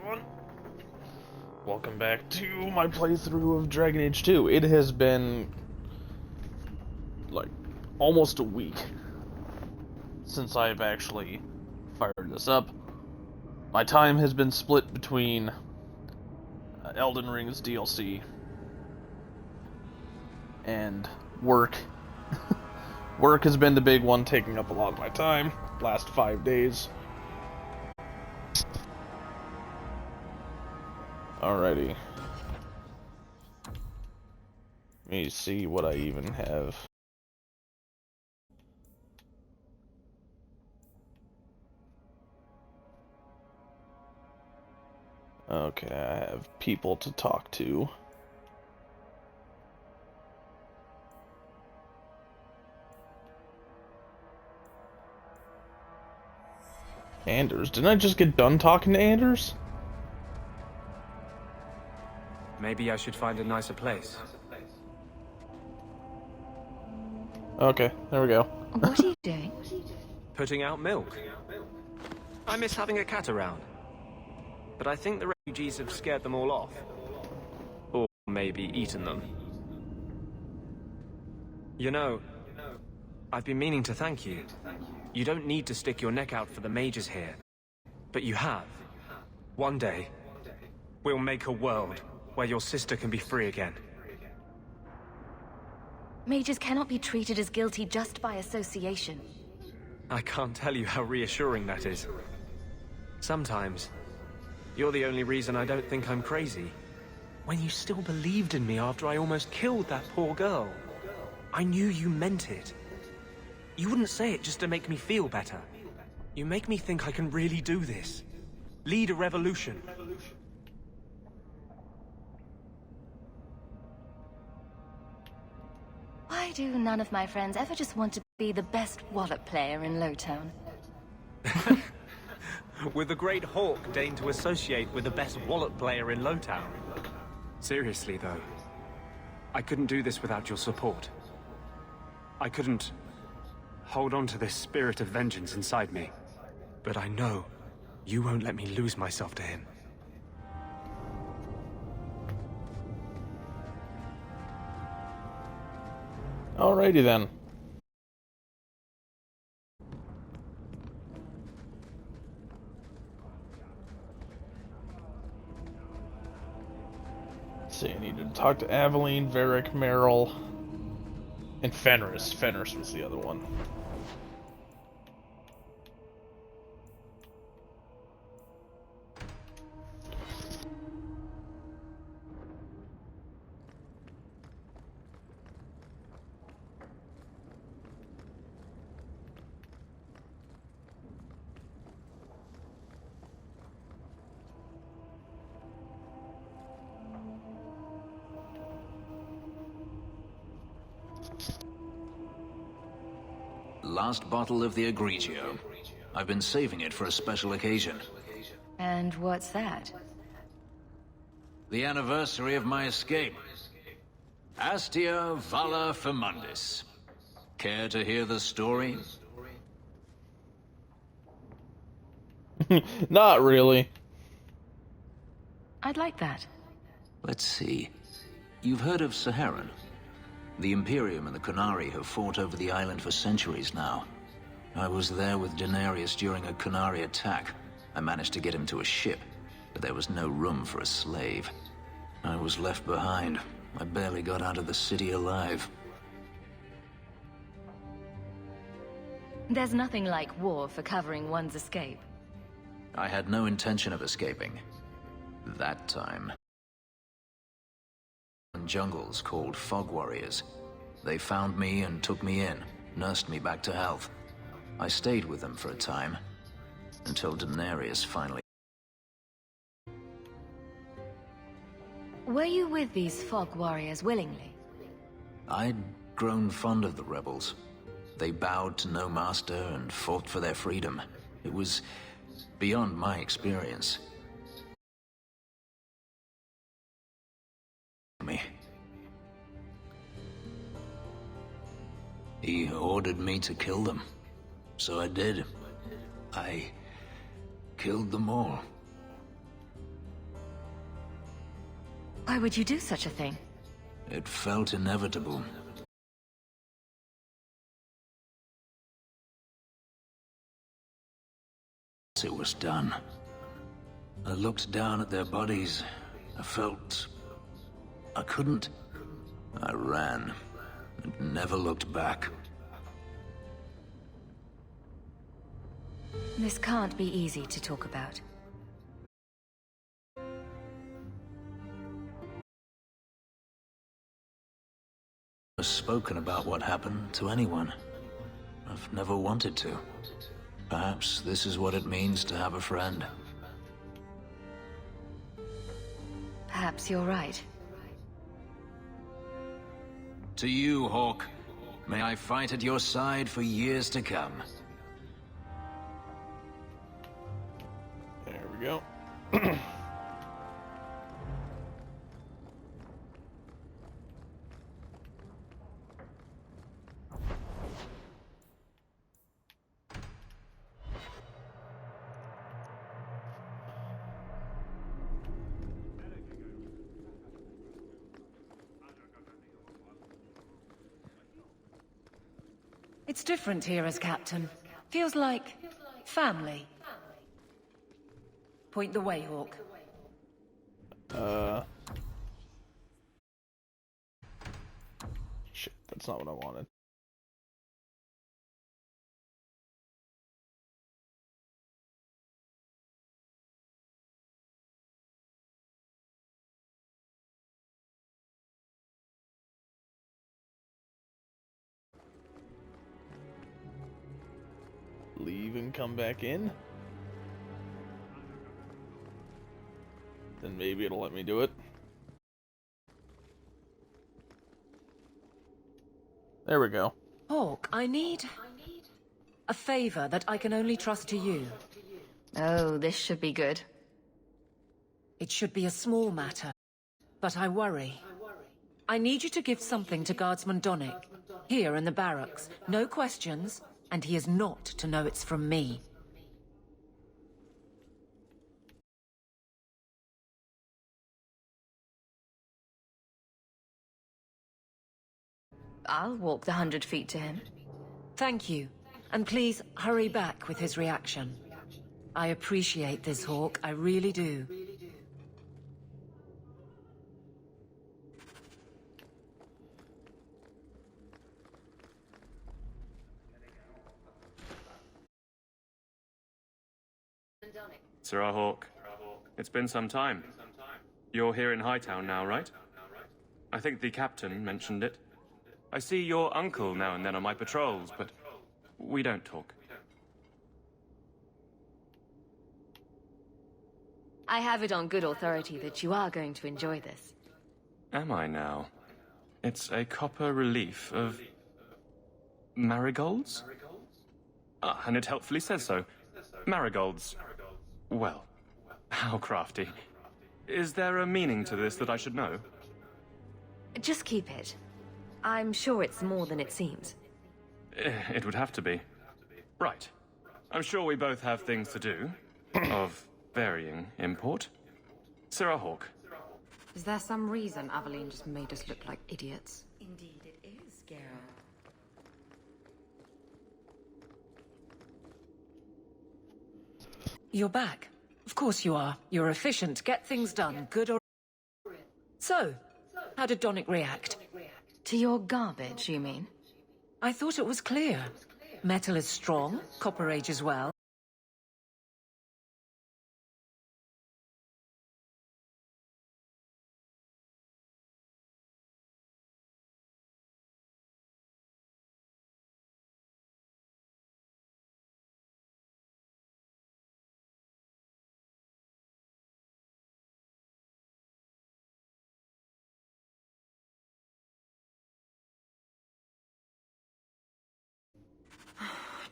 everyone. Welcome back to my playthrough of Dragon Age 2. It has been, like, almost a week since I've actually fired this up. My time has been split between Elden Ring's DLC and work. Work has been the big one, taking up a lot of my time, last 5 days. Alrighty. Let me see what I even have. Okay, I have people to talk to. Anders. Didn't I just get done talking to Anders? Maybe I should find a nicer place. Okay, there we go. What are you doing? Putting out milk. I miss having a cat around. But I think the refugees have scared them all off. Or maybe eaten them. You know, I've been meaning to thank you. You don't need to stick your neck out for the mages here. But you have. One day, we'll make a world where your sister can be free again. Mages cannot be treated as guilty just by association. I can't tell you how reassuring that is. Sometimes, you're the only reason I don't think I'm crazy. When you still believed in me after I almost killed that poor girl, I knew you meant it. You wouldn't say it just to make me feel better. You make me think I can really do this. Lead a revolution. Why do none of my friends ever just want to be the best wallet player in Lowtown? With the great Hawk deigned to associate with the best wallet player in Lowtown. Seriously, though, I couldn't do this without your support. I couldn't hold on to this spirit of vengeance inside me. But I know you won't let me lose myself to him. Alrighty then. Let's see, I need to talk to Aveline, Varric, Merrill, and Fenris. Fenris was the other one. Last bottle of the Egregio. I've been saving it for a special occasion. And what's that? The anniversary of my escape. Astia Vala Firmundis. Care to hear the story? Not really. I'd like that. Let's see. You've heard of Saharan? The Imperium and the Qunari have fought over the island for centuries now. I was there with Daenerys during a Qunari attack. I managed to get him to a ship, but there was no room for a slave. I was left behind. I barely got out of the city alive. There's nothing like war for covering one's escape. I had no intention of escaping. That time. Jungles called Fog Warriors. They found me and took me in, nursed me back to health. I stayed with them for a time, until Daenerys finally... Were you with these Fog Warriors willingly? I'd grown fond of the rebels. They bowed to no master and fought for their freedom. It was beyond my experience. Me. He ordered me to kill them, so I did. I killed them all. Why would you do such a thing? It felt inevitable. It was done. I looked down at their bodies. I felt... I couldn't. I ran and never looked back. This can't be easy to talk about. I've spoken about what happened to anyone. I've never wanted to. Perhaps this is what it means to have a friend. Perhaps you're right. To you, Hawke. May I fight at your side for years to come. There we go. It's different here as captain. Feels like family. Point the way, Hawke. Shit, that's not what I wanted. Leave and come back in? Then maybe it'll let me do it. There we go. Hawke, I need a favor that I can only trust to you. Oh, this should be good. It should be a small matter, but I worry. I need you to give something to Guardsman Donnic, here in the barracks. No questions, and he is not to know it's from me. I'll walk the 100 feet to him. Thank you, and please hurry back with his reaction. I appreciate this, Hawke, I really do. Sirrah Hawke, it's been some time. You're here in Hightown now, right? I think the captain mentioned it. I see your uncle now and then on my patrols, but we don't talk. I have it on good authority that you are going to enjoy this. Am I now? It's a copper relief of... marigolds? Ah, and it helpfully says so. Marigolds. Well, how crafty. Is there a meaning to this that I should know? Just keep it. I'm sure it's more than it seems. It would have to be. Right. I'm sure we both have things to do, of varying import. Sirrah Hawke. Is there some reason Aveline just made us look like idiots? Indeed it is, Geralt. You're back. Of course you are. You're efficient. Get things done, good or... So, how did Donnic react? To your garbage, you mean? I thought it was clear. Metal is strong, copper age as well.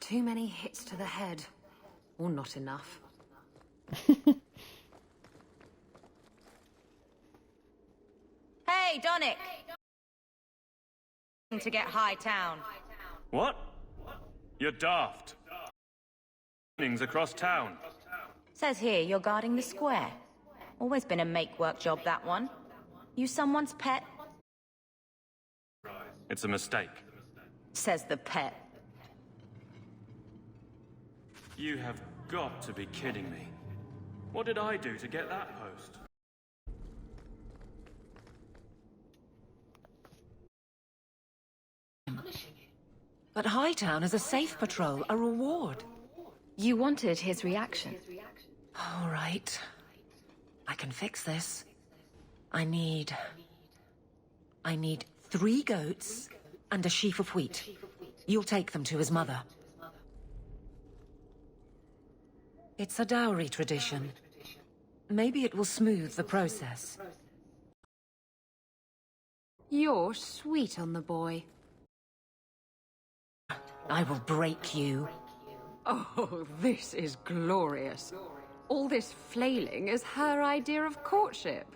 Too many hits to the head. Or not enough. Hey, Donnic! To get Hightown. What? You're daft. Things across town. Says here you're guarding the square. Always been a make-work job, that one. You someone's pet? It's a mistake. Says the pet. You have got to be kidding me. What did I do to get that post? But Hightown is a safe patrol, a reward. You wanted his reaction. All right. I can fix this. I need 3 goats and a sheaf of wheat. You'll take them to his mother. It's a dowry tradition. Maybe it will smooth the process. You're sweet on the boy. I will break you. Oh, this is glorious. All this flailing is her idea of courtship.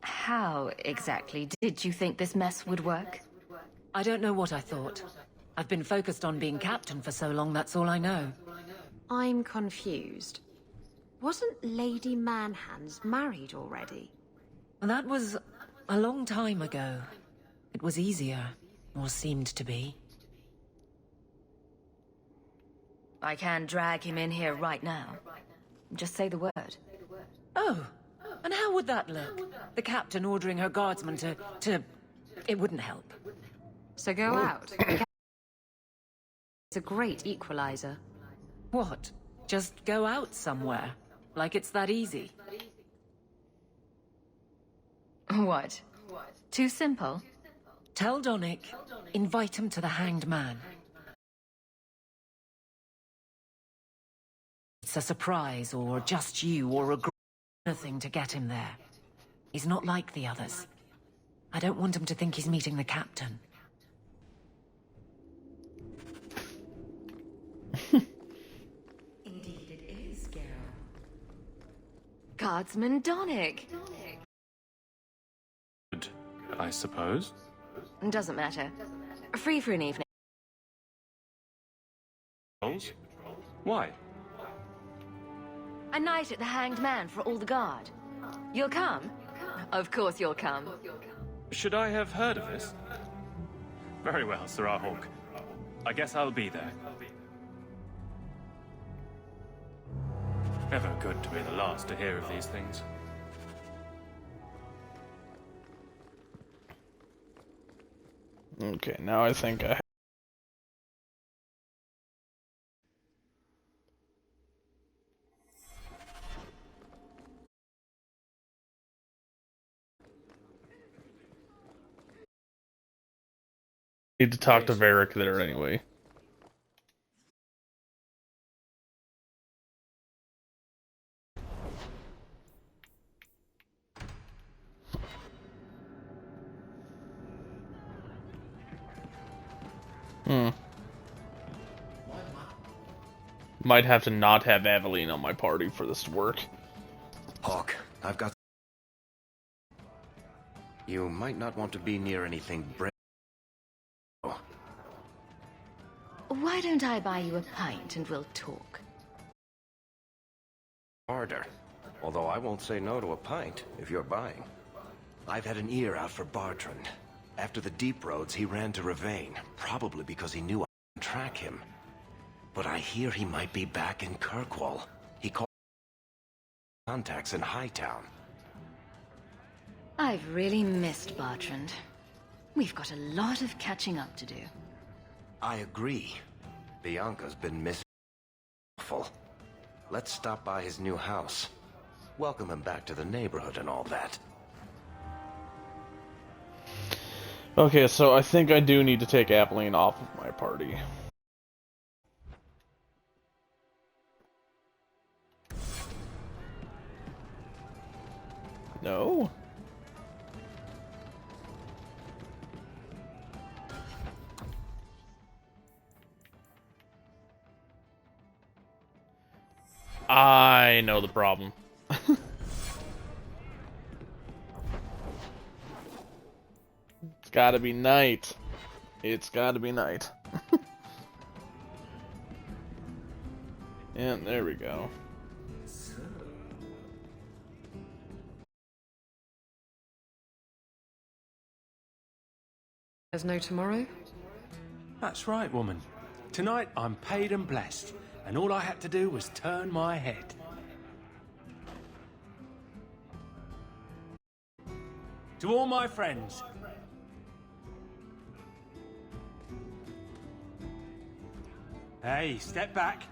How exactly did you think this mess would work? I don't know what I thought. I've been focused on being captain for so long, that's all I know. I'm confused. Wasn't Lady Manhands married already? That was a long time ago. It was easier, or seemed to be. I can drag him in here right now. Just say the word. Oh, and how would that look? The captain ordering her guardsmen to... It wouldn't help. So go out. It's a great equalizer. What? Just go out somewhere? Like it's that easy? What? Too simple? Tell Donnic, invite him to the Hanged Man. It's a surprise, or just you, or a thing to get him there. He's not like the others. I don't want him to think he's meeting the captain. Indeed it is, Geralt. Guardsman Donnic. Good, I suppose. Doesn't matter. Free for an evening. Patrols? Why? A night at the Hanged Man for all the guard. You'll come? Of course you'll come. Should I have heard of this? Very well, Sirrah Hawk. I guess I'll be there. Never good to be the last to hear of these things. Okay, now I think I... need to talk to Varric there anyway. Might have to not have Aveline on my party for this to work. Hawk, I've got... You might not want to be near anything Why don't I buy you a pint and we'll talk? harder. Although I won't say no to a pint, if you're buying. I've had an ear out for Bartrand. After the Deep Roads, he ran to Rivain, probably because he knew I couldn't track him. But I hear he might be back in Kirkwall. He called contacts in Hightown. I've really missed Bartrand. We've got a lot of catching up to do. I agree. Bianca's been missing. Let's stop by his new house. Welcome him back to the neighborhood and all that. Okay, so I think I do need to take Aveline off of my party. No? I know the problem. It's gotta be night. It's gotta be night. And there we go. There's no tomorrow? That's right, woman. Tonight I'm paid and blessed, and all I had to do was turn my head. To all my friends. Hey, step back.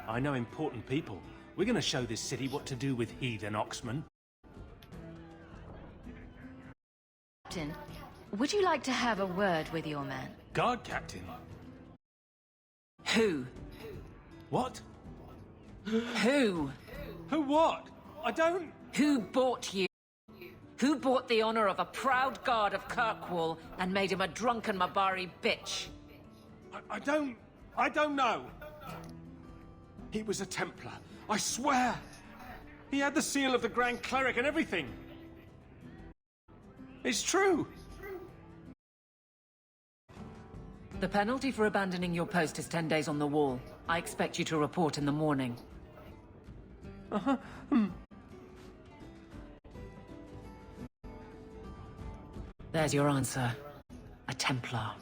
I know important people. We're gonna show this city what to do with heathen Oxman. Captain, would you like to have a word with your man? Guard captain. Who? What? Who? Who what? I don't... Who bought you? Who bought the honor of a proud guard of Kirkwall and made him a drunken Mabari bitch? I don't know. He was a Templar, I swear. He had the seal of the Grand Cleric and everything. It's true. The penalty for abandoning your post is 10 days on the wall. I expect you to report in the morning. There's your answer. A Templar.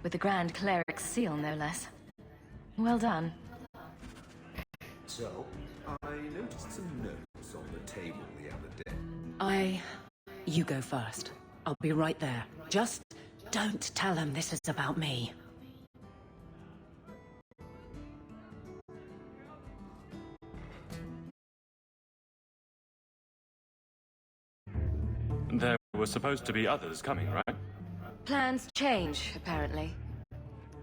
With the Grand Cleric's seal, no less. Well done. So, I noticed some notes on the table the other day. You go first. I'll be right there. Just don't tell him this is about me. There were supposed to be others coming, right? Plans change, apparently.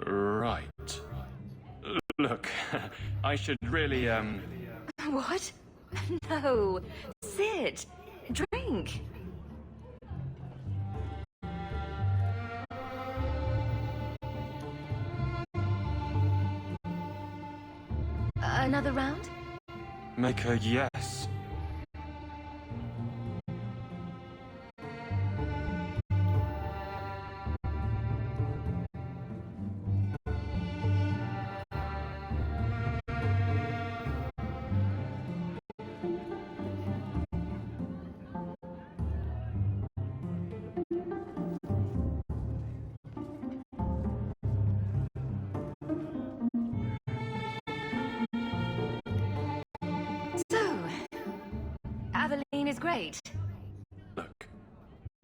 Right. Look, I should really, What? No. Sit. Drink. Another round? make a yes. Is great. Look,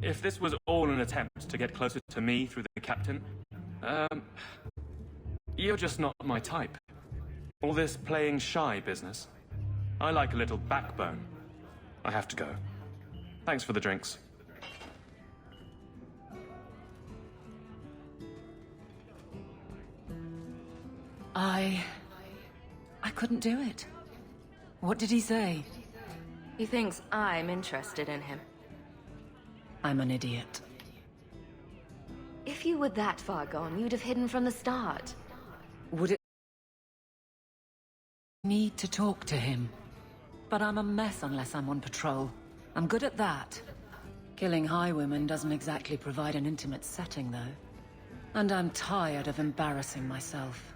if this was all an attempt to get closer to me through the captain, you're just not my type. All this playing shy business. I like a little backbone. I have to go. Thanks for the drinks. I couldn't do it. What did he say? He thinks I'm interested in him. I'm an idiot. If you were that far gone, you'd have hidden from the start. Would it need to talk to him? But I'm a mess unless I'm on patrol. I'm good at that. Killing highwaymen doesn't exactly provide an intimate setting, though. And I'm tired of embarrassing myself.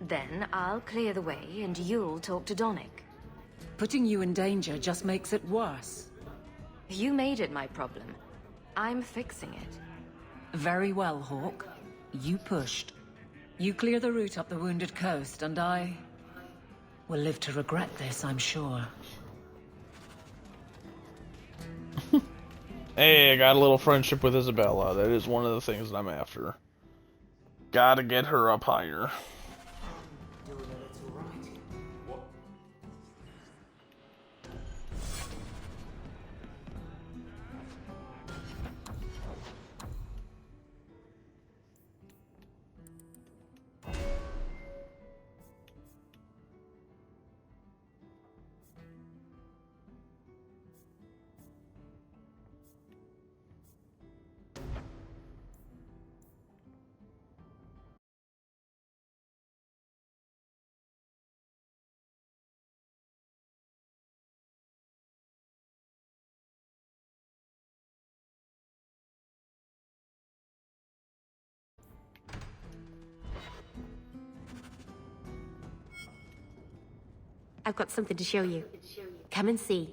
Then I'll clear the way and you'll talk to Donnic. Putting you in danger just makes it worse. You made it my problem. I'm fixing it. Very well, Hawke. You pushed. You clear the route up the Wounded Coast, and I will live to regret this, I'm sure. Hey, I got a little friendship with Isabella. That is one of the things that I'm after. Gotta get her up higher. I've got something to show you. Come and see.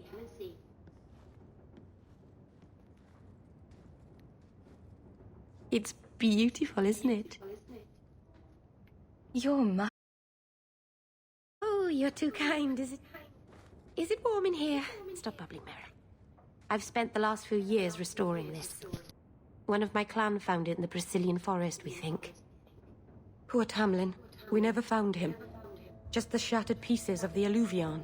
It's beautiful, isn't it? You're Oh, you're too kind. Is it warm in here? Stop bubbling, Mara. I've spent the last few years restoring this. One of my clan found it in the Brazilian forest, we think. Poor Tamlin. We never found him. Just the shattered pieces of the Alluvion.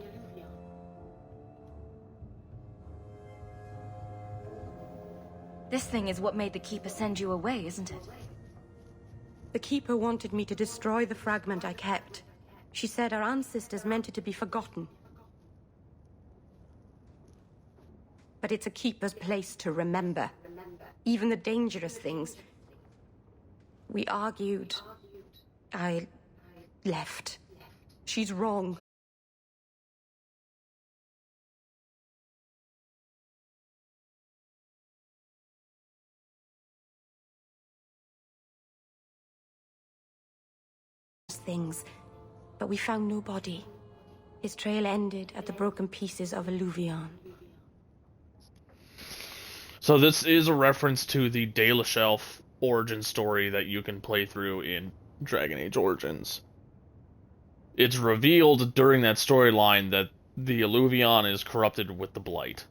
This thing is what made the Keeper send you away, isn't it? The Keeper wanted me to destroy the fragment I kept. She said our ancestors meant it to be forgotten. But it's a Keeper's place to remember. Even the dangerous things. We argued. I left. She's wrong. Things, but we found no body. His trail ended at the broken pieces of Alluvion. So this is a reference to the Dalashelf origin story that you can play through in Dragon Age Origins. It's revealed during that storyline that the Alluvion is corrupted with the Blight.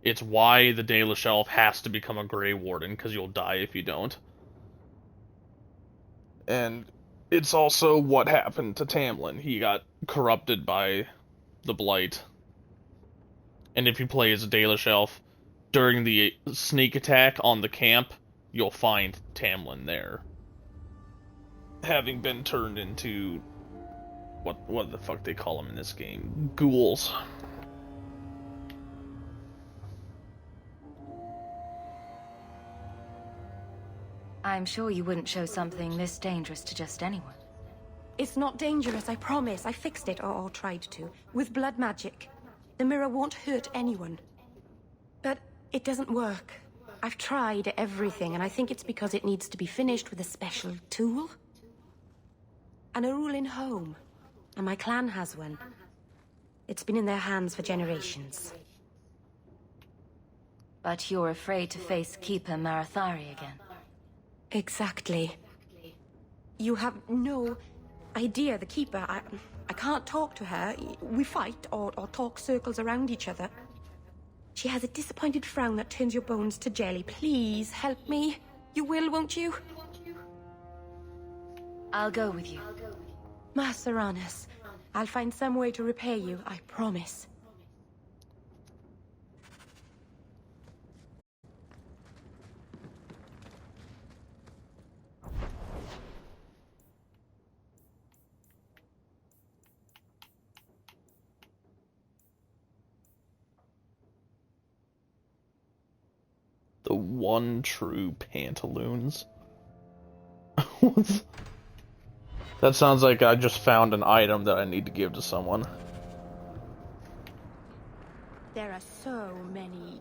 It's why the Dalashelf has to become a Grey Warden, because you'll die if you don't. And it's also what happened to Tamlin. He got corrupted by the Blight. And if you play as a Dalashelf, during the sneak attack on the camp, you'll find Tamlin there. Having been turned into... What the fuck they call them in this game? Ghouls. I'm sure you wouldn't show something this dangerous to just anyone. It's not dangerous, I promise. I fixed it, or tried to, with blood magic. The mirror won't hurt anyone. But it doesn't work. I've tried everything, and I think it's because it needs to be finished with a special tool. An Arulin home. And my clan has one. It's been in their hands for generations. But you're afraid to face Keeper Marathari again. Exactly. You have no idea, the Keeper. I can't talk to her. We fight or talk circles around each other. She has a disappointed frown that turns your bones to jelly. Please, help me. You will, won't you? I'll go with you. Ma Serranus, I'll find some way to repay you, I promise. The one true Pantaloons. That sounds like I just found an item that I need to give to someone. There are so many...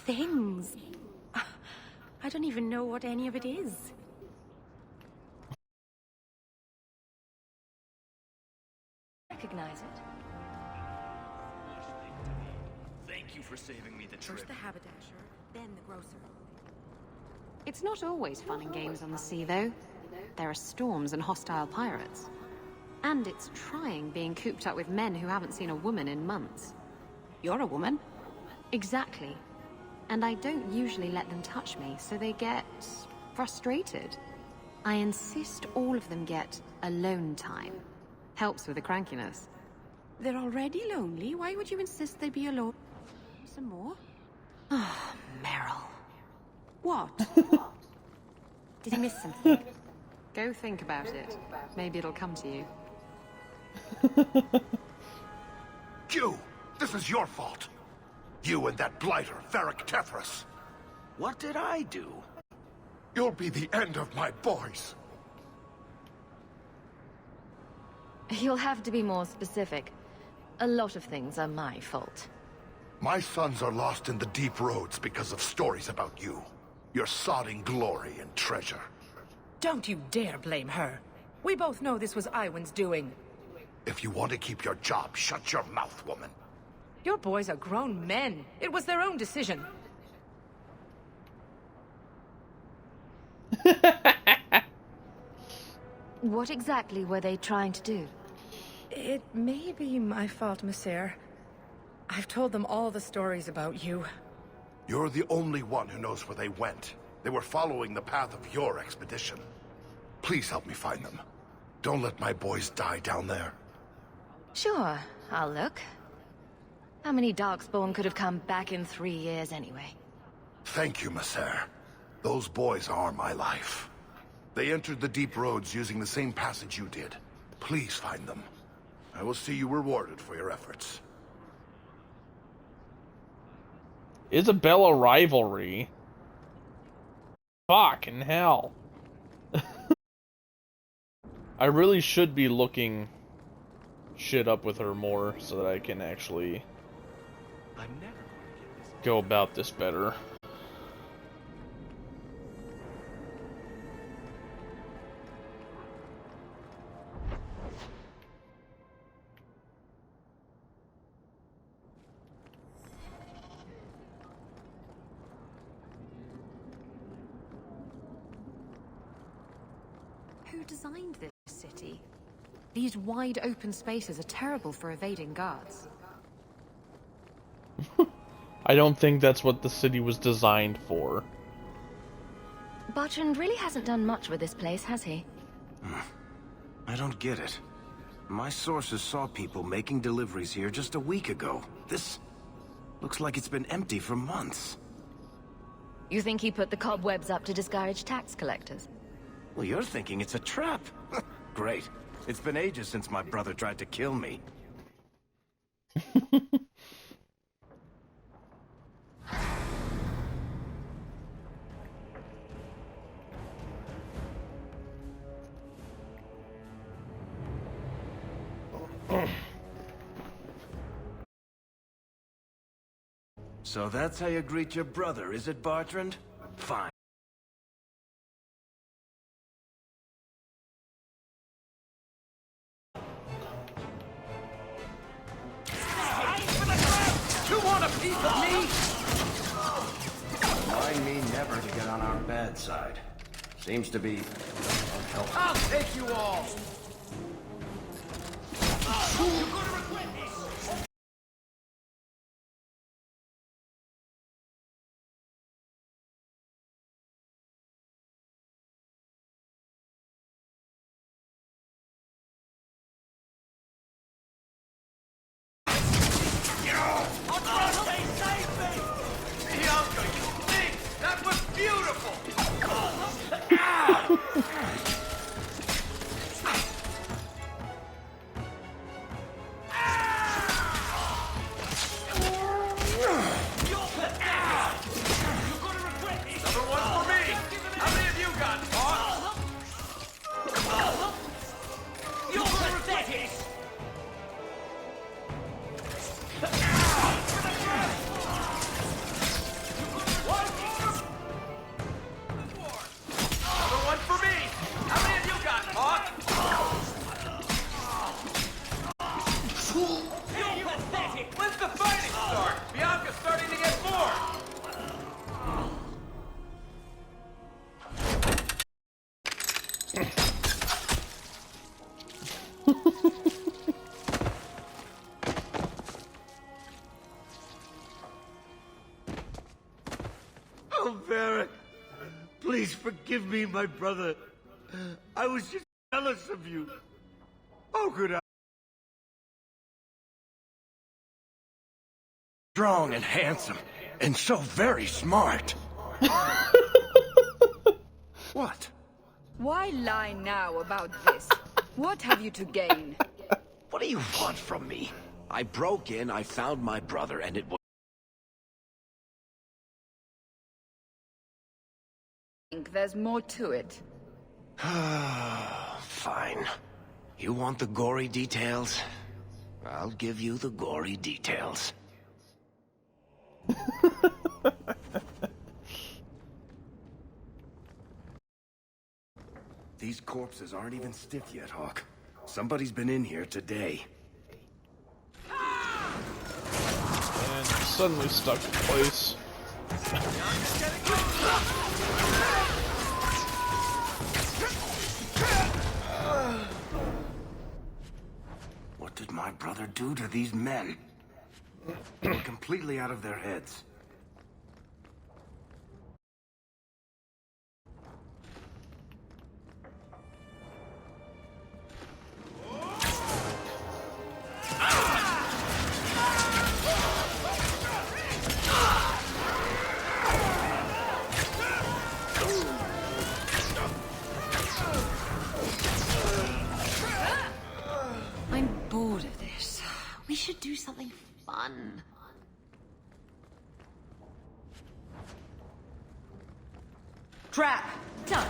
things. I don't even know what any of it is. Recognize it? Thank you for saving me the trip. First the haberdasher, then the grocer. It's not always fun and games on the sea, though. There are storms and hostile pirates. And it's trying being cooped up with men who haven't seen a woman in months. You're a woman. Exactly. And I don't usually let them touch me, so they get frustrated. I insist all of them get alone time. Helps with the crankiness. They're already lonely. Why would you insist they be alone? Some more? Ah, Meryl. What? Did he miss something? Go think about it. Maybe it'll come to you. You! This is your fault! You and that blighter, Varric Tethras. What did I do? You'll be the end of my boys. You'll have to be more specific. A lot of things are my fault. My sons are lost in the deep roads because of stories about you. Your sodding glory and treasure. Don't you dare blame her. We both know this was Iwan's doing. If you want to keep your job, shut your mouth, woman. Your boys are grown men. It was their own decision. What exactly were they trying to do? It may be my fault, Monsieur. I've told them all the stories about you. You're the only one who knows where they went. They were following the path of your expedition. Please help me find them. Don't let my boys die down there. Sure, I'll look. How many Darkspawn could have come back in 3 years anyway? Thank you, Messer. Those boys are my life. They entered the deep roads using the same passage you did. Please find them. I will see you rewarded for your efforts. Isabella rivalry. Fucking hell. I really should be looking shit up with her more so that I can actually go about this better. Who designed this city? These wide open spaces are terrible for evading guards. I don't think that's what the city was designed for. Bertrand really hasn't done much with this place, has he? I don't get it. My sources saw people making deliveries here just a week ago. This looks like it's been empty for months. You think he put the cobwebs up to discourage tax collectors? Well, you're thinking it's a trap. Great. It's been ages since my brother tried to kill me. So that's how you greet your brother, is it, Bertrand? Fine. You want a piece of me? Remind me never to get on our bad side. Seems to be unhelpful. I'll take you all! You're gonna regret this! Oh, Varric, please forgive me, my brother. I was just jealous of you. How could I? Strong and handsome, and so very smart. What? Why lie now about this? What have you to gain? What do you want from me? I broke in, I found my brother, and it was... I think there's more to it. Fine. You want the gory details? I'll give you the gory details. These corpses aren't even stiff yet, Hawk. Somebody's been in here today. And suddenly stuck in place. What did my brother do to these men? They were completely out of their heads. I'm bored of this. We should do something fun. Trap! Done!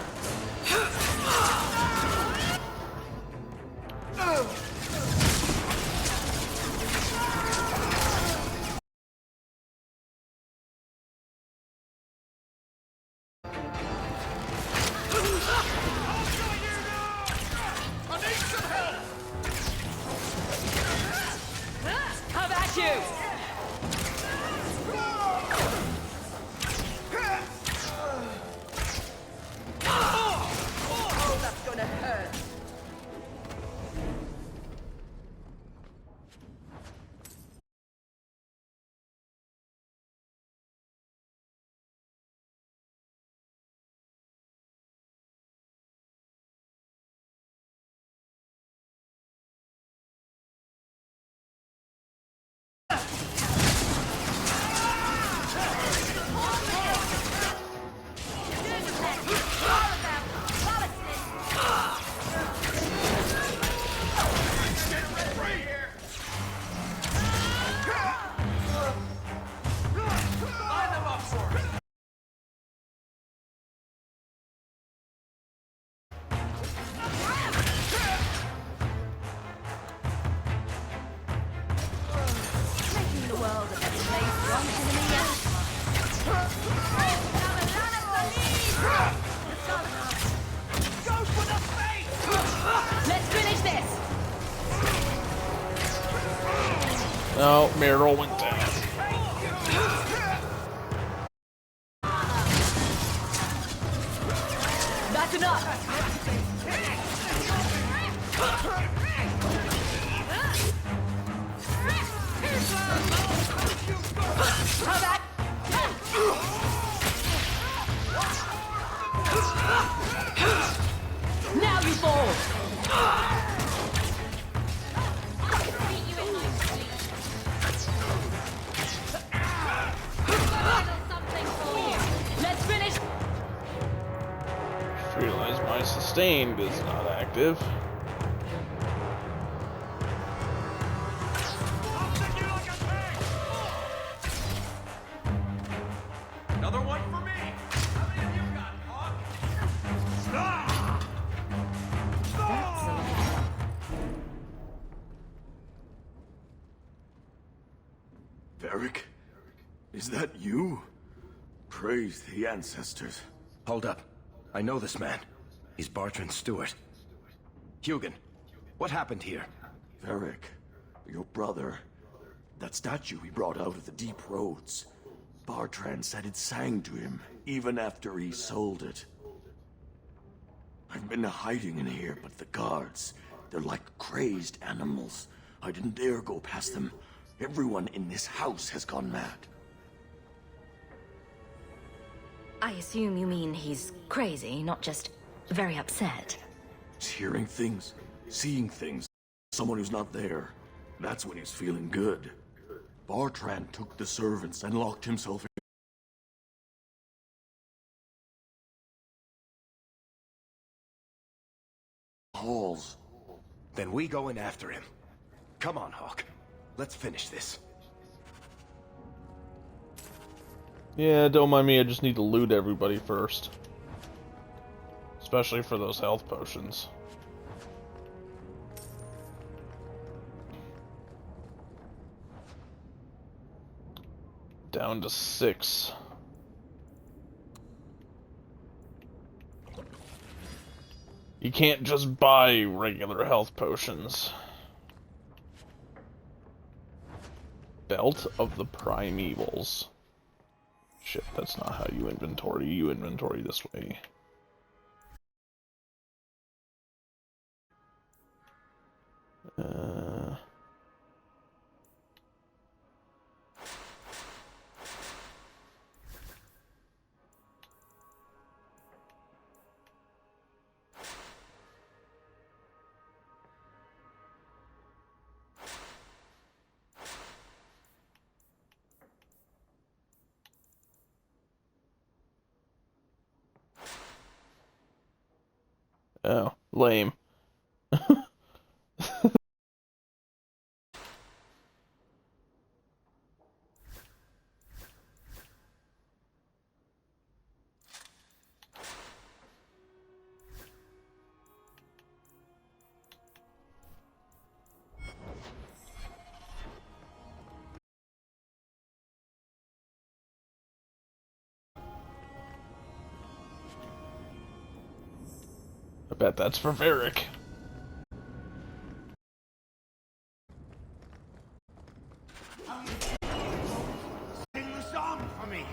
Come at you! Oh, that's gonna hurt! Making the world a better place, one enemy at a time. Go for the face! Let's finish this! No, Meryl went down. That's enough! How about... Now you fall! Let's finish! Just realized my sustained is not active. Another one for me! How many of you got, Hawk? Varric? Is that you? Praise the ancestors. Hold up. I know this man. He's Bartrand Stewart. Hugin, what happened here? Varric, your brother. That statue he brought out of the deep roads. Bartrand said it sang to him, even after he sold it. I've been hiding in here, but the guards, they're like crazed animals. I didn't dare go past them. Everyone in this house has gone mad. I assume you mean he's crazy, not just very upset. He's hearing things, seeing things. Someone who's not there. That's when he's feeling good. Bartrand took the servants and locked himself in halls. Then we go in after him. Come on, Hawk. Let's finish this. Yeah, don't mind me, I just need to loot everybody first. Especially for those health potions. Down to 6. You can't just buy regular health potions. Belt of the Primevals. Shit, that's not how you inventory. You inventory this way. Oh, lame. I bet that's for Varric. Sing the song for me.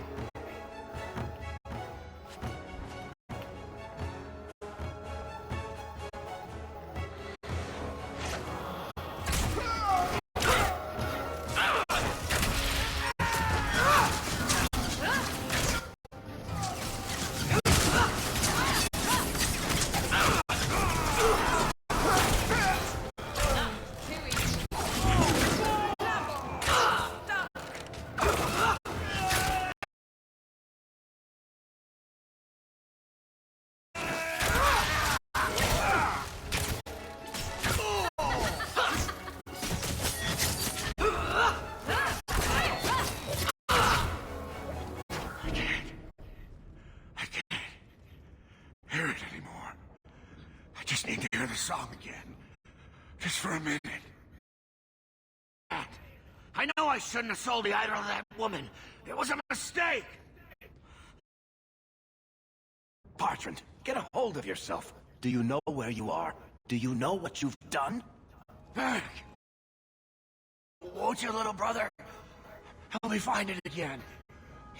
Hear it anymore. I just need to hear the song again. Just for a minute. I know I shouldn't have sold the idol to that woman. It was a mistake. Bertrand, get a hold of yourself. Do you know where you are? Do you know what you've done? Varric. Won't you, little brother? Help me find it again.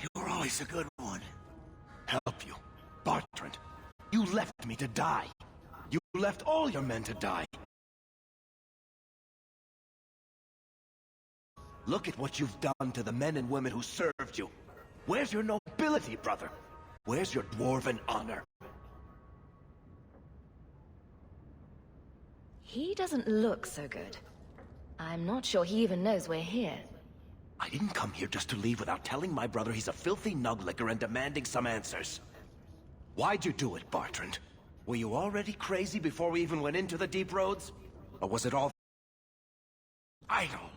You were always a good one. Help you? Bertrand, you left me to die. You left all your men to die. Look at what you've done to the men and women who served you. Where's your nobility, brother? Where's your dwarven honor? He doesn't look so good. I'm not sure he even knows we're here. I didn't come here just to leave without telling my brother he's a filthy nuglicker and demanding some answers. Why'd you do it, Bertrand? Were you already crazy before we even went into the Deep Roads? Or was it all... Idol.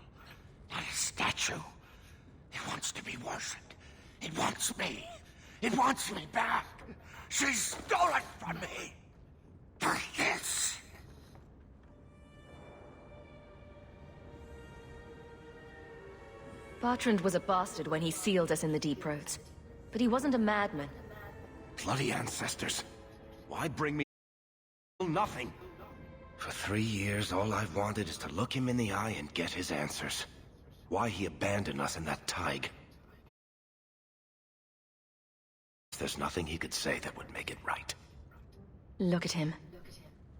Not a statue. It wants to be worshipped. It wants me. It wants me back. She stole it from me. For this. Bertrand was a bastard when he sealed us in the Deep Roads. But he wasn't a madman. Bloody ancestors. Why bring me nothing? For 3 years, all I've wanted is to look him in the eye and get his answers. Why he abandoned us in that Tig. There's nothing he could say that would make it right. Look at him.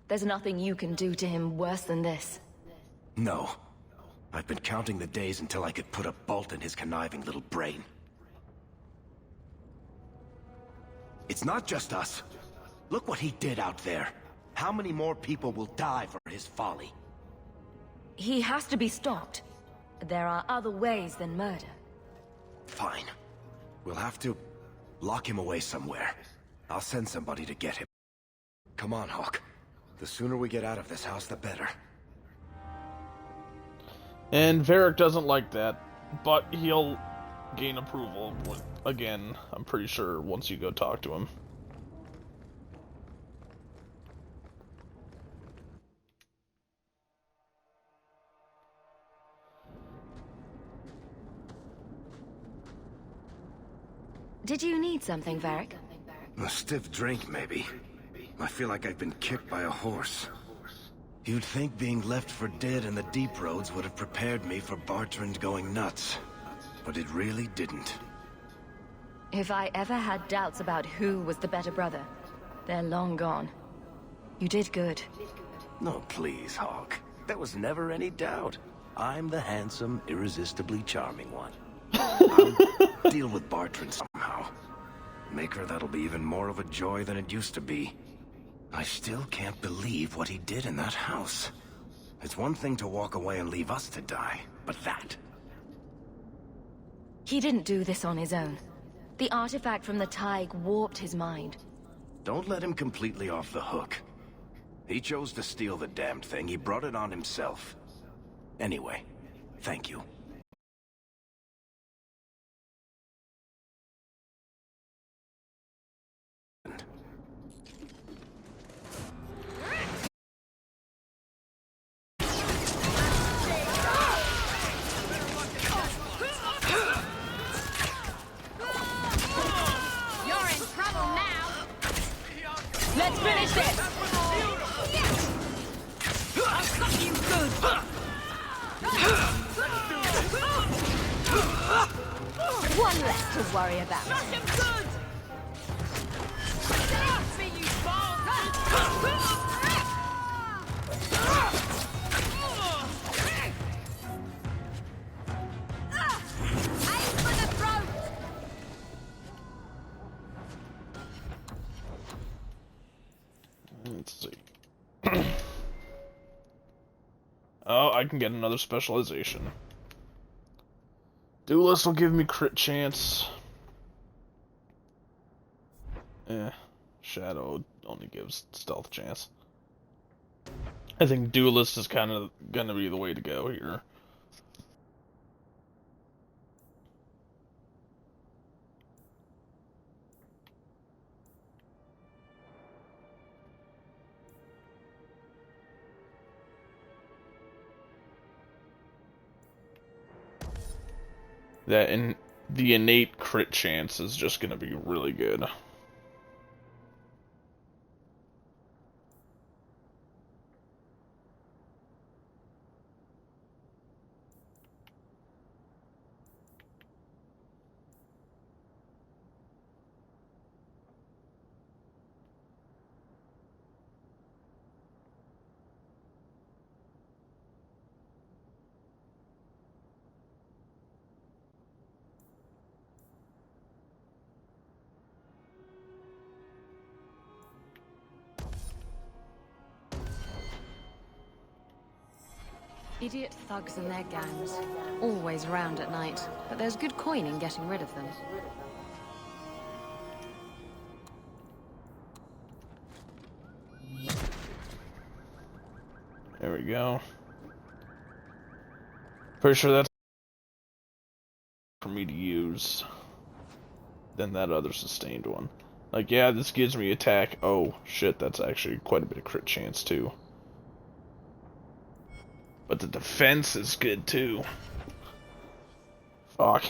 There's nothing you can do to him worse than this. No. I've been counting the days until I could put a bolt in his conniving little brain. It's not just us. Look what he did out there. How many more people will die for his folly? He has to be stopped. There are other ways than murder. Fine. We'll have to lock him away somewhere. I'll send somebody to get him. Come on, Hawke. The sooner we get out of this house, the better. And Varric doesn't like that, but he'll gain approval again, I'm pretty sure, once you go talk to him. Did you need something, Varric? A stiff drink, maybe. I feel like I've been kicked by a horse. You'd think being left for dead in the deep roads would have prepared me for Bartrand going nuts. But it really didn't. If I ever had doubts about who was the better brother, they're long gone. You did good. No, please, Hawk. There was never any doubt. I'm the handsome, irresistibly charming one. I'll deal with Bartrand somehow. Make her that'll be even more of a joy than it used to be. I still can't believe what he did in that house. It's one thing to walk away and leave us to die, but that... He didn't do this on his own. The artifact from the Taig warped his mind. Don't let him completely off the hook. He chose to steal the damned thing. He brought it on himself. Anyway, thank you. You're in trouble now. Let's finish this! I've got you good. One less to worry about. Got him good. See you fall. Aim for the throat. Let's see. Oh, I can get another specialization. Duelist will give me crit chance. Shadow only gives stealth chance. I think Duelist is kind of gonna be the way to go here. The innate crit chance is just gonna be really good. Idiot thugs and their gangs. Always around at night, but there's good coin in getting rid of them. There we go. Pretty sure that's for me to use than that other sustained one. Like, yeah, this gives me attack. Oh, shit, that's actually quite a bit of crit chance, too. But the defense is good, too. Fuck.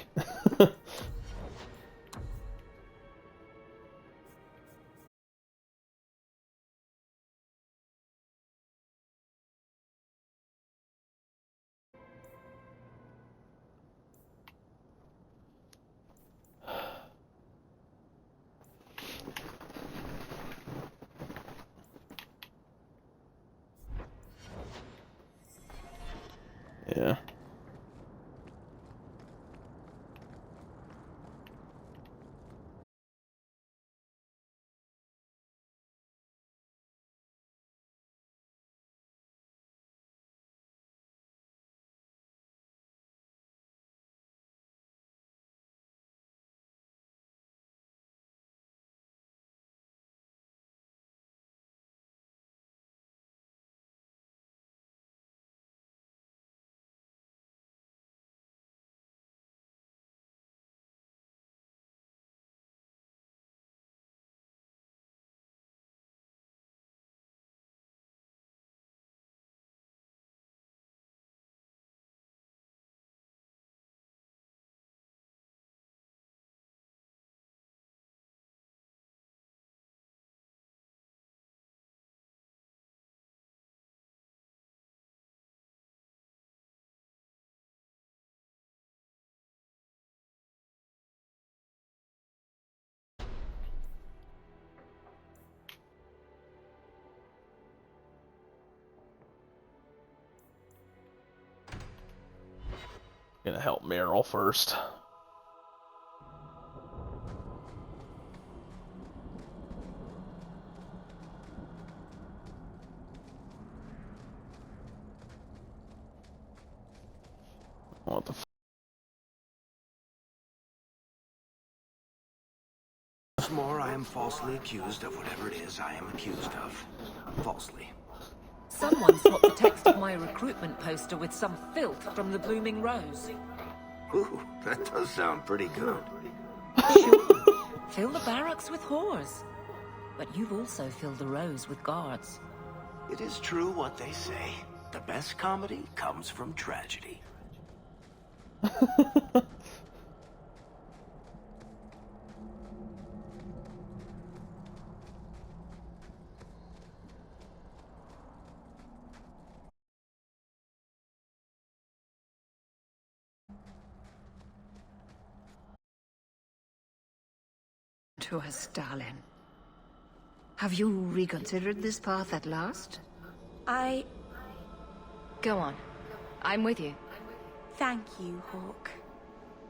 Yeah. Gonna help Meryl first. What the f— Once more, I am falsely accused of whatever it is I am accused of. Falsely. Someone swapped the text of my recruitment poster with some filth from the Blooming Rose. Ooh, that does sound pretty good. Sure. Fill the barracks with whores. But you've also filled the Rose with guards. It is true what they say. The best comedy comes from tragedy. To us, darling. Have you reconsidered this path at last? Go on. I'm with you. Thank you, Hawk.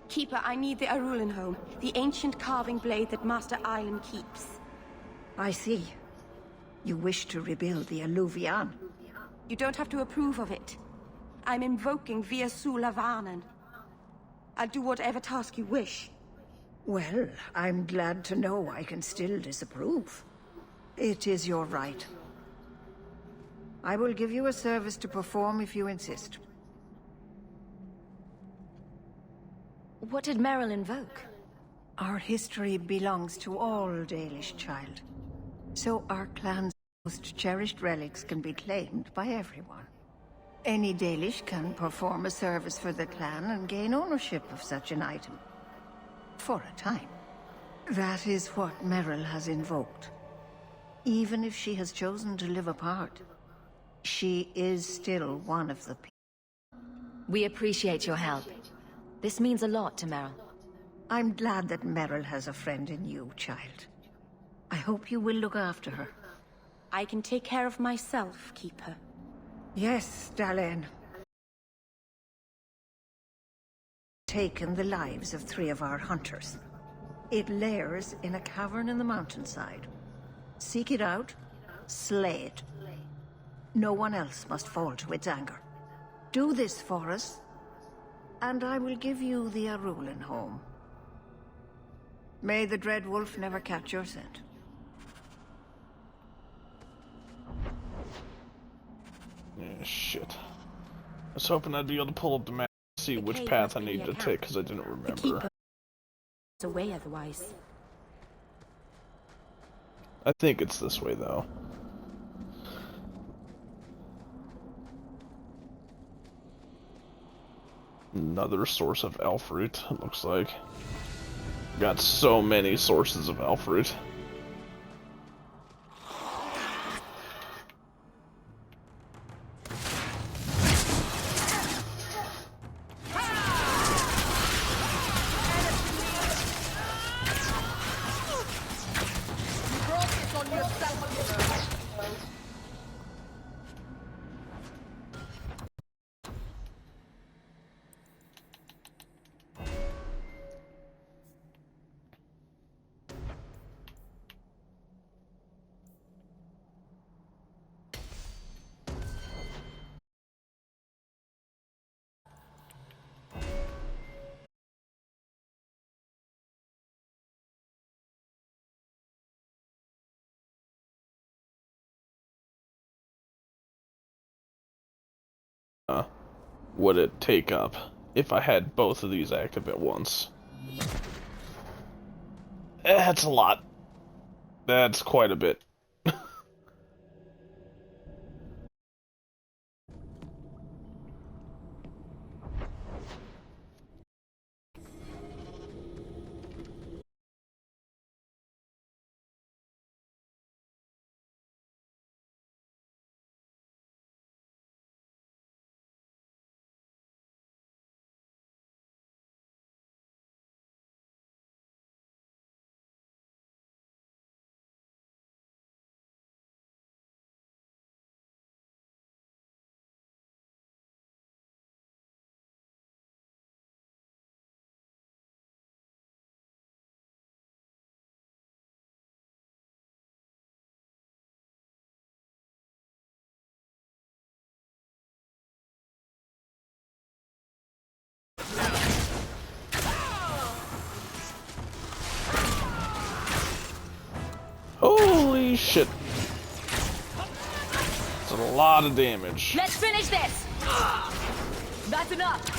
Keeper, I need the Arulenholm, the ancient carving blade that Master Island keeps. I see. You wish to rebuild the Alluvian. You don't have to approve of it. I'm invoking Via Sulavanen. I'll do whatever task you wish. Well, I'm glad to know I can still disapprove. It is your right. I will give you a service to perform if you insist. What did Meryl invoke? Our history belongs to all Dalish, child. So our clan's most cherished relics can be claimed by everyone. Any Dalish can perform a service for the clan and gain ownership of such an item. For a time. That is what Meryl has invoked. Even if she has chosen to live apart, she is still one of the people. We appreciate your help. This means a lot to Meryl. I'm glad that Meryl has a friend in you, child. I hope you will look after her. I can take care of myself, Keeper. Yes, Dalen. Taken the lives of 3 of our hunters. It lairs in a cavern in the mountainside. Seek it out, slay it. No one else must fall to its anger. Do this for us, and I will give you the Arulenholm. May the Dread Wolf never catch your scent. Shit. I was hoping I'd be able to pull up the map and see which path I need to take, because I didn't remember. It's away otherwise. I think it's this way, though. Another source of Elfroot, it looks like. Got so many sources of Elfroot. Would it take up if I had both of these active at once? That's a lot. That's quite a bit. Holy shit. That's a lot of damage. Let's finish this! That's enough!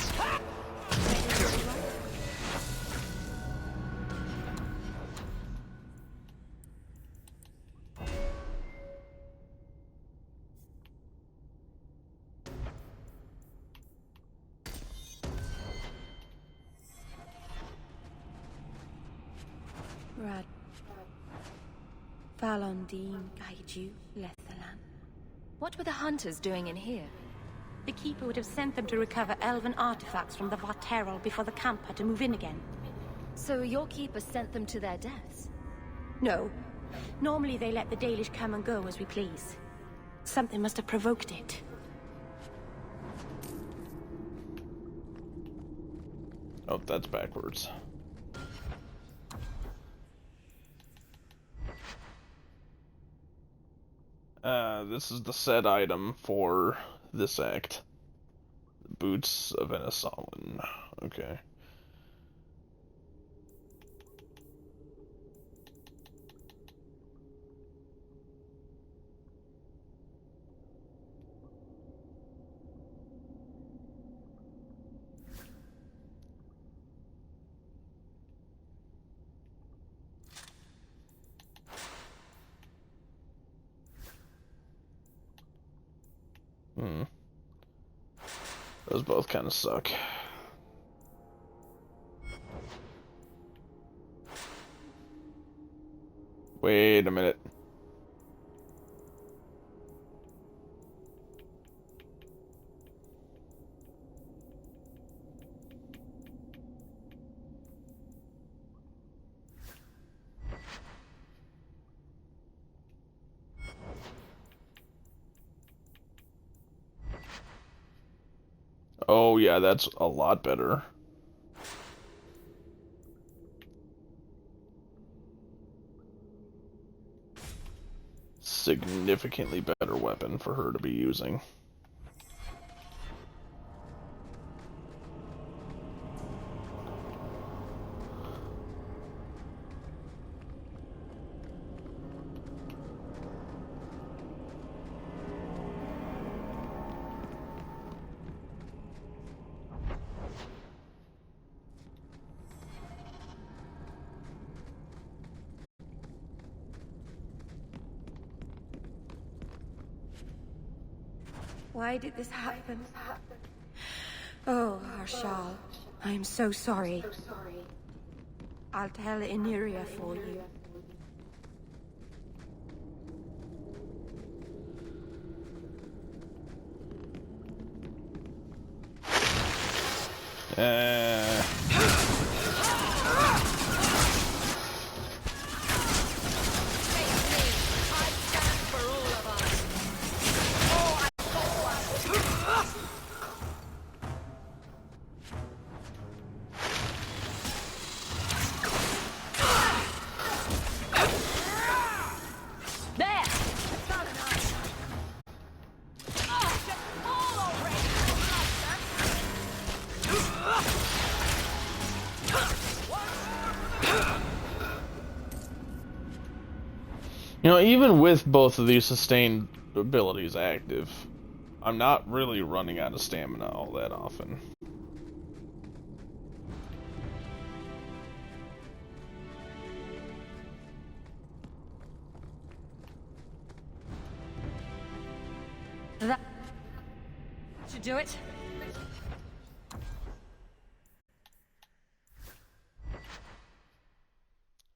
Rad. Falondine, Kaiju, Lethalan. What were the hunters doing in here? The Keeper would have sent them to recover elven artifacts from the Varterol before the camp had to move in again. So your Keeper sent them to their deaths? No. Normally they let the Dalish come and go as we please. Something must have provoked it. Oh, that's backwards. This is the set item for this act. The Boots of Enesalin. Okay. Those both kind of suck. Wait a minute. Oh yeah, that's a lot better. Significantly better weapon for her to be using. Why did this happen? Oh, Harshal, I am so sorry. I'll tell Iniria for you. You know, even with both of these sustained abilities active, I'm not really running out of stamina all that often. That should do it.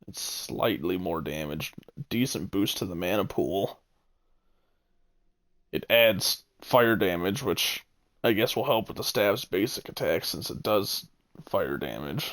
It's slightly more damage. Decent boost to the mana pool. It adds fire damage, which I guess will help with the staff's basic attack since it does fire damage.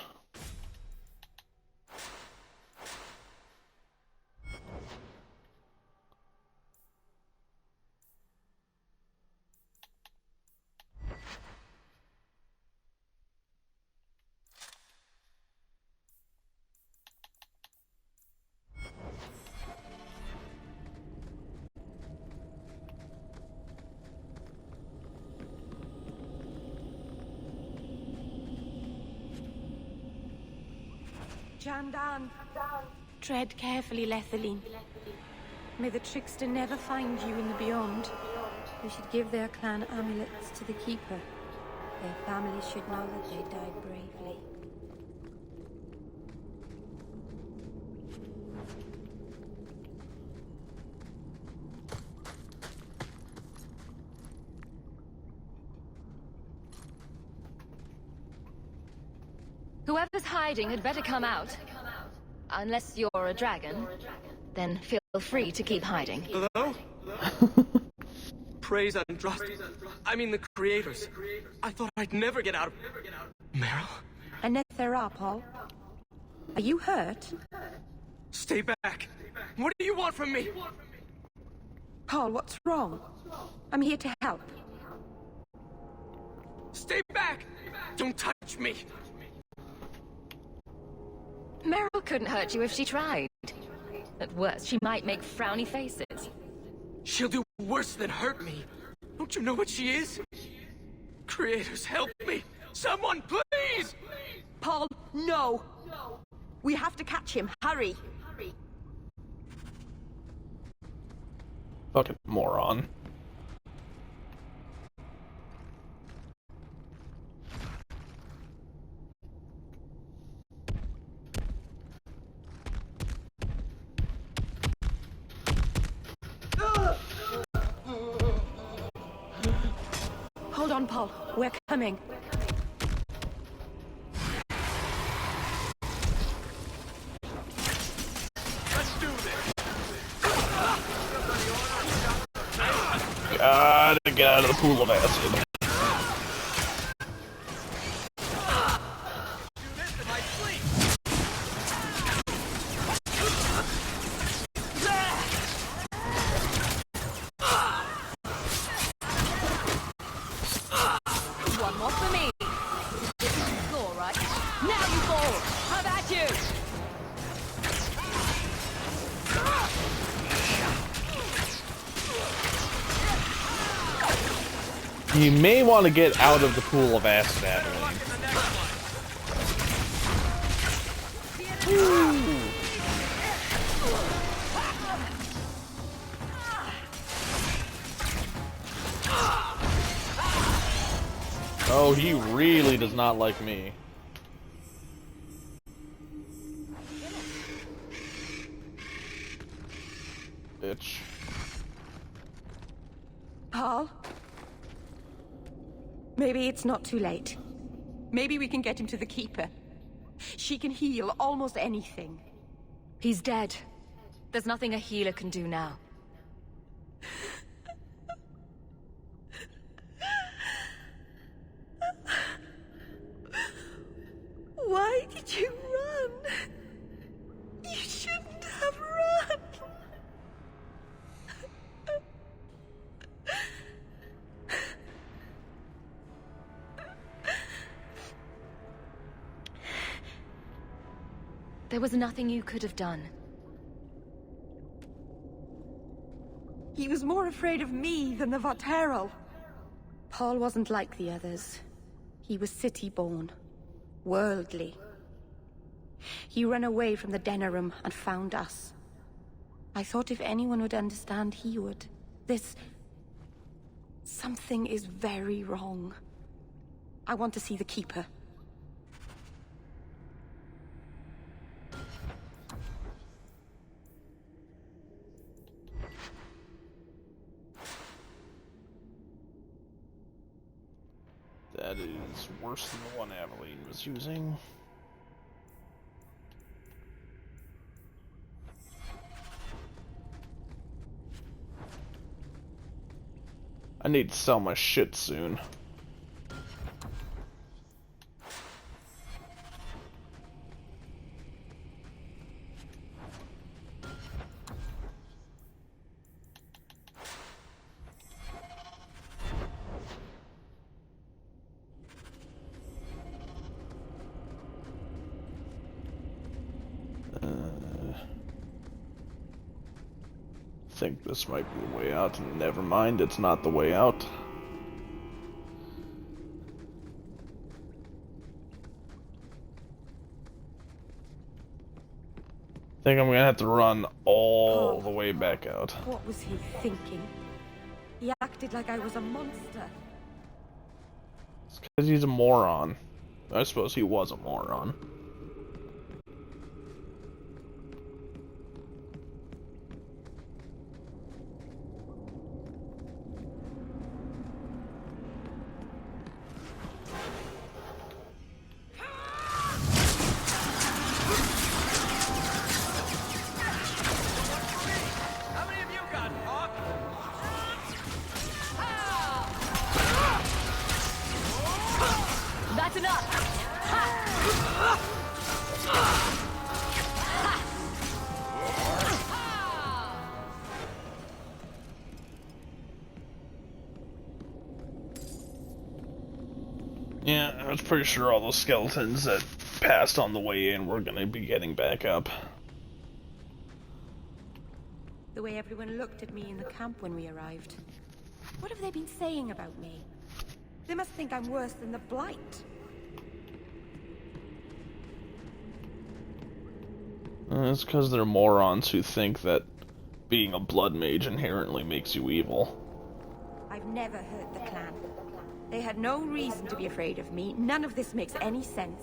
Jandan. Tread carefully, Lethaline. May the trickster never find you in the beyond. We should give their clan amulets to the Keeper. Their families should know that they died bravely. Whoever's hiding had better come out. Unless you're a dragon, then feel free to keep hiding. Hello? Praise Andraste. I mean the creators. I thought I'd never get out of... Meryl? Anethera, Paul. Are you hurt? Stay back. What do you want from me? Paul, what's wrong? I'm here to help. Stay back! Don't touch me! Meryl couldn't hurt you if she tried. At worst, she might make frowny faces. She'll do worse than hurt me. Don't you know what she is? Creators, help me! Someone, please! Paul, no! We have to catch him. Hurry! Fucking moron. Hold on, Paul. We're coming. Let's do this! Gotta get out of the pool of acid. One more for me. This is your score, right? Now you fall! How about you? You may want to get out of the pool of acid, Adeline. Oh, he really does not like me. Bitch. Paul? Maybe it's not too late. Maybe we can get him to the Keeper. She can heal almost anything. He's dead. There's nothing a healer can do now. Why did you run? You shouldn't have run. There was nothing you could have done. He was more afraid of me than the Vateral. Paul wasn't like the others. He was city-born, worldly. He ran away from the Denerim and found us. I thought if anyone would understand, he would. Something is very wrong. I want to see the Keeper. That is worse than the one Aveline was using. I need to sell my shit soon. I think this might be the way out, and never mind, it's not the way out. think I'm gonna have to run all the way back out. What was he thinking? He acted like I was a monster. It's because he's a moron. I suppose he was a moron. That's enough! Yeah, I was pretty sure all those skeletons that passed on the way in were gonna be getting back up. The way everyone looked at me in the camp when we arrived. What have they been saying about me? They must think I'm worse than the Blight. It's because they're morons who think that being a blood mage inherently makes you evil. I've never hurt the clan. They had no reason to be afraid of me. None of this makes any sense.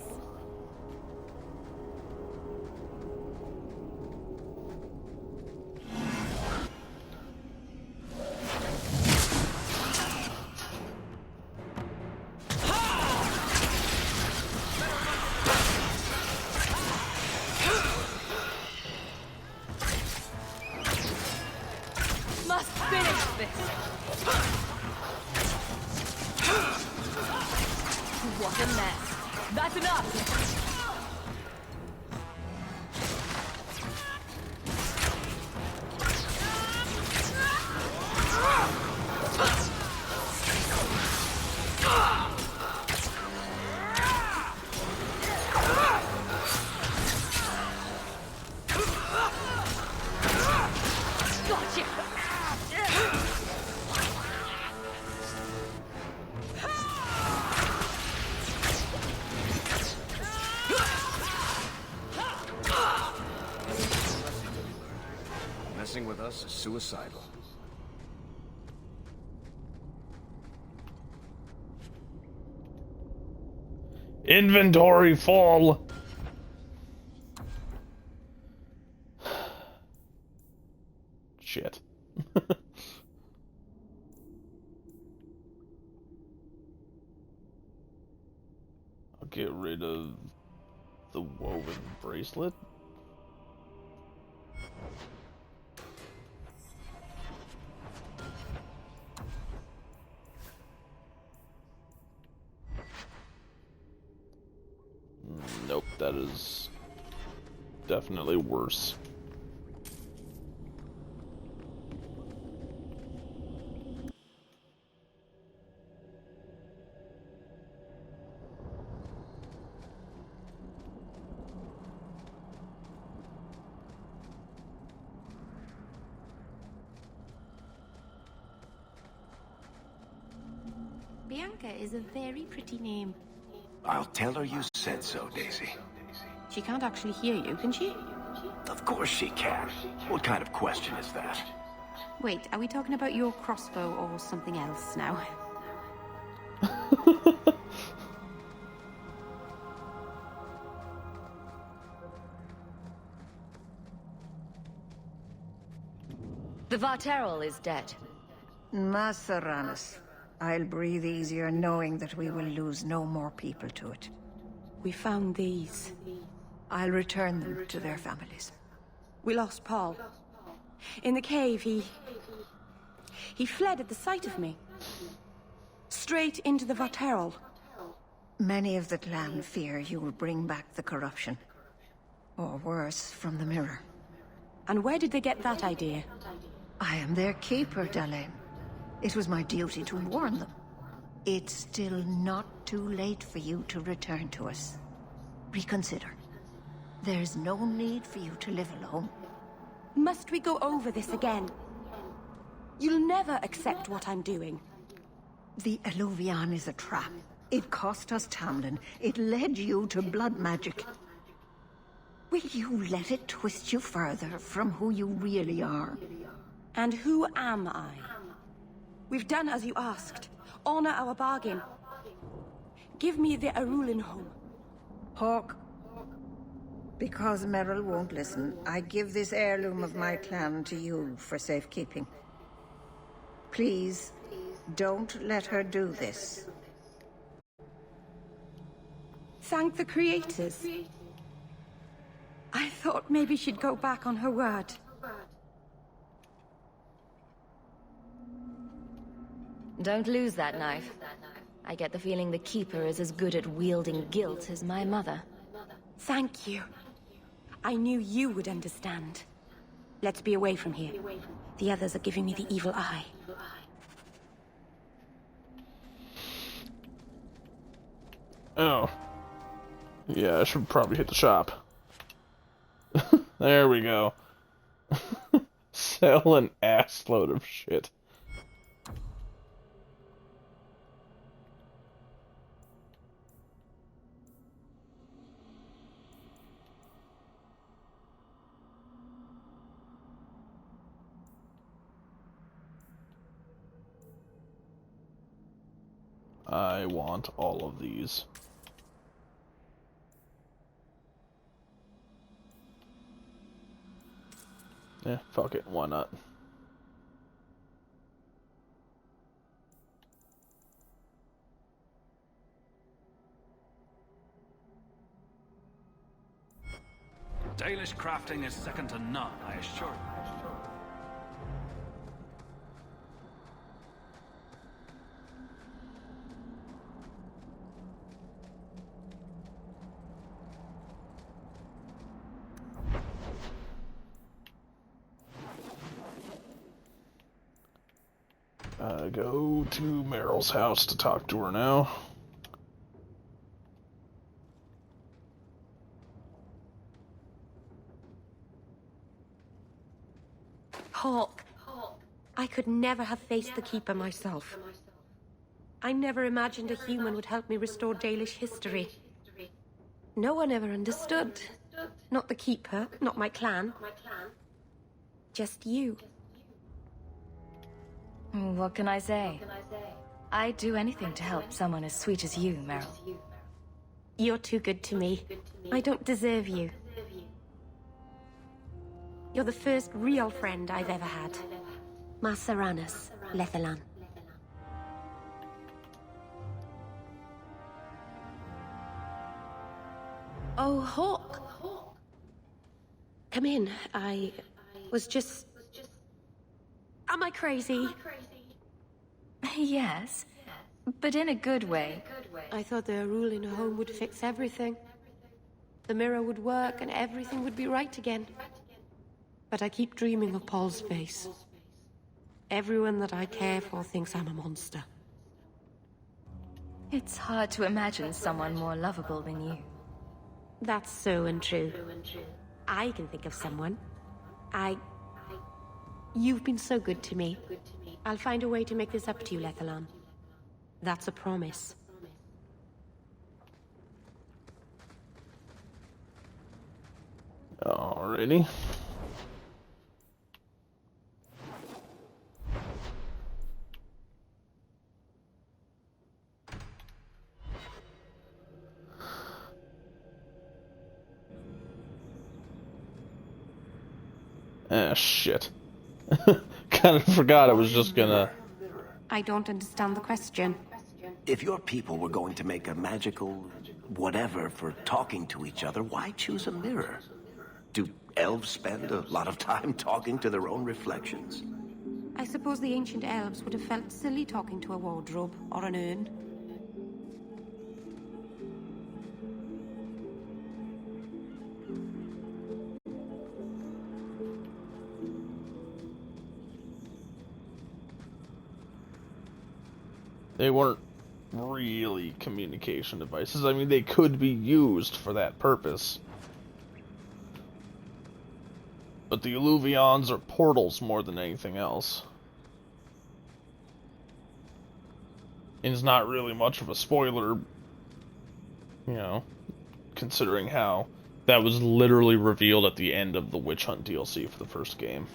Must finish this! What a mess. That's enough! Gotcha! Messing with us is suicidal. Inventory full! Shit. I'll get rid of the woven bracelet. Nope, that is definitely worse. Bianca is a very pretty name. I'll tell her you said so, Daisy. She can't actually hear you, can she? Of course she can. What kind of question is that? Wait, are we talking about your crossbow or something else now? The Varterol is dead. Masaranis. I'll breathe easier knowing that we will lose no more people to it. We found these. I'll return them to their families. We lost Paul. In the cave, he fled at the sight of me. Straight into the Varterol. Many of the clan fear you will bring back the corruption. Or worse, from the mirror. And where did they get that idea? I am their keeper, Dalain. It was my duty to warn them. It's still not too late for you to return to us. Reconsider. There's no need for you to live alone. Must we go over this again? You'll never accept what I'm doing. The Eluvian is a trap. It cost us Tamlin. It led you to blood magic. Will you let it twist you further from who you really are? And who am I? We've done as you asked. Honor our bargain. Give me the Arulin home. Hawke, because Merrill won't listen, I give this heirloom of my clan to you for safekeeping. Please, don't let her do this. Thank the creators. I thought maybe she'd go back on her word. Don't lose that knife. I get the feeling the Keeper is as good at wielding guilt as my mother. Thank you. I knew you would understand. Let's be away from here. The others are giving me the evil eye. Oh. Yeah, I should probably hit the shop. There we go. Sell an assload of shit. I want all of these. Yeah, fuck it, why not? Dalish crafting is second to none, I assure you. Go to Meryl's house to talk to her now. Hawke, I could never have faced the Keeper myself. I never imagined a human would help me restore Dalish history. No one ever understood. Not the Keeper, not my clan. Just you. What can I say? I'd do anything to help someone as sweet as you, Meryl. You're too good to me. I don't deserve you. You're the first real friend I've ever had. Masaranas, Lethalan. Oh, Hawke. Come in. I was just... Am I crazy? Yes, but in a good way. I thought the rule in a home would fix everything. The mirror would work and everything would be right again. But I keep dreaming of Paul's face. Everyone that I care for thinks I'm a monster. It's hard to imagine someone more lovable than you. That's so untrue. I can think of someone. You've been so good to me. I'll find a way to make this up to you, Lethalan. That's a promise. Alrighty. Ah, shit. Kind of forgot I was just gonna... I don't understand the question. If your people were going to make a magical whatever for talking to each other, why choose a mirror? Do elves spend a lot of time talking to their own reflections? I suppose the ancient elves would have felt silly talking to a wardrobe or an urn. They weren't really communication devices. I mean, they could be used for that purpose. But the Illuvions are portals more than anything else. And it's not really much of a spoiler, you know, considering how That was literally revealed at the end of the Witch Hunt DLC for the first game.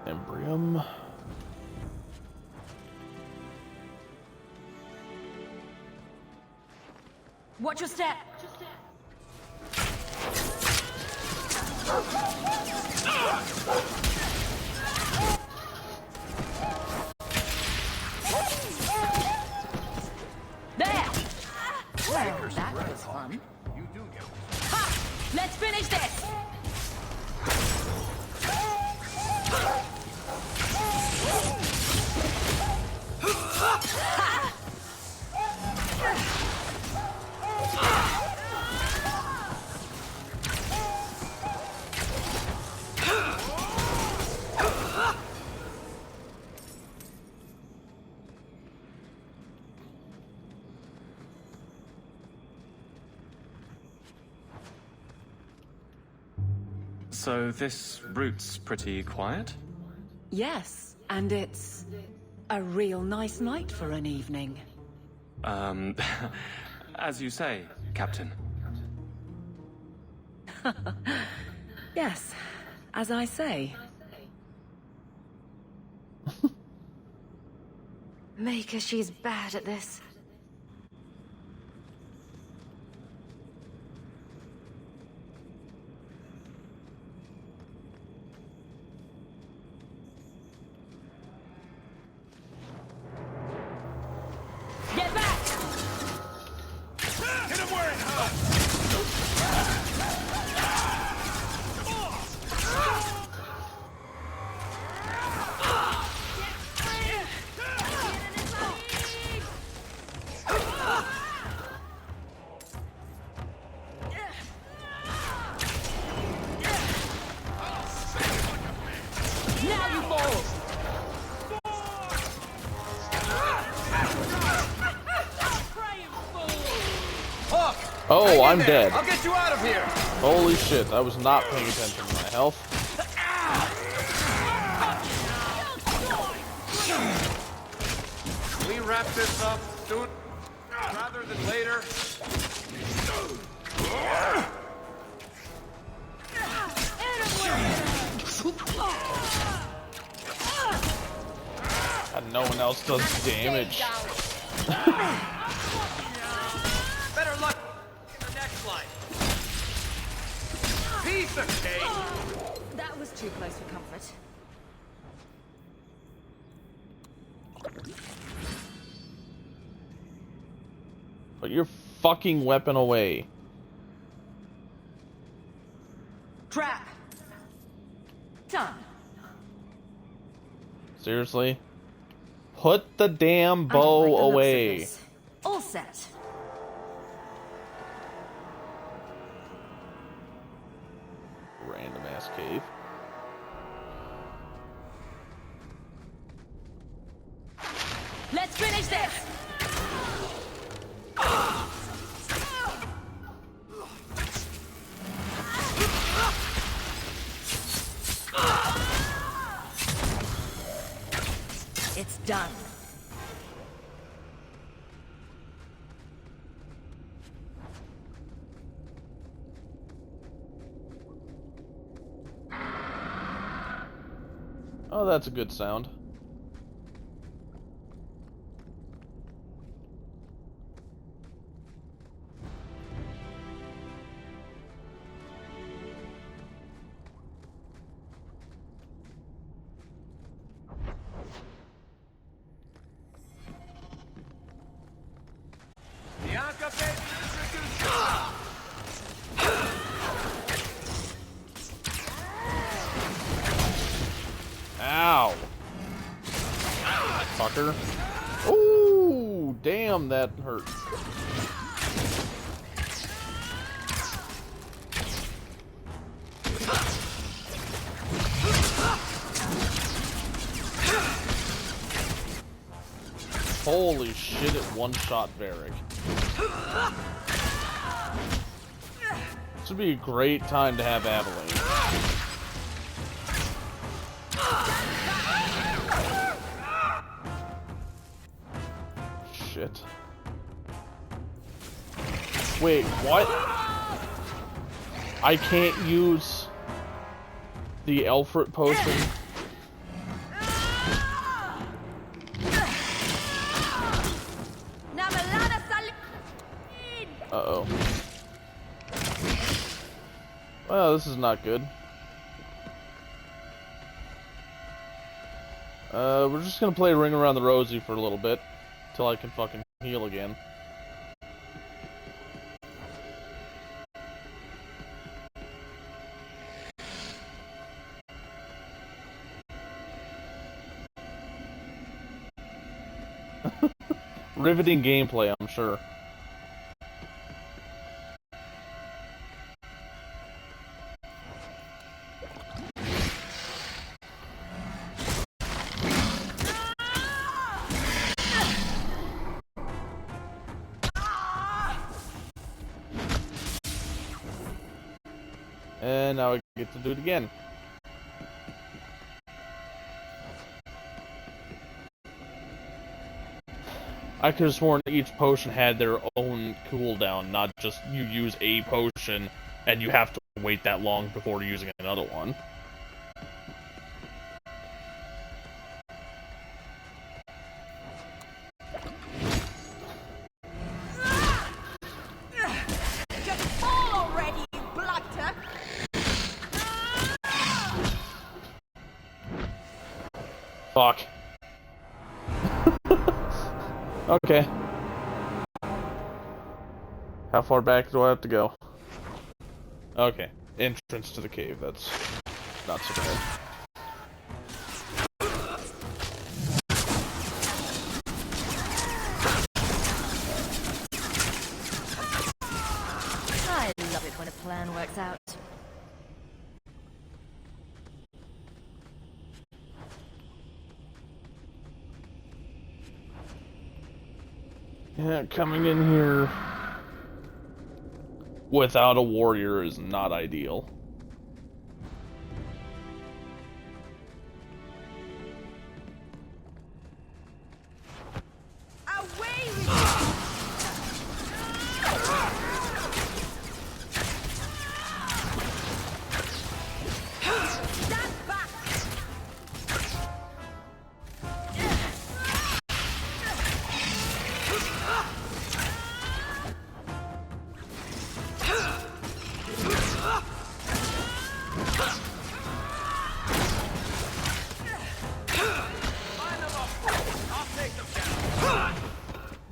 Embrium. Watch your step. There. Well, that was fun. Ha! Let's finish this. So this route's pretty quiet? Yes, and it's a real nice night for an evening. As you say, Captain. Yes, as I say. Maker, she's bad at this. Get back! Hit him where it hurts! Now you fall! Oh, I'm dead. I'll get you out of here! Holy shit, I was not paying attention to my health. Can we wrap this up? Do it rather than later. And no one else does damage. Better luck in the next life. Piece of cake! That was too close for comfort. Put your fucking weapon away. Trap! Done. Seriously? Put the damn I don't bow like the looks of away. this. All set. Random ass cave. Let's finish this! It's done. Oh, that's a good sound. Bianca, baby, introduce you. Ow! Fucker. Ooh, damn, that hurt. Holy shit, it one-shot Varric. This would be a great time to have Avalanche. Shit. Wait, what? I can't use the Elfrit potion. Uh-oh. Well, this is not good. We're just gonna play Ring Around the Rosie for a little bit, till I can fucking heal again. Riveting gameplay, I'm sure. And now I get to do it again. I could have sworn each potion had their own cooldown, not just you use a potion and you have to wait that long before using another one. Just fall already, you bludger! Fuck. Okay. How far back do I have to go? Okay. Entrance to the cave, that's not so bad. I love it when a plan works out. Yeah, coming in here without a warrior is not ideal.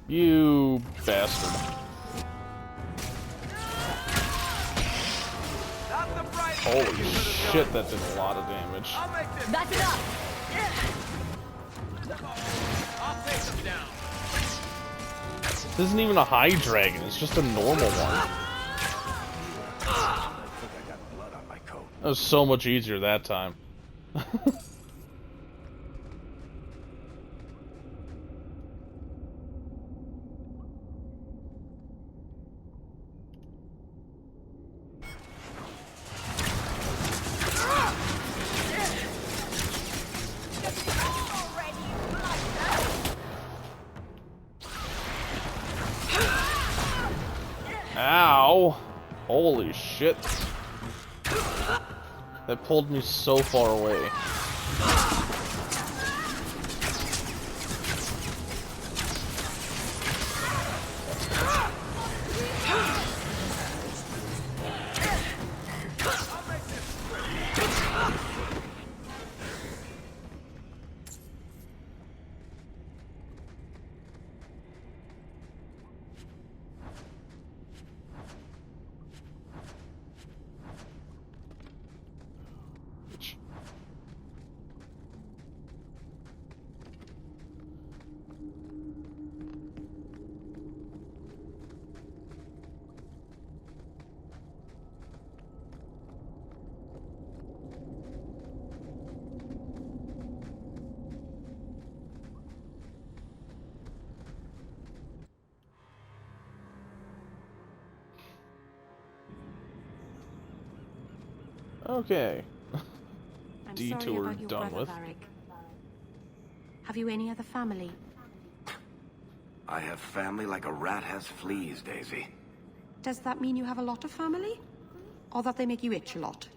You bastard. Holy shit, that did a lot of damage. That's enough! This isn't even a high dragon, it's just a normal one. That was so much easier that time. Ow! Holy shit. That pulled me so far away. Okay. Detour done with. Have you any other family? I have family like a rat has fleas, Daisy. Does that mean you have a lot of family? Or that they make you itch a lot?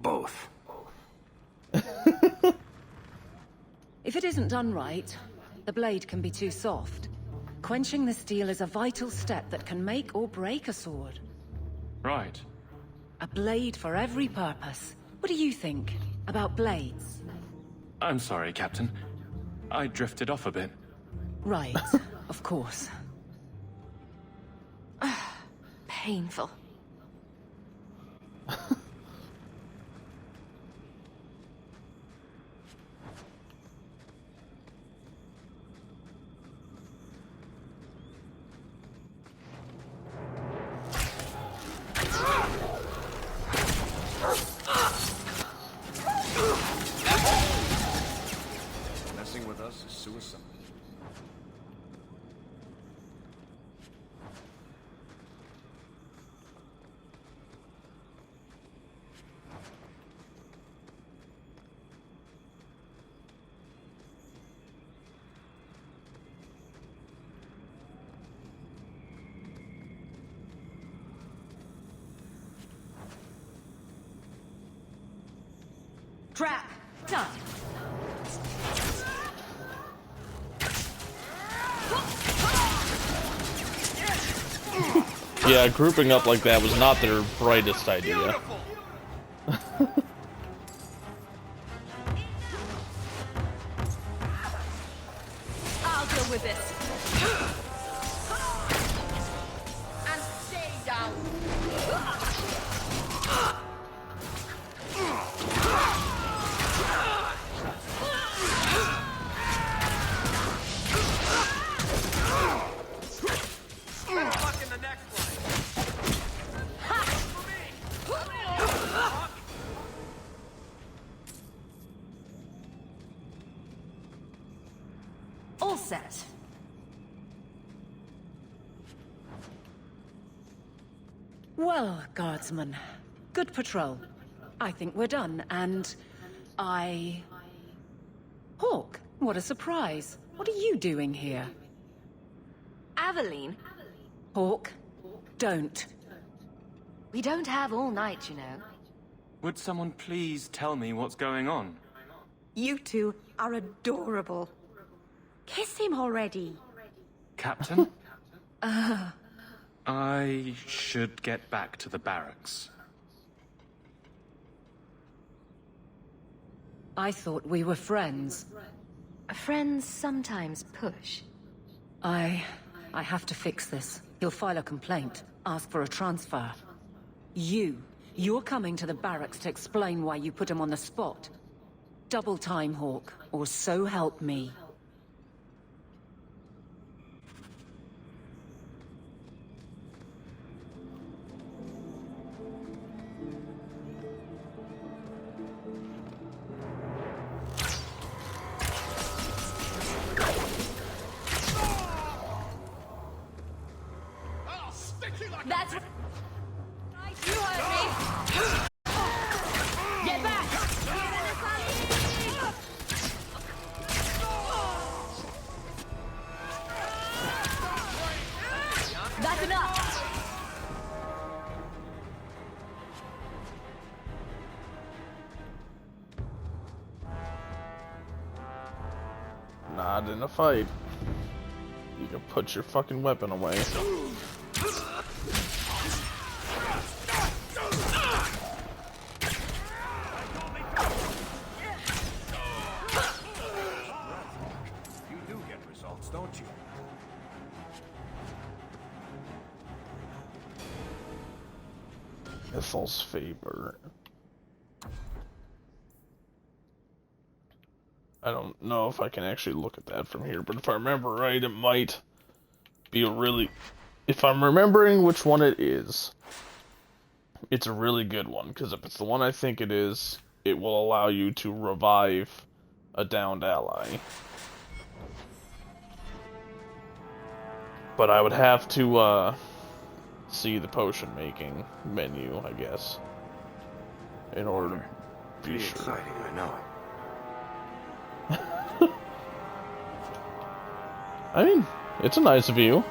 Both. If it isn't done right, the blade can be too soft. Quenching the steel is a vital step that can make or break a sword. Right. A blade for every purpose. What do you think about blades? I'm sorry, Captain. I drifted off a bit. Right, of course. Painful. Messing with us is suicide. Trap! Done! Yeah, grouping up like that was not their brightest idea. I'll deal with this. And stay down. All set. Well, guardsman, good patrol. I think we're done, and Hawke, what a surprise. What are you doing here? Aveline? Hawke, don't. We don't have all night, you know. Would someone please tell me what's going on? You two are adorable. Kiss him already. Captain? I should get back to the barracks. I thought we were friends. Friends sometimes push. I have to fix this. He'll file a complaint, ask for a transfer. You're coming to the barracks to explain why you put him on the spot. Double time, Hawke, or so help me. That's right. You heard me. Get back. That's enough. Not in a fight. You can put your fucking weapon away. You do get results, don't you? Ethel's favor. I don't know if I can actually look at that from here, but if I remember right, it might be a really... If I'm remembering which one it is, it's a really good one, because if it's the one I think it is, it will allow you to revive a downed ally. But I would have to, see the potion making menu, I guess, in order to be sure. Exciting, I know. I mean, it's a nice view.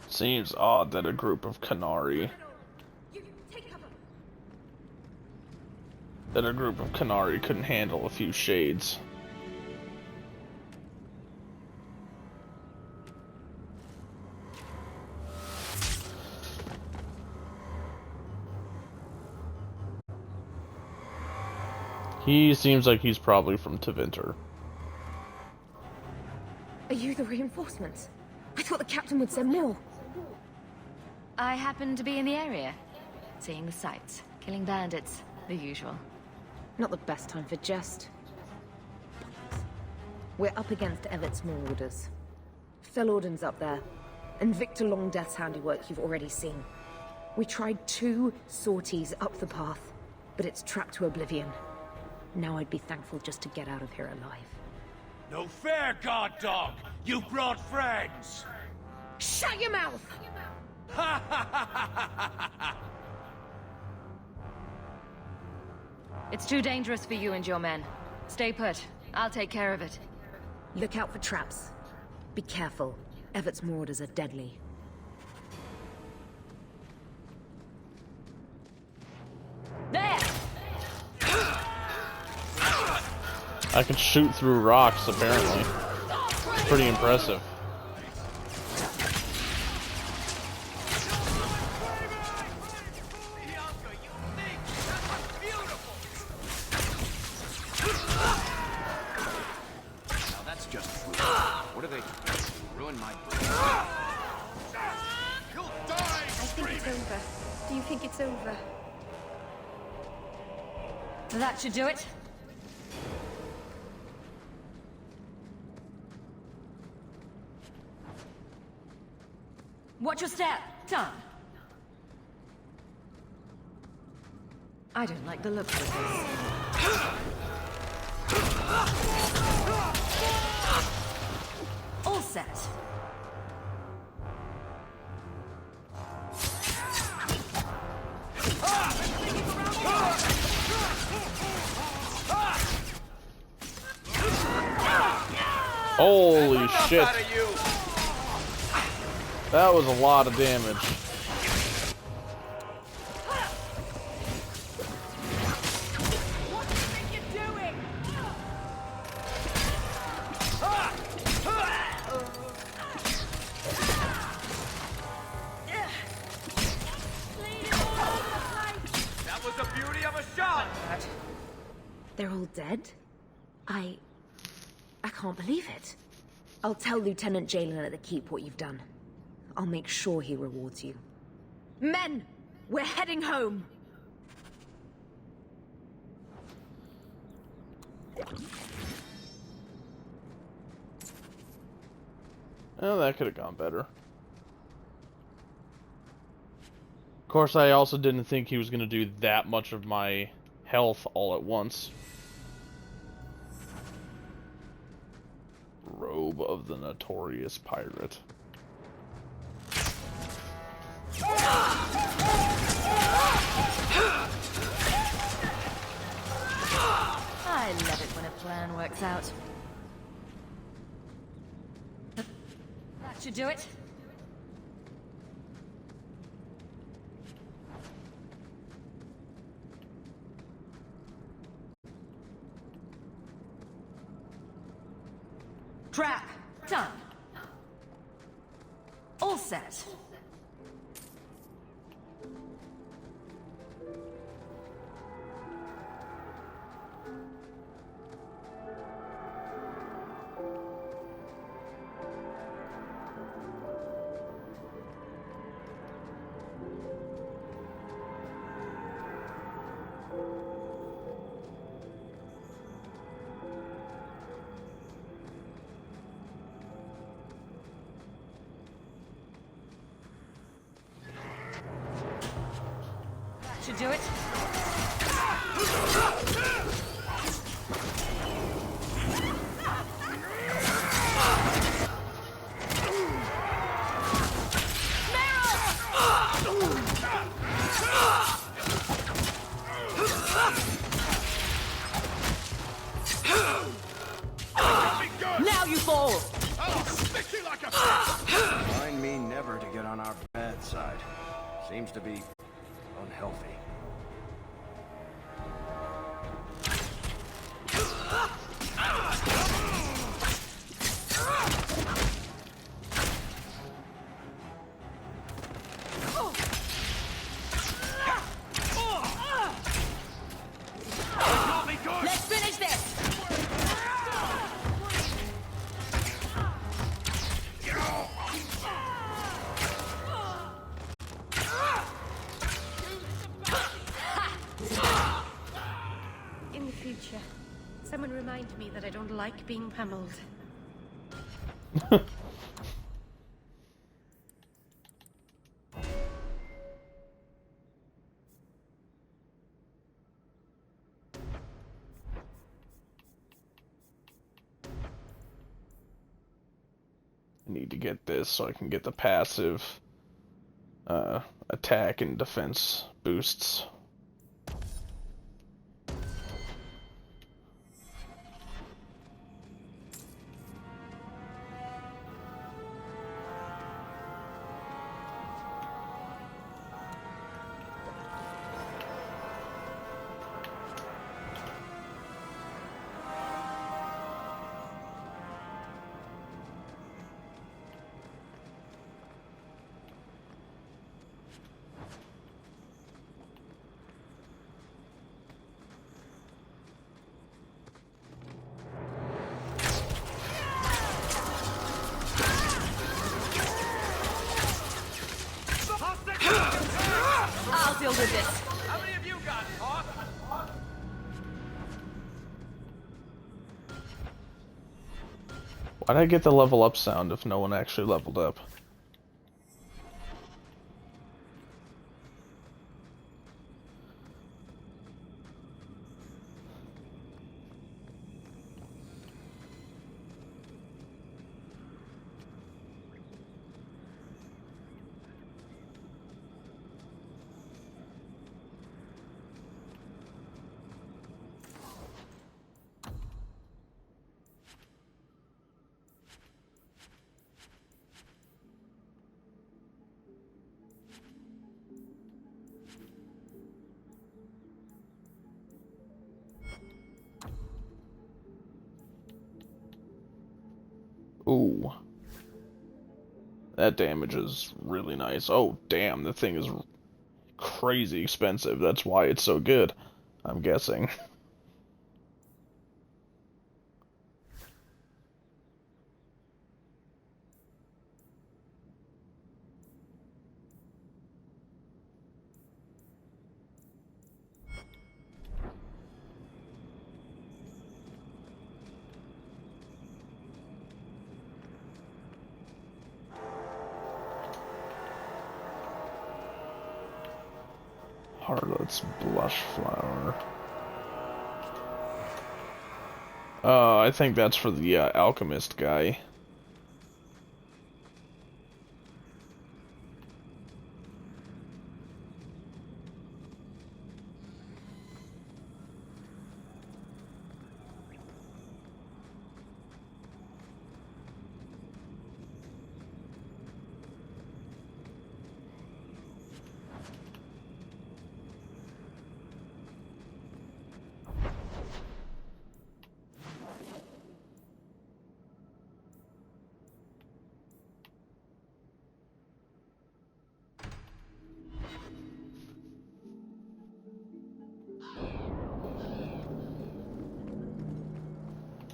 Seems odd that a group of Qunari couldn't handle a few shades. He seems like he's probably from Tevinter. Are you the reinforcements? I thought the captain would send more. I happened to be in the area, seeing the sights, killing bandits, the usual. Not the best time for jest. We're up against Evet's marauders. Felorden's up there, and Victor Longdeath's handiwork you've already seen. We tried 2 sorties up the path, but it's trapped to oblivion. Now I'd be thankful just to get out of here alive. No fair, guard dog! You brought friends! Shut your mouth! It's too dangerous for you and your men. Stay put. I'll take care of it. Look out for traps. Be careful. Evet's marauders are deadly. There! I can shoot through rocks, apparently. It's pretty impressive. Do you think it's over? That should do it. Watch your step. Done. I don't like the look of this. All set. Holy shit. That was a lot of damage. That was the beauty of a shot! They're all dead? I can't believe it. I'll tell Lieutenant Jalen at the Keep what you've done. I'll make sure he rewards you. Men! We're heading home! Oh, that could have gone better. Of course, I also didn't think he was going to do that much of my health all at once. Robe of the Notorious Pirate. I love it when a plan works out. That should do it. Trap. Done. All set. Should do it. how you fall! I'll spit you like a Remind me never to get on our bad side. Seems to be unhealthy. Let's finish this! In the future, someone remind me that I don't like being pummeled. I need to get this so I can get the passive attack and defense boosts. I'll deal with this. How many of you got caught? Why'd I get the level up sound if no one actually leveled up? Ooh. That damage is really nice. Oh, damn, the thing is crazy expensive. That's why it's so good, I'm guessing. Harlot's blush flower. I think that's for the alchemist guy.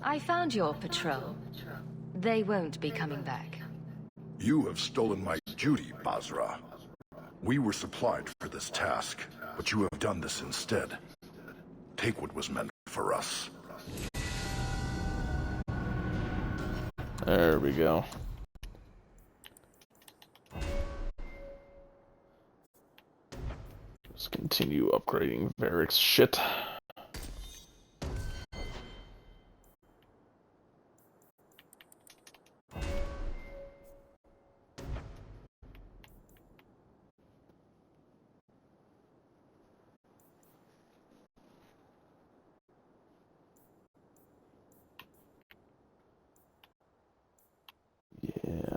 I found your patrol. They won't be coming back. You have stolen my duty, Basra. We were supplied for this task, but you have done this instead. Take what was meant for us. There we go. Let's continue upgrading Varric's shit.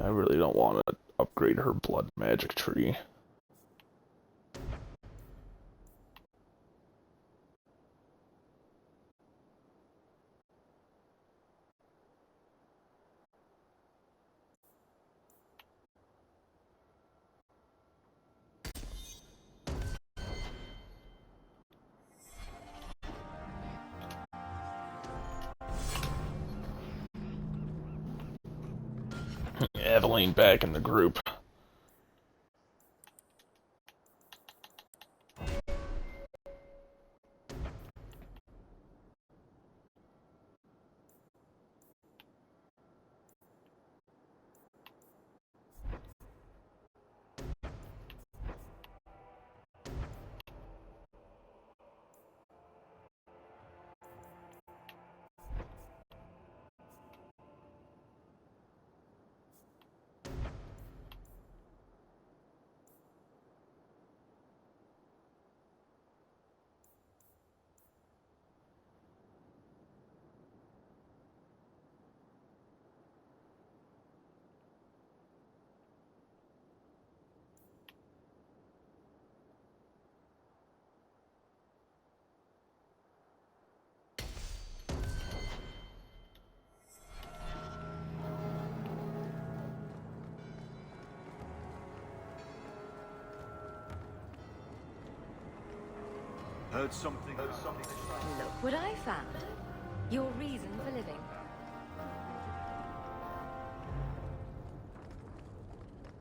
I really don't want to upgrade her blood magic tree. Evelyn back in the group. Heard something. Look what I found. Your reason for living.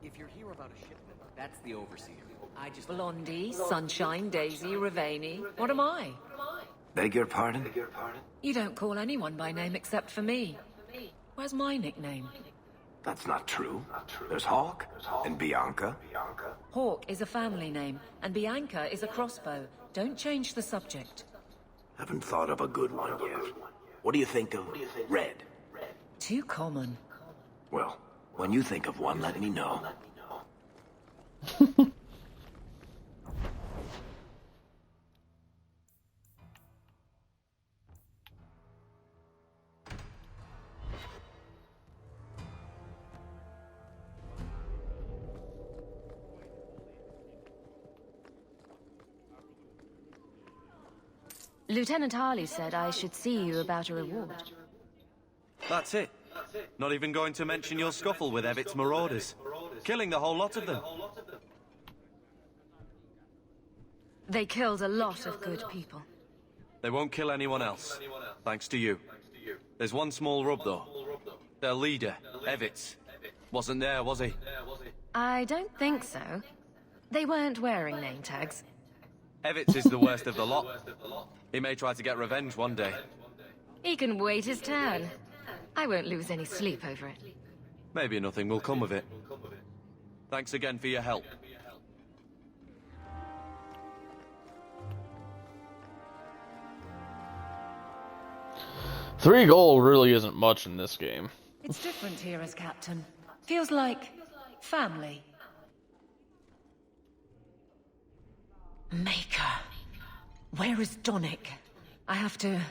If you're here about a shipment, that's the Overseer. I just... Blondie, Sunshine, Daisy, Ravani. What am I? Beg your pardon? You don't call anyone by name except for me. Where's my nickname? That's not true. There's Hawk and Bianca. Hawk is a family name, and Bianca is a crossbow. Don't change the subject. Haven't thought of a good one yet. What do you think of Red? Too common. Well, when you think of one, let me know. Lieutenant Harley said I should see you about a reward. That's it. Not even going to mention your scuffle with Evit's marauders. Killing the whole lot of them. They killed a lot of good people. They won't kill anyone else. Thanks to you. There's one small rub, though. Their leader, Evitz, wasn't there, was he? I don't think so. They weren't wearing name tags. Evitz is the worst of the lot. He may try to get revenge one day. He can wait his turn. I won't lose any sleep over it. Maybe nothing will come of it. Thanks again for your help. $3 gold really isn't much in this game. It's different here as captain. Feels like family. Maker. Where is Donnic? I have to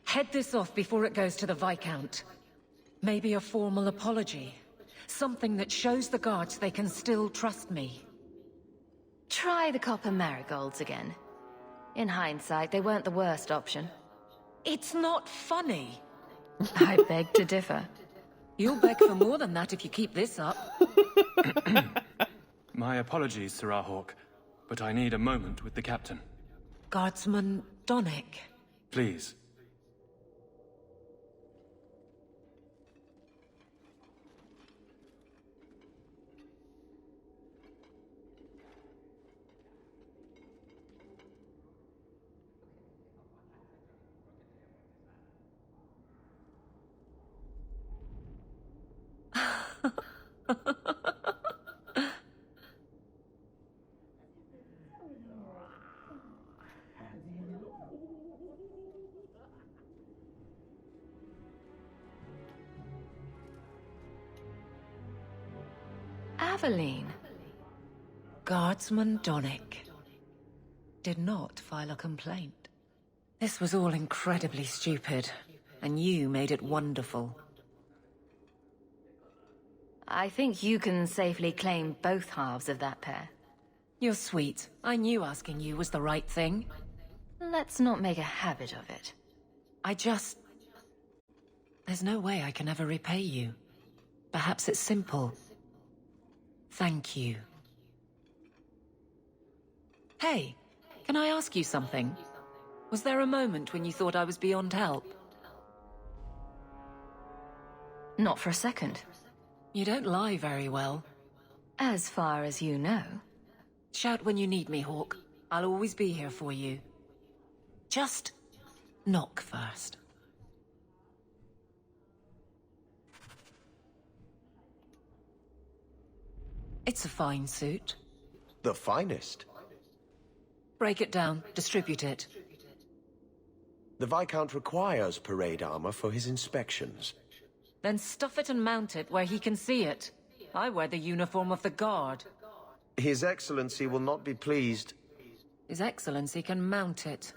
head this off before it goes to the Viscount. Maybe a formal apology. Something that shows the guards they can still trust me. Try the copper marigolds again. In hindsight, they weren't the worst option. It's not funny. I beg to differ. You'll beg for more than that if you keep this up. My apologies, Sirrah Hawk, but I need a moment with the captain. Guardsman Donnic. Please. Aveline. Guardsman Donnic did not file a complaint. This was all incredibly stupid, and you made it wonderful. I think you can safely claim both halves of that pair. You're sweet. I knew asking you was the right thing. Let's not make a habit of it. There's no way I can ever repay you. Perhaps it's simple. Thank you. Hey, can I ask you something? Was there a moment when you thought I was beyond help? Not for a second. You don't lie very well. As far as you know. Shout when you need me, Hawke. I'll always be here for you. Just knock first. It's a fine suit. The finest. Break it down, distribute it. The Viscount requires parade armor for his inspections. Then stuff it and mount it where he can see it. I wear the uniform of the Guard. His Excellency will not be pleased. His Excellency can mount it.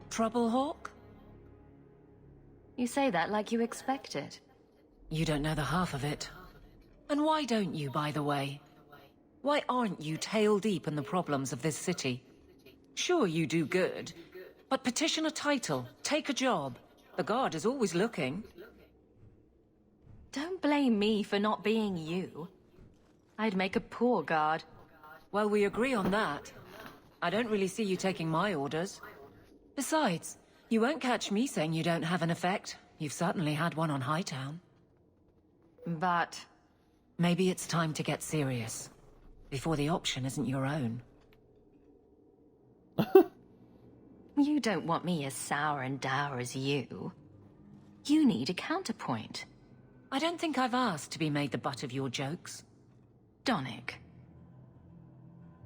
Trouble, Hawke? You say that like you expect it. You don't know the half of it. And why don't you, by the way? Why aren't you tail deep in the problems of this city? Sure, you do good, but petition a title, take a job. The Guard is always looking. Don't blame me for not being you. I'd make a poor guard. Well, we agree on that. I don't really see you taking my orders. Besides, you won't catch me saying you don't have an effect. You've certainly had one on Hightown. But... maybe it's time to get serious. Before the option isn't your own. You don't want me as sour and dour as you. You need a counterpoint. I don't think I've asked to be made the butt of your jokes. Donnic.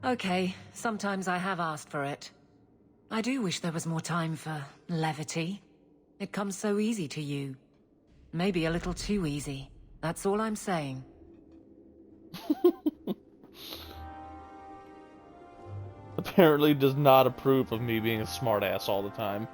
Okay, sometimes I have asked for it. I do wish there was more time for levity. It comes so easy to you. Maybe a little too easy. That's all I'm saying. Apparently does not approve of me being a smartass all the time.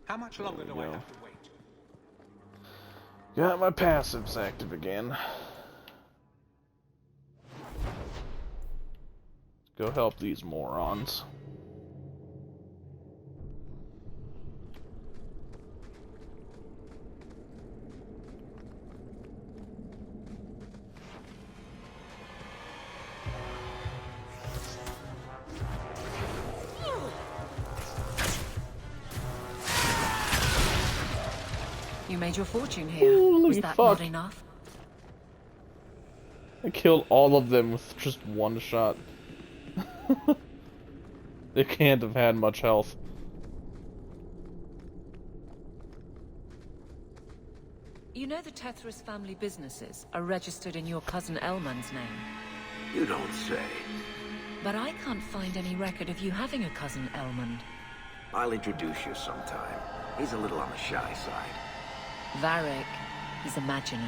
How much longer do I have to wait? Got my passives active again. Go help these morons. You made your fortune here. Holy Was that fuck. not enough? I killed all of them with just one shot. They can't have had much health. You know the Tethras family businesses are registered in your cousin Elman's name. You don't say. But I can't find any record of you having a cousin Elmond. I'll introduce you sometime. He's a little on the shy side. Varric, he's imaginary.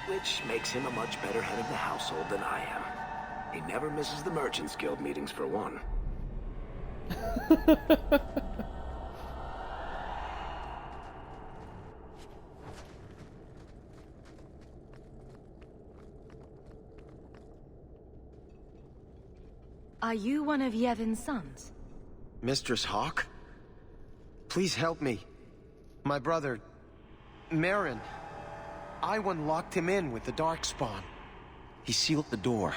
Which makes him a much better head of the household than I am. He never misses the Merchants Guild meetings, for one. Are you one of Yevon's sons? Mistress Hawke? Please help me. My brother, Merrin. Iwan locked him in with the Darkspawn. He sealed the door.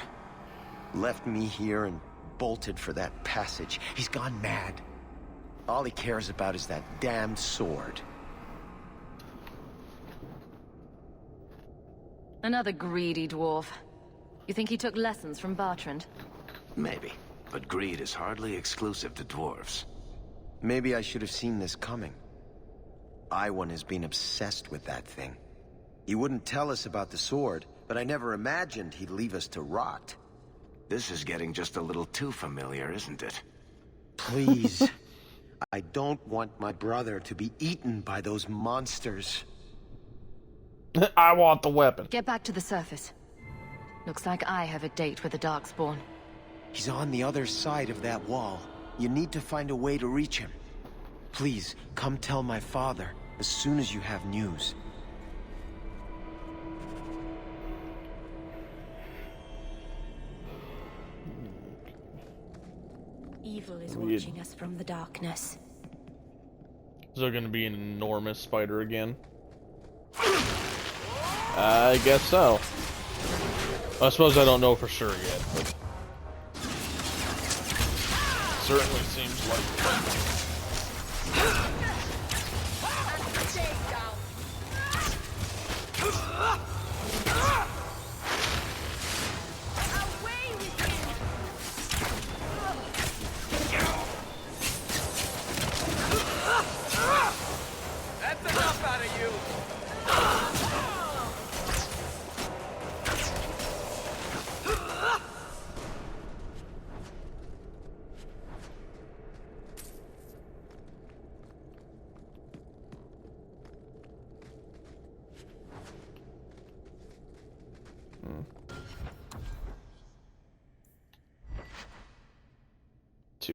Left me here and bolted for that passage. He's gone mad. All he cares about is that damned sword. Another greedy dwarf. You think he took lessons from Bartrand? Maybe. But greed is hardly exclusive to dwarves. Maybe I should have seen this coming. Iwan has been obsessed with that thing. He wouldn't tell us about the sword, but I never imagined he'd leave us to rot. This is getting just a little too familiar, isn't it? Please. I don't want my brother to be eaten by those monsters. I want the weapon. Get back to the surface. Looks like I have a date with the Darkspawn. He's on the other side of that wall. You need to find a way to reach him. Please, come tell my father as soon as you have news. Evil is watching us from the darkness. Is there going to be an enormous spider again? I guess so. I suppose I don't know for sure yet, but certainly seems like. That's enough out of you!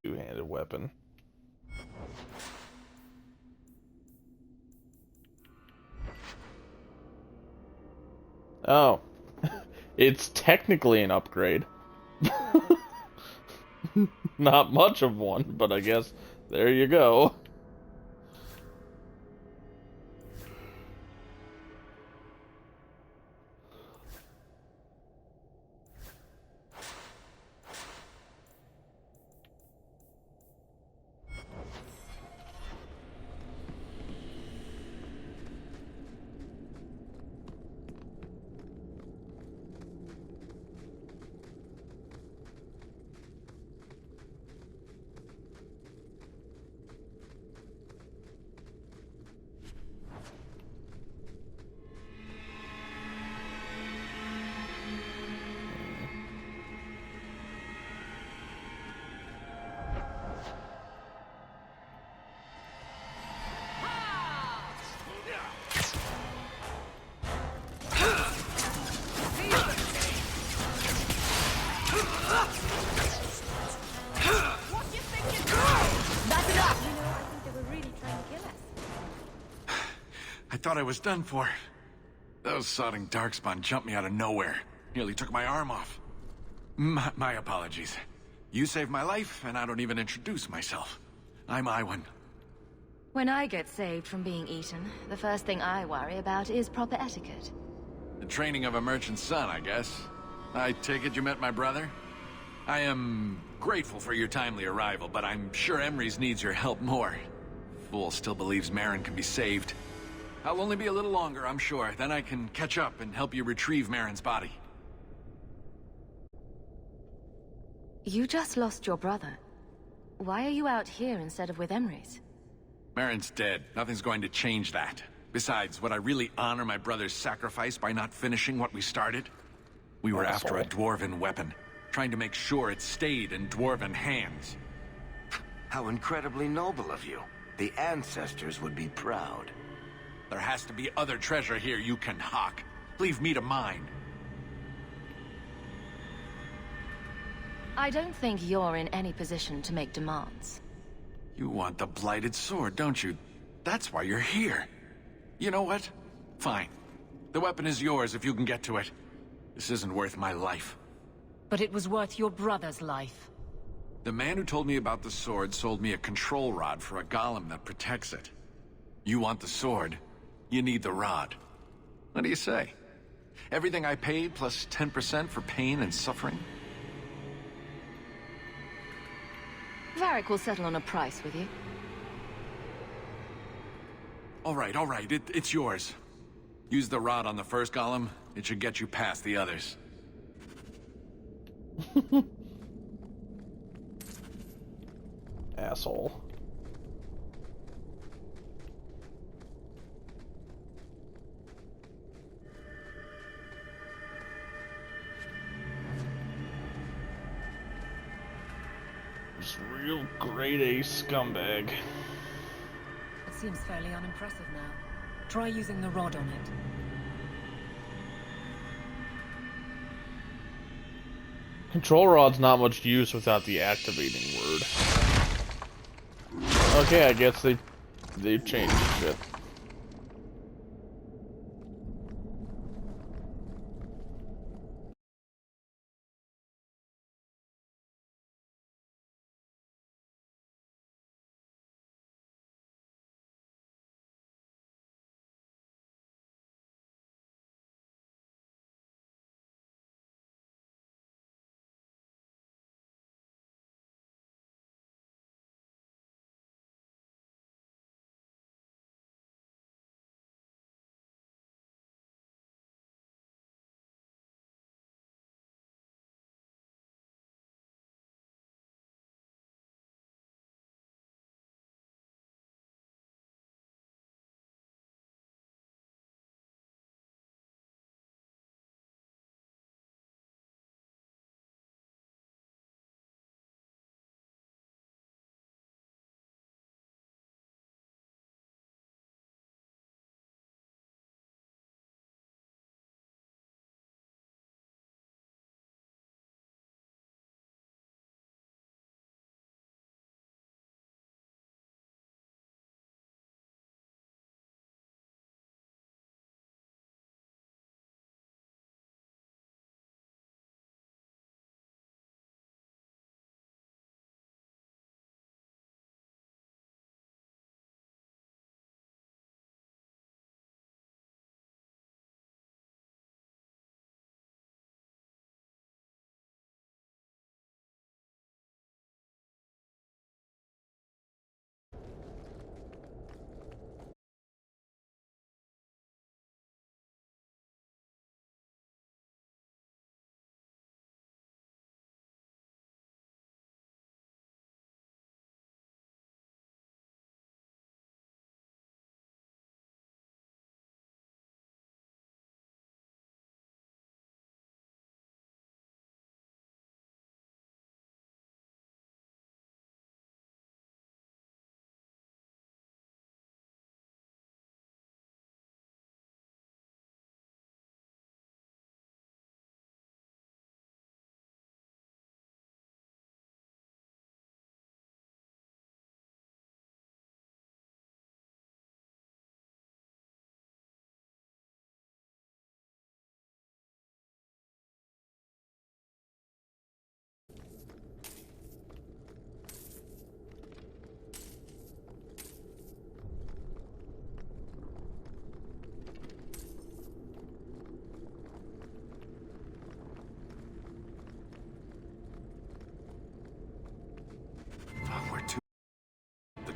Two-handed weapon. Oh. It's technically an upgrade. Not much of one, but I guess there you go. I thought I was done for. Those sodding Darkspawn jumped me out of nowhere. Nearly took my arm off. My apologies. You saved my life, and I don't even introduce myself. I'm Iwan. When I get saved from being eaten, the first thing I worry about is proper etiquette. The training of a merchant's son, I guess. I take it you met my brother? I am grateful for your timely arrival, but I'm sure Emrys needs your help more. Fool still believes Merrin can be saved. I'll only be a little longer, I'm sure. Then I can catch up and help you retrieve Merrin's body. You just lost your brother. Why are you out here instead of with Emrys? Merrin's dead. Nothing's going to change that. Besides, would I really honor my brother's sacrifice by not finishing what we started? We were after a dwarven weapon, trying to make sure it stayed in dwarven hands. How incredibly noble of you. The ancestors would be proud. There has to be other treasure here you can hawk. Leave me to mine. I don't think you're in any position to make demands. You want the blighted sword, don't you? That's why you're here. You know what? Fine. The weapon is yours if you can get to it. This isn't worth my life. But it was worth your brother's life. The man who told me about the sword sold me a control rod for a golem that protects it. You want the sword, you need the rod. What do you say? Everything I paid plus 10% for pain and suffering? Varric will settle on a price with you. All right, it's yours. Use the rod on the first golem. It should get you past the others. Asshole. Just real grade A scumbag. It seems fairly unimpressive now. Try using the rod on it. Control rod's not much use without the activating word. Okay, I guess they changed shit.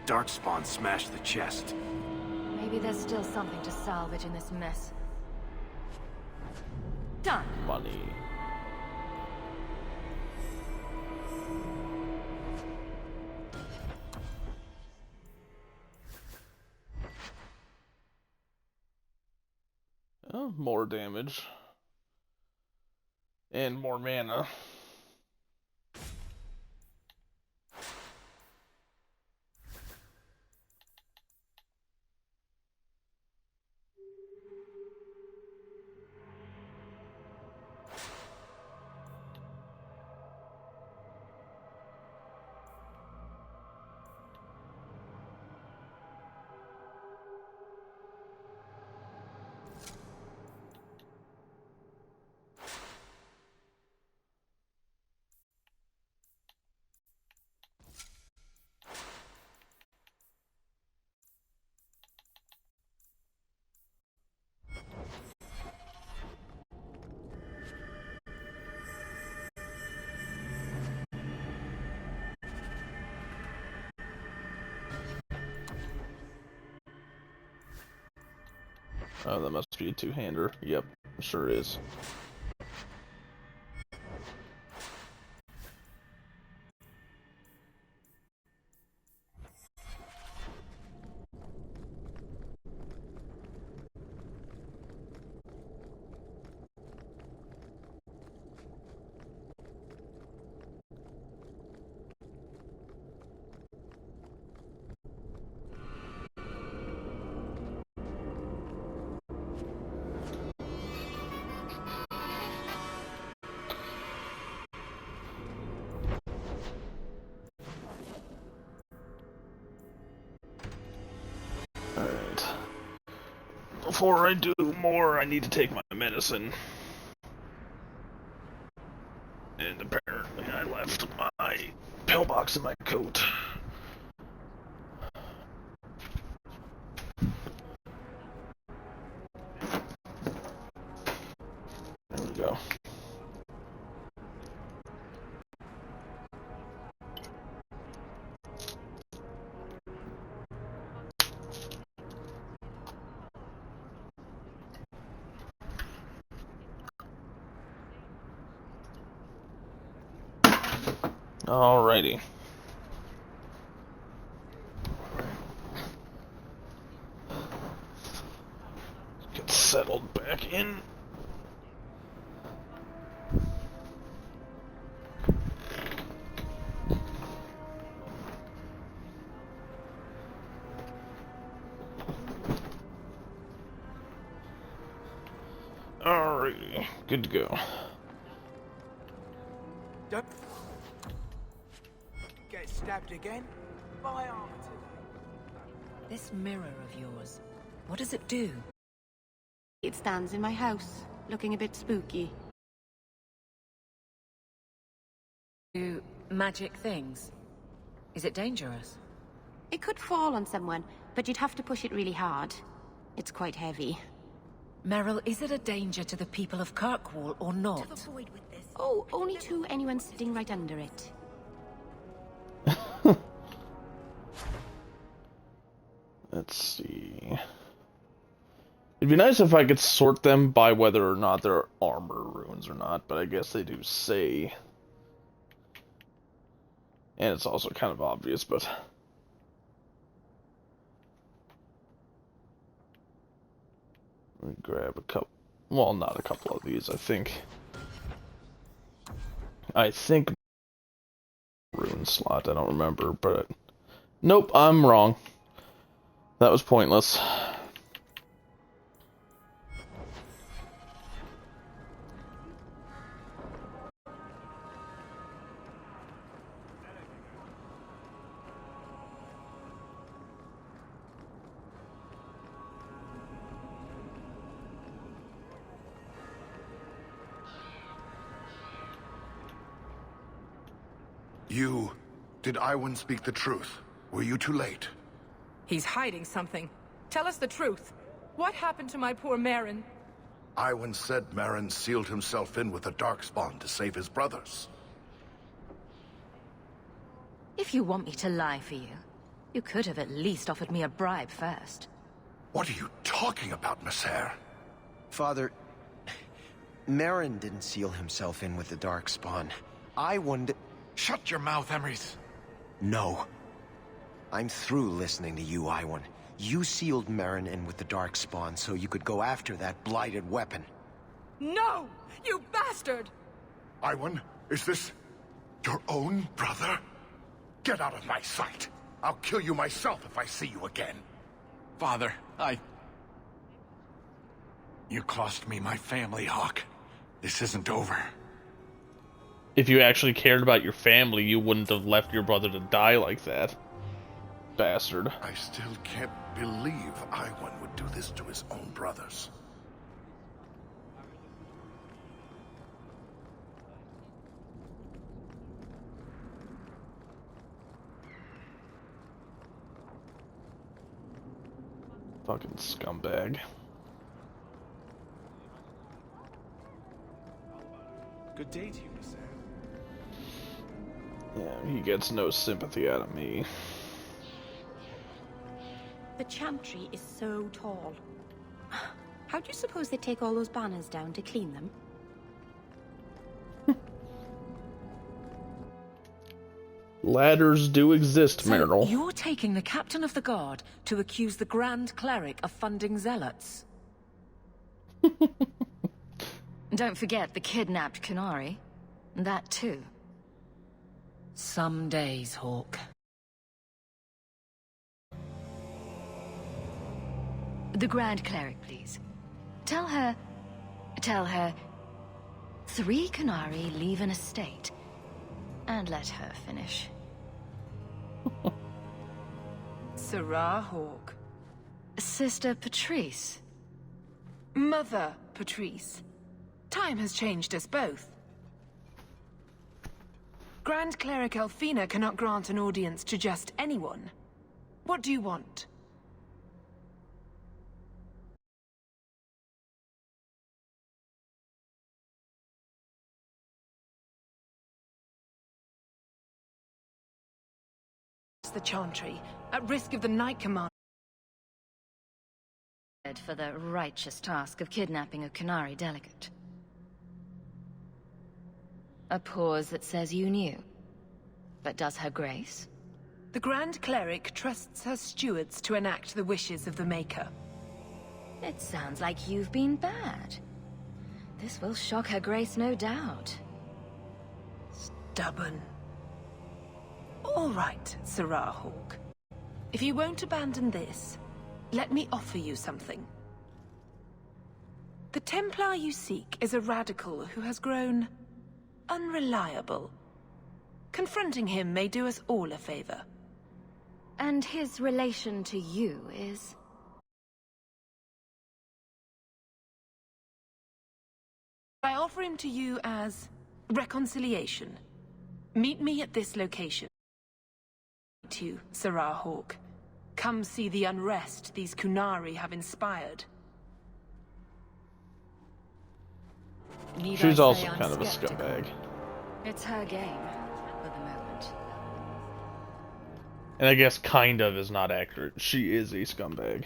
Darkspawn smashed the chest. Maybe there's still something to salvage in this mess. Done. Money. Oh, more damage. And more mana. Oh, that must be a two-hander. Yep, sure is. before I do more, I need to take my medicine. And apparently I left my pillbox in my coat. There we go. Alrighty. Get settled back in. Alrighty, good to go. Don't get stabbed again by armor. This mirror of yours, what does it do? It stands in my house, looking a bit spooky. Do magic things? Is it dangerous? It could fall on someone, but you'd have to push it really hard. It's quite heavy. Meryl, is it a danger to the people of Kirkwall or not? Oh, only to anyone sitting right under it. Let's see. It'd be nice if I could sort them by whether or not they're armor runes or not, but I guess they do say. And it's also kind of obvious, but... Let me grab a couple... Well, not a couple of these, I think. Rune slot, I don't remember, but... Nope, I'm wrong. That was pointless. Did Iwan speak the truth? Were you too late? He's hiding something. Tell us the truth. What happened to my poor Merrin? Iwan said Merrin sealed himself in with the Darkspawn to save his brothers. If you want me to lie for you, you could have at least offered me a bribe first. What are you talking about, Messer? Father, Merrin didn't seal himself in with the Darkspawn. Iwan did... Shut your mouth, Emrys. No. I'm through listening to you, Iwan. You sealed Merrin in with the Darkspawn so you could go after that blighted weapon. No! You bastard! Iwan, is this your own brother? Get out of my sight! I'll kill you myself if I see you again. Father, You cost me my family, Hawk. This isn't over. If you actually cared about your family, you wouldn't have left your brother to die like that. Bastard. I still can't believe Iwan would do this to his own brothers. Fucking scumbag. Good day to you, Miss Anne. Yeah, he gets no sympathy out of me. The Chantry is so tall. How do you suppose they take all those banners down to clean them? Ladders do exist, so Meryl. You're taking the captain of the guard to accuse the Grand Cleric of funding zealots. Don't forget the kidnapped Qunari. That too. Some days, Hawk. The Grand Cleric, please. Tell her... 3 Qunari leave an estate. And let her finish. Sarah Hawk. Sister Patrice. Mother Patrice. Time has changed us both. Grand Cleric Elfina cannot grant an audience to just anyone. What do you want? The Chantry, at risk of the Knight Command. For the righteous task of kidnapping a Qunari delegate. A pause that says you knew. But does her grace? The Grand Cleric trusts her stewards to enact the wishes of the Maker. It sounds like you've been bad. This will shock her grace, no doubt. Stubborn. All right, Serah Hawke. If you won't abandon this, let me offer you something. The Templar you seek is a radical who has grown unreliable. Confronting him may do us all a favor. And his relation to you is? I offer him to you as reconciliation. Meet me at this location. You, Serah Hawke. Come see the unrest these Qunari have inspired. She's also kind of a scumbag. It's her game, for the moment. And I guess kind of is not accurate. She is a scumbag.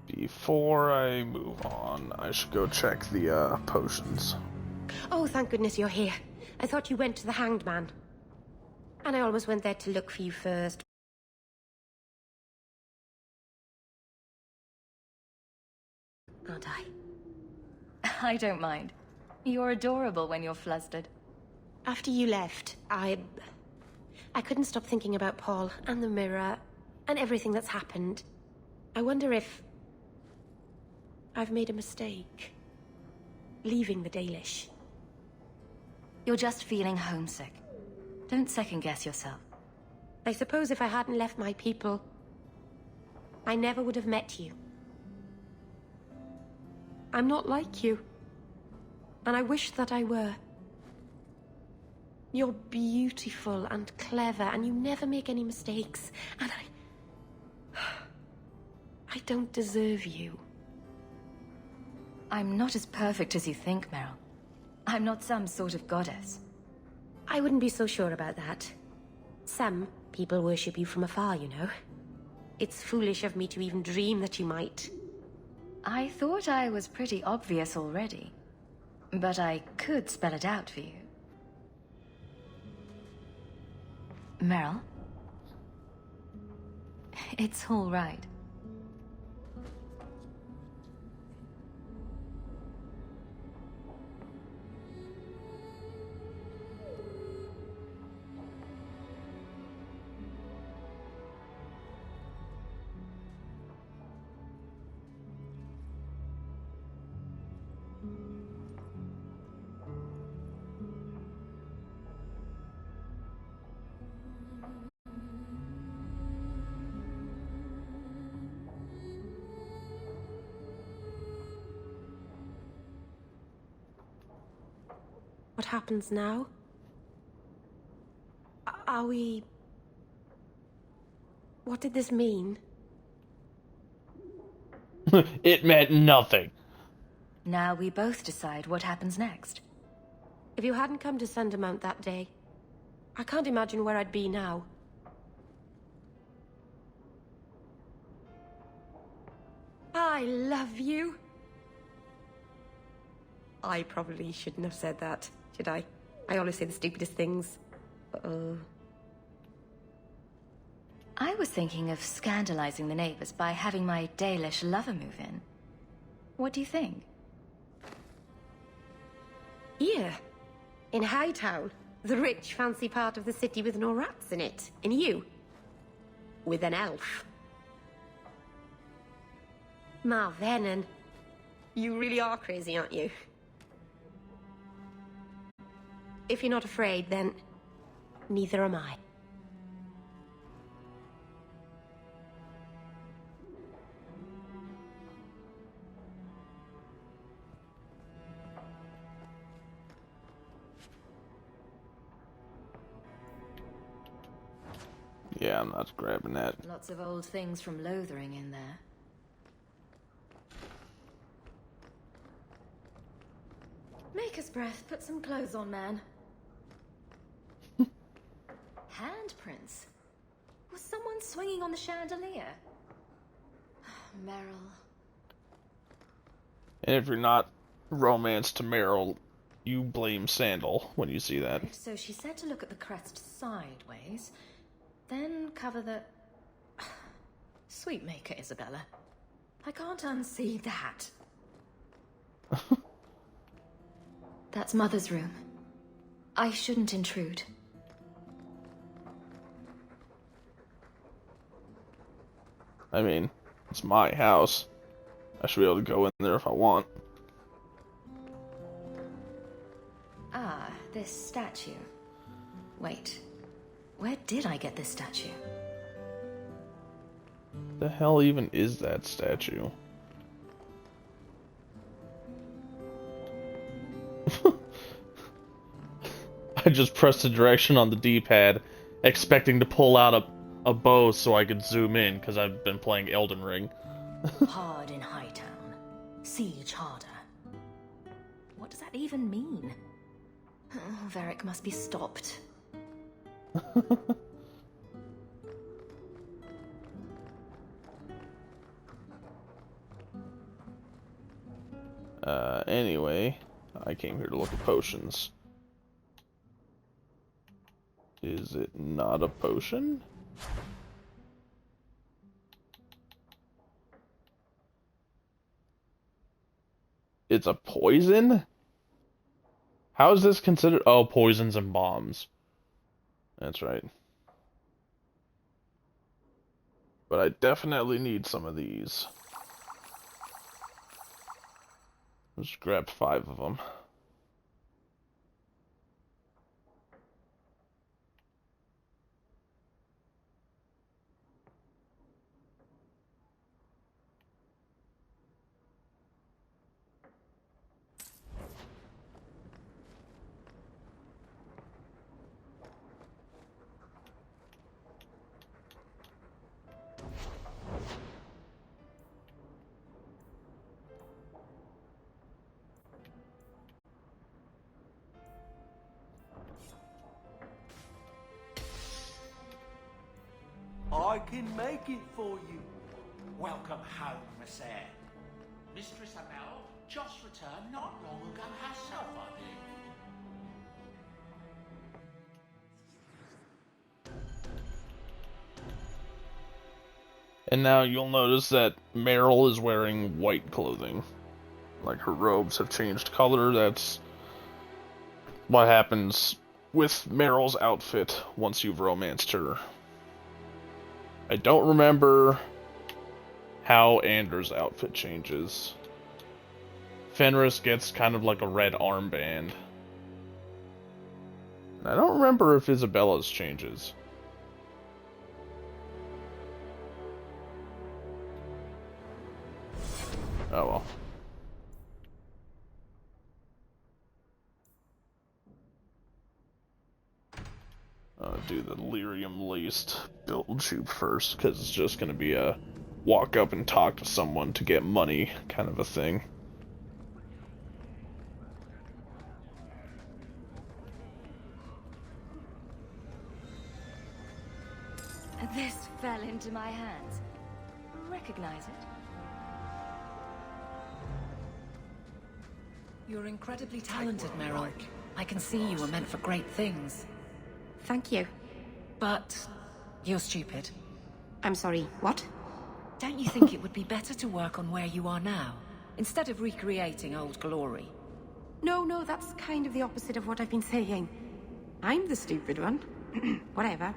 Before I move on, I should go check the potions. Oh, thank goodness you're here. I thought you went to the Hanged Man. And I almost went there to look for you first. Aren't I? I don't mind. You're adorable when you're flustered. After you left, I couldn't stop thinking about Paul and the mirror and everything that's happened. I wonder if I've made a mistake. Leaving the Dalish. You're just feeling homesick. Don't second-guess yourself. I suppose if I hadn't left my people, I never would have met you. I'm not like you. And I wish that I were. You're beautiful and clever, and you never make any mistakes. And I don't deserve you. I'm not as perfect as you think, Meryl. I'm not some sort of goddess. I wouldn't be so sure about that. Some people worship you from afar, you know. It's foolish of me to even dream that you might. I thought I was pretty obvious already. But I could spell it out for you. Meryl? It's all right. What happens now? Are we... What did this mean? It meant nothing. Now we both decide what happens next. If you hadn't come to Sundermount that day, I can't imagine where I'd be now. I love you. I probably shouldn't have said that, should I? I always say the stupidest things. Uh-oh. I was thinking of scandalizing the neighbors by having my Dalish lover move in. What do you think? Here, in Hightown, the rich, fancy part of the city with no rats in it. And you, with an elf. Ma Venon, you really are crazy, aren't you? If you're not afraid, then neither am I. Yeah, I'm not grabbing that. Lots of old things from Lothering in there. Maker's breath. Put some clothes on, man. Handprints. Was someone swinging on the chandelier? Meryl. And if you're not romance to Meryl, you blame Sandal when you see that. So she said to look at the crest sideways, then cover the... Sweet Maker, Isabella. I can't unsee that. That's Mother's room. I shouldn't intrude. I mean, it's my house. I should be able to go in there if I want. Ah, this statue. Wait, where did I get this statue? The hell even is that statue? I just pressed the direction on the D-pad, expecting to pull out a bow so I could zoom in, because I've been playing Elden Ring. Hard in Hightown. Siege harder. What does that even mean? Oh, Varric must be stopped. Anyway, I came here to look at potions. Is it not a potion? It's a poison? How is this considered? Oh, poisons and bombs. That's right. But I definitely need some of these. Just grabbed 5 of them. I can make it for you. Welcome home, Miss Eyre. Mistress Amel just returned not long ago herself, I think. And now you'll notice that Meryl is wearing white clothing. Like her robes have changed color. That's what happens with Meryl's outfit once you've romanced her. I don't remember how Anders' outfit changes. Fenris gets kind of like a red armband. I don't remember if Isabella's changes. Oh well. Do the lyrium laced build tube first, because it's just going to be a walk up and talk to someone to get money kind of a thing. This fell into my hands. Recognize it? You're incredibly talented, Meryl. I can see you were meant for great things. Thank you. But you're stupid. I'm sorry, what? Don't you think it would be better to work on where you are now, instead of recreating old glory? No, that's kind of the opposite of what I've been saying. I'm the stupid one. Whatever.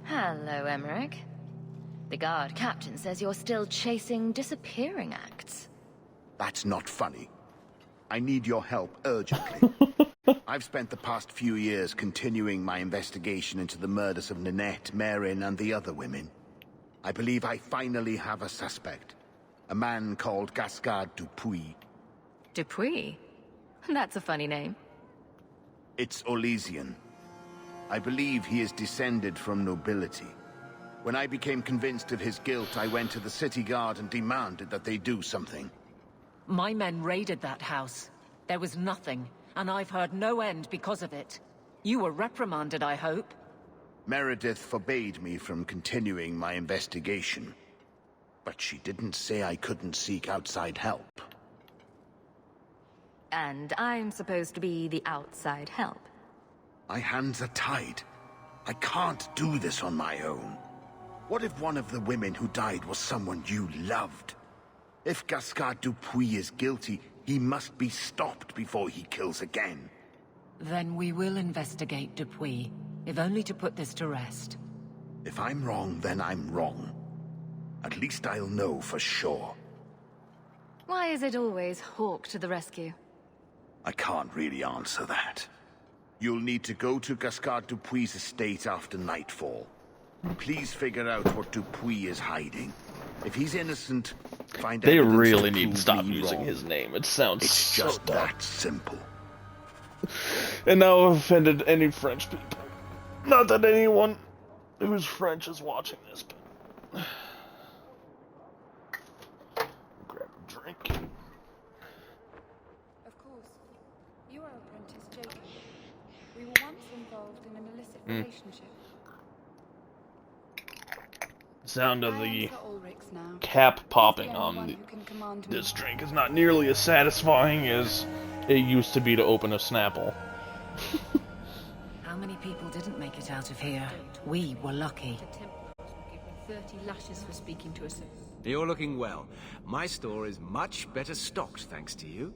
Hello, Emmerich. The guard captain says you're still chasing disappearing acts. That's not funny. I need your help urgently. I've spent the past few years continuing my investigation into the murders of Ninette, Marin, and the other women. I believe I finally have a suspect. A man called Gascard Dupuis. Dupuis? That's a funny name. It's Orlesian. I believe he is descended from nobility. When I became convinced of his guilt, I went to the city guard and demanded that they do something. My men raided that house. There was nothing, and I've heard no end because of it. You were reprimanded, I hope? Meredith forbade me from continuing my investigation. But she didn't say I couldn't seek outside help. And I'm supposed to be the outside help. My hands are tied. I can't do this on my own. What if one of the women who died was someone you loved? If Gascard Dupuis is guilty, he must be stopped before he kills again. Then we will investigate Dupuis, if only to put this to rest. If I'm wrong, then I'm wrong. At least I'll know for sure. Why is it always Hawk to the rescue? I can't really answer that. You'll need to go to Gascard Dupuis' estate after nightfall. Please figure out what Dupuis is hiding. If he's innocent, find They evidence really to need to prove stop me using wrong. his name. It sounds It's so just dumb. that simple. And now I've offended any French people. Not that anyone who's French is watching this, but... Grab a drink. Of course. You are apprentice Jacob. We were once involved in an illicit relationship. Sound of I the am Sir Ulrich's now. cap popping He's the only on one who can command me. this drink is not nearly as satisfying as it used to be to open a Snapple. How many people didn't make it out of here? We were lucky. 30 lashes for speaking to us. You're looking well. My store is much better stocked, thanks to you.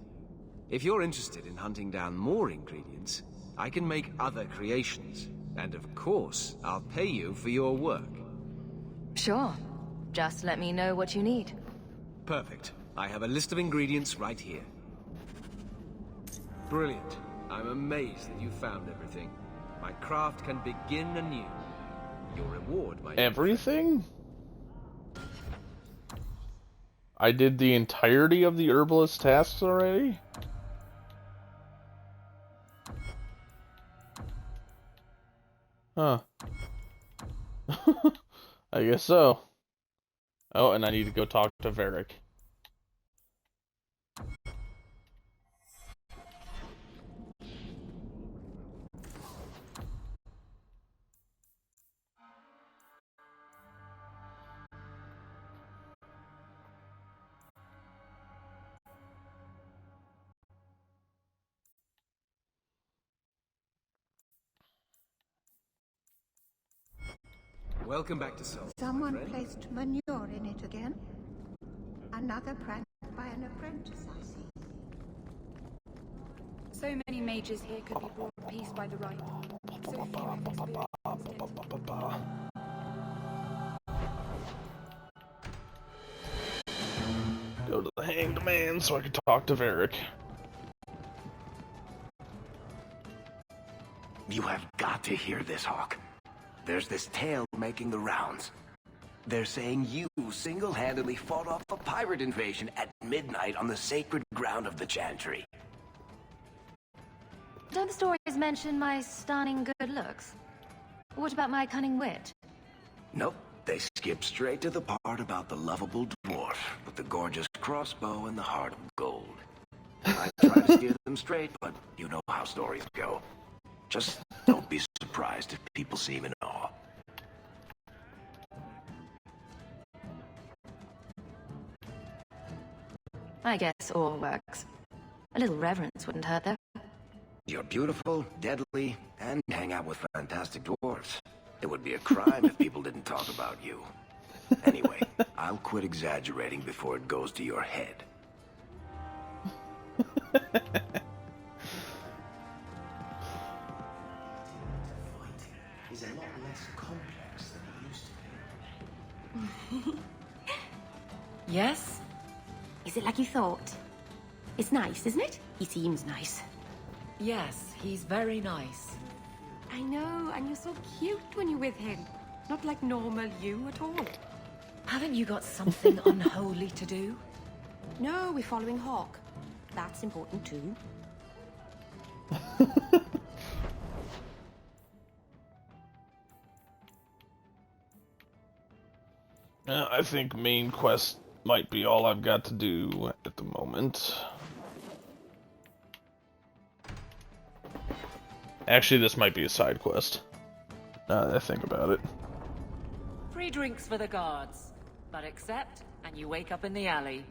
If you're interested in hunting down more ingredients, I can make other creations. And of course, I'll pay you for your work. Sure. Just let me know what you need. Perfect. I have a list of ingredients right here. Brilliant. I'm amazed that you found everything. My craft can begin anew. Your reward, my Everything? I did the entirety of the herbalist tasks already? Huh. I guess so. Oh, and I need to go talk to Varric. Welcome back to Sol. Someone placed manure in it again. Another prank by an apprentice, I see. So many mages here could be brought peace by the right. So few have experienced it. Go to the Hanged Man so I can talk to Varric. You have got to hear this, Hawk. There's this tale making the rounds. They're saying you single-handedly fought off a pirate invasion at midnight on the sacred ground of the Chantry. Don't the stories mention my stunning good looks? What about my cunning wit? Nope, they skip skip straight to the part about the lovable dwarf with the gorgeous crossbow and the heart of gold. I try to steer them straight, but you know how stories go. Just don't be surprised if people seem in awe. I guess all works. A little reverence wouldn't hurt, though. You're beautiful, deadly, and hang out with fantastic dwarves. It would be a crime if people didn't talk about you. Anyway, I'll quit exaggerating before it goes to your head. Is a lot less complex than it used to be. Yes? Is it like you thought? It's nice, isn't it? He seems nice. Yes, he's very nice. I know, and you're so cute when you're with him. Not like normal you at all. Haven't you got something unholy to do? No, we're following Hawk. That's important too. I think main quest might be all I've got to do at the moment. Actually, this might be a side quest. Now that I think about it. Free drinks for the guards, but accept and you wake up in the alley.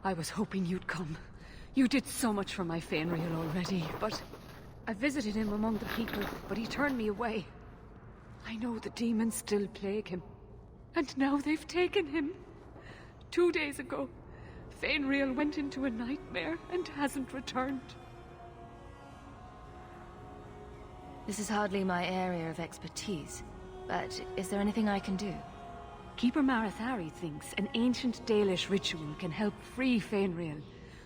I was hoping you'd come. You did so much for my Fenrir already, but I visited him among the people, but he turned me away. I know the demons still plague him, and now they've taken him. 2 days ago, Fenrir went into a nightmare and hasn't returned. This is hardly my area of expertise, but is there anything I can do? Keeper Marathari thinks an ancient Dalish ritual can help free Fenrir,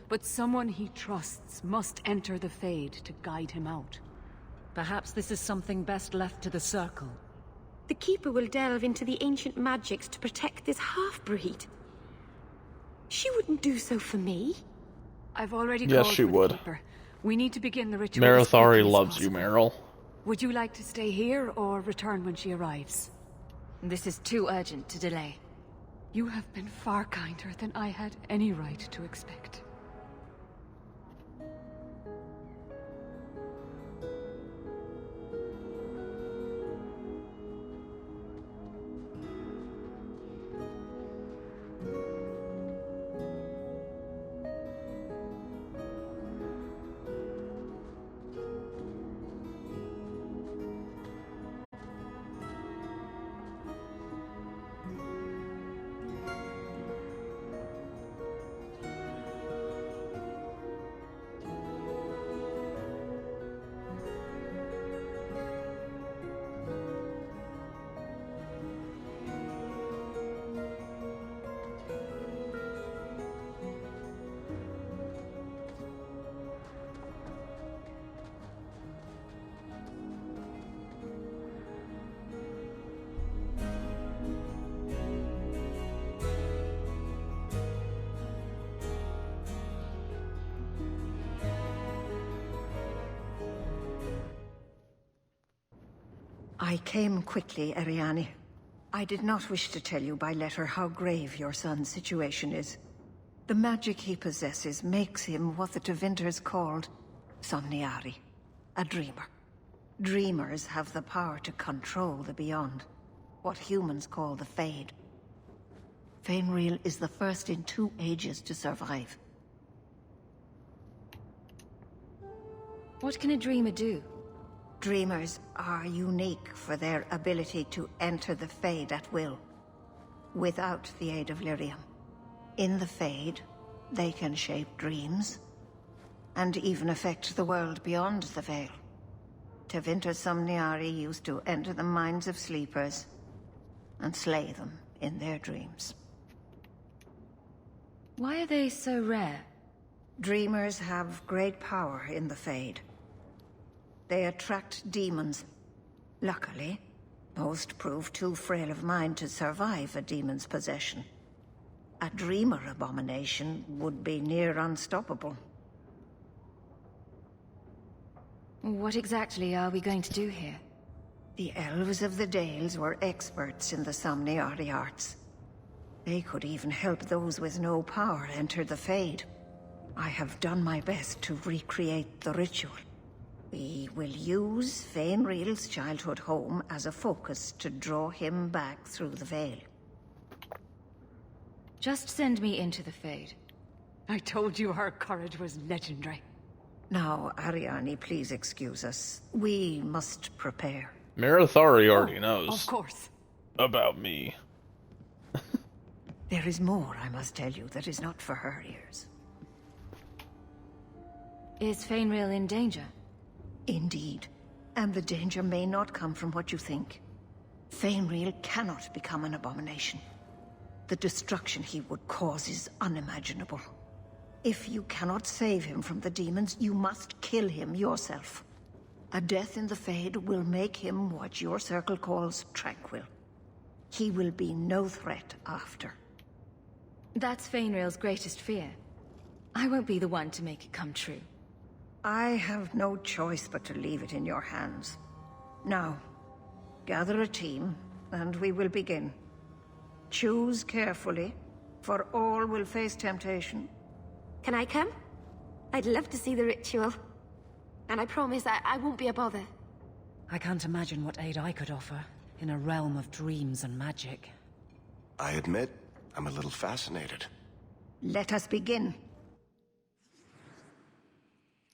but someone he trusts must enter the Fade to guide him out. Perhaps this is something best left to the Circle. The Keeper will delve into the ancient magics to protect this half-breed. She wouldn't do so for me. I've already Yes, called she for the would. Keeper. We need to begin the ritual. Marathari as quickly as loves you, possible. Meryl. Would you like to stay here or return when she arrives? This is too urgent to delay. You have been far kinder than I had any right to expect. I came quickly, Ariane. I did not wish to tell you by letter how grave your son's situation is. The magic he possesses makes him what the Tevinters called Somniari, a dreamer. Dreamers have the power to control the beyond, what humans call the Fade. Fenrir is the first in 2 ages to survive. What can a dreamer do? Dreamers are unique for their ability to enter the Fade at will, without the aid of Lyrium. In the Fade, they can shape dreams, and even affect the world beyond the Veil. Tevinter Somniari used to enter the minds of sleepers, and slay them in their dreams. Why are they so rare? Dreamers have great power in the Fade. They attract demons. Luckily, Most prove too frail of mind to survive a demon's possession. A dreamer abomination would be near unstoppable. What exactly are we going to do here? The elves of the Dales were experts in the Somniari arts. They could even help those with no power enter the Fade. I have done my best to recreate the ritual. We will use Fainriel's childhood home as a focus to draw him back through the Veil. Just send me into the Fade. I told you her courage was legendary. Now, Ariani, please excuse us. We must prepare. Marathari already knows. Of course. About me. There is more I must tell you that is not for her ears. Is Fainriel in danger? Indeed. And the danger may not come from what you think. Fainriel cannot become an abomination. The destruction he would cause is unimaginable. If you cannot save him from the demons, you must kill him yourself. A death in the Fade will make him what your circle calls tranquil. He will be no threat after. That's Fainriel's greatest fear. I won't be the one to make it come true. I have no choice but to leave it in your hands. Now, gather a team, and we will begin. Choose carefully, for all will face temptation. Can I come? I'd love to see the ritual. And I promise I won't be a bother. I can't imagine what aid I could offer in a realm of dreams and magic. I admit, I'm a little fascinated. Let us begin.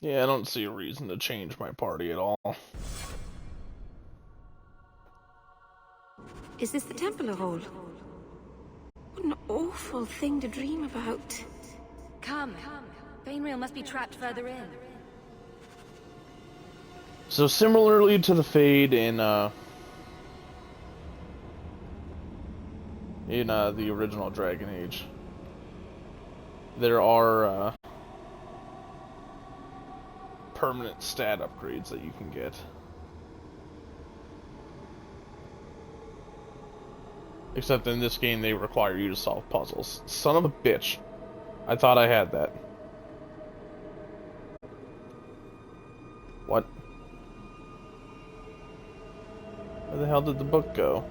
Yeah, I don't see a reason to change my party at all. Is this the Templar Hall? What an awful thing to dream about. Come. Fainriel must be trapped further in. So similarly to the Fade in the original Dragon Age, there are permanent stat upgrades that you can get. Except in this game they require you to solve puzzles. Son of a bitch. I thought I had that. What? Where the hell did the book go?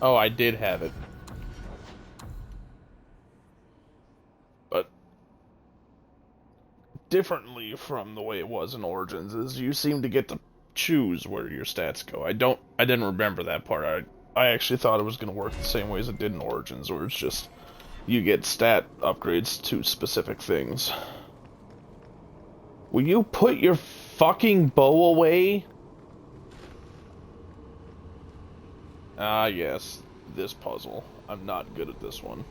Oh, I did have it. But differently from the way it was in Origins is you seem to get to choose where your stats go. I didn't remember that part. I actually thought it was going to work the same way as it did in Origins, where it's just you get stat upgrades to specific things. Will you put your fucking bow away? Ah, yes. This puzzle. I'm not good at this one.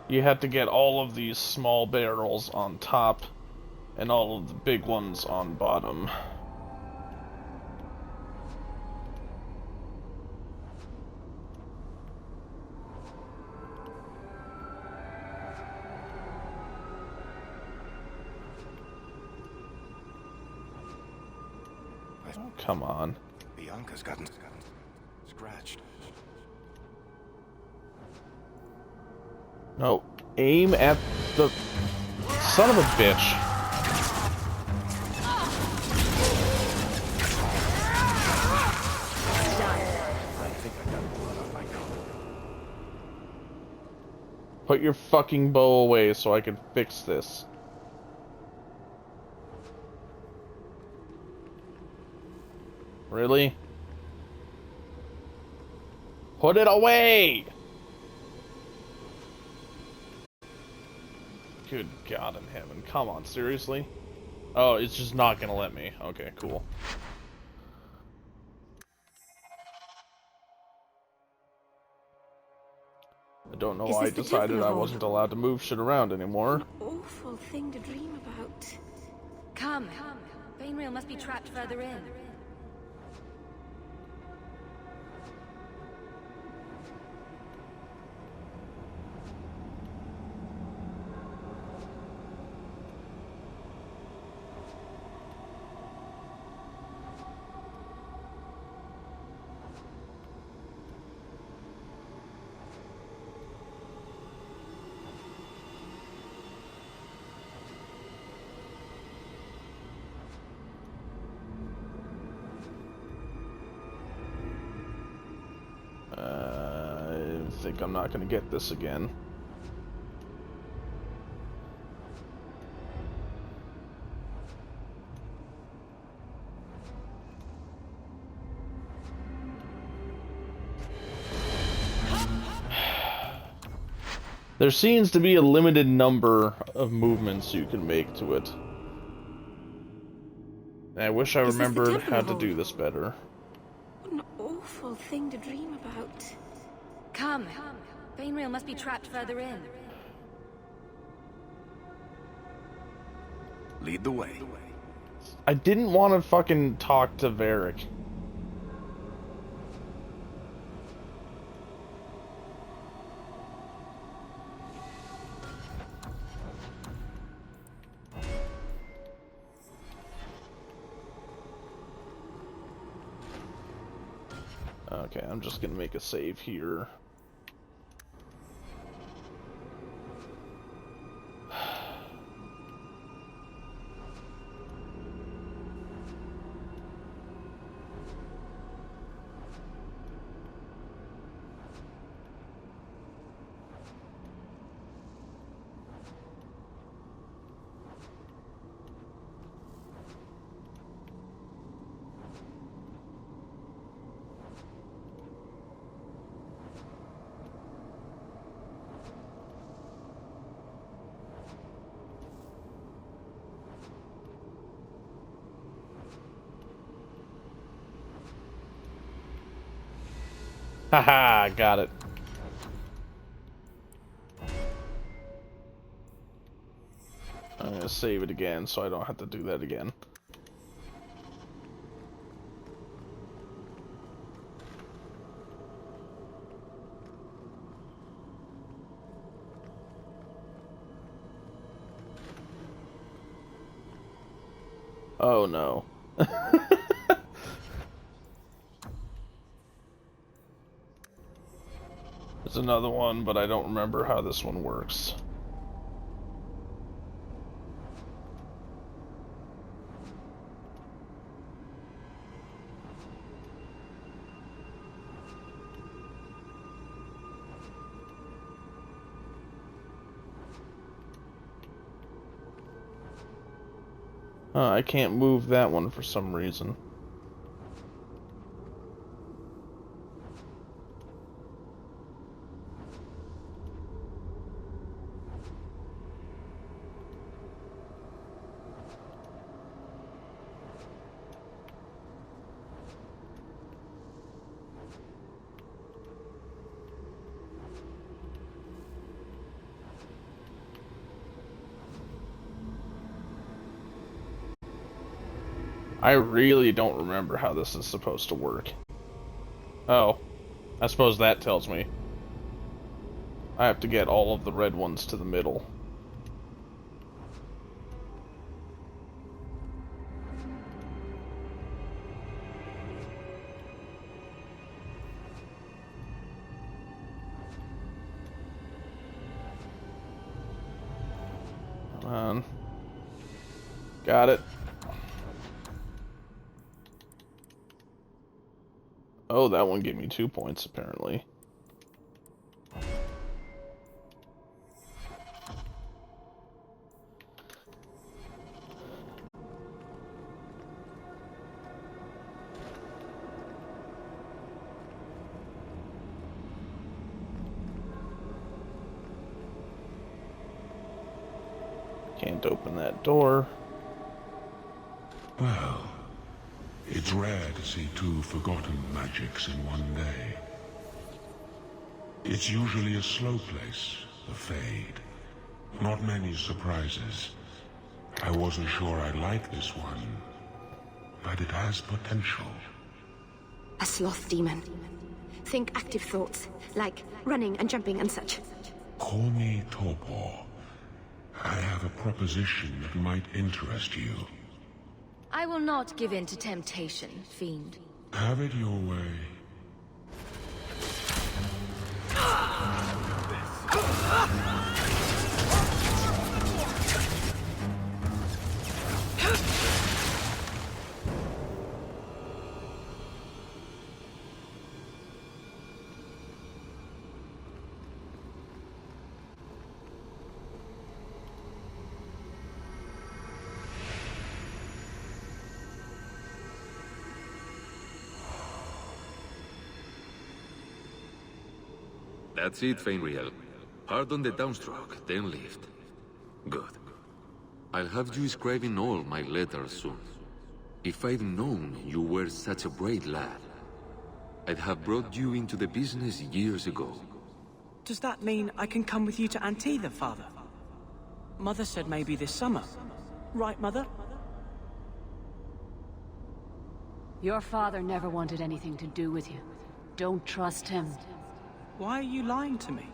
You had to get all of these small barrels on top and all of the big ones on bottom. Oh, come on. Bianca's gotten scratched. No, aim at the son of a bitch. Put your fucking bow away so I can fix this. Really? Put it away! Good God in heaven. Come on, seriously? Oh, it's just not gonna let me. Okay, cool. I don't know Is why I this the decided temple I of wasn't Ord? allowed to move shit around anymore. Awful thing to dream about. Come. Bainrail must be trapped further in. I think I'm not going to get this again. There seems to be a limited number of movements you can make to it. I wish I remembered how to do this better. What an awful thing to dream about. Come. Bainrail must be trapped further in. Lead the way. I didn't want to fucking talk to Varric. Okay, I'm just gonna make a save here. Haha, got it. I'm gonna save it again so I don't have to do that again. Oh no. There's another one, but I don't remember how this one works. I can't move that one for some reason. I really don't remember how this is supposed to work. Oh, I suppose that tells me. I have to get all of the red ones to the middle. Come on. Got it. Oh, that one gave me 2 points, apparently. Can't open that door. Well, it's rare to see two forgotten magics in one day. It's usually a slow place, the Fade. Not many surprises. I wasn't sure I'd like this one, but it has potential. A sloth demon. Think active thoughts, like running and jumping and such. Call me Torpor. I have a proposition that might interest you. I will not give in to temptation, fiend. Have it your way. That's it, Fenriel. Pardon the downstroke, then lift. Good. I'll have you scribing all my letters soon. If I'd known you were such a brave lad, I'd have brought you into the business years ago. Does that mean I can come with you to Antitha, Father? Mother said maybe this summer. Right, Mother? Your father never wanted anything to do with you. Don't trust him. Why are you lying to me?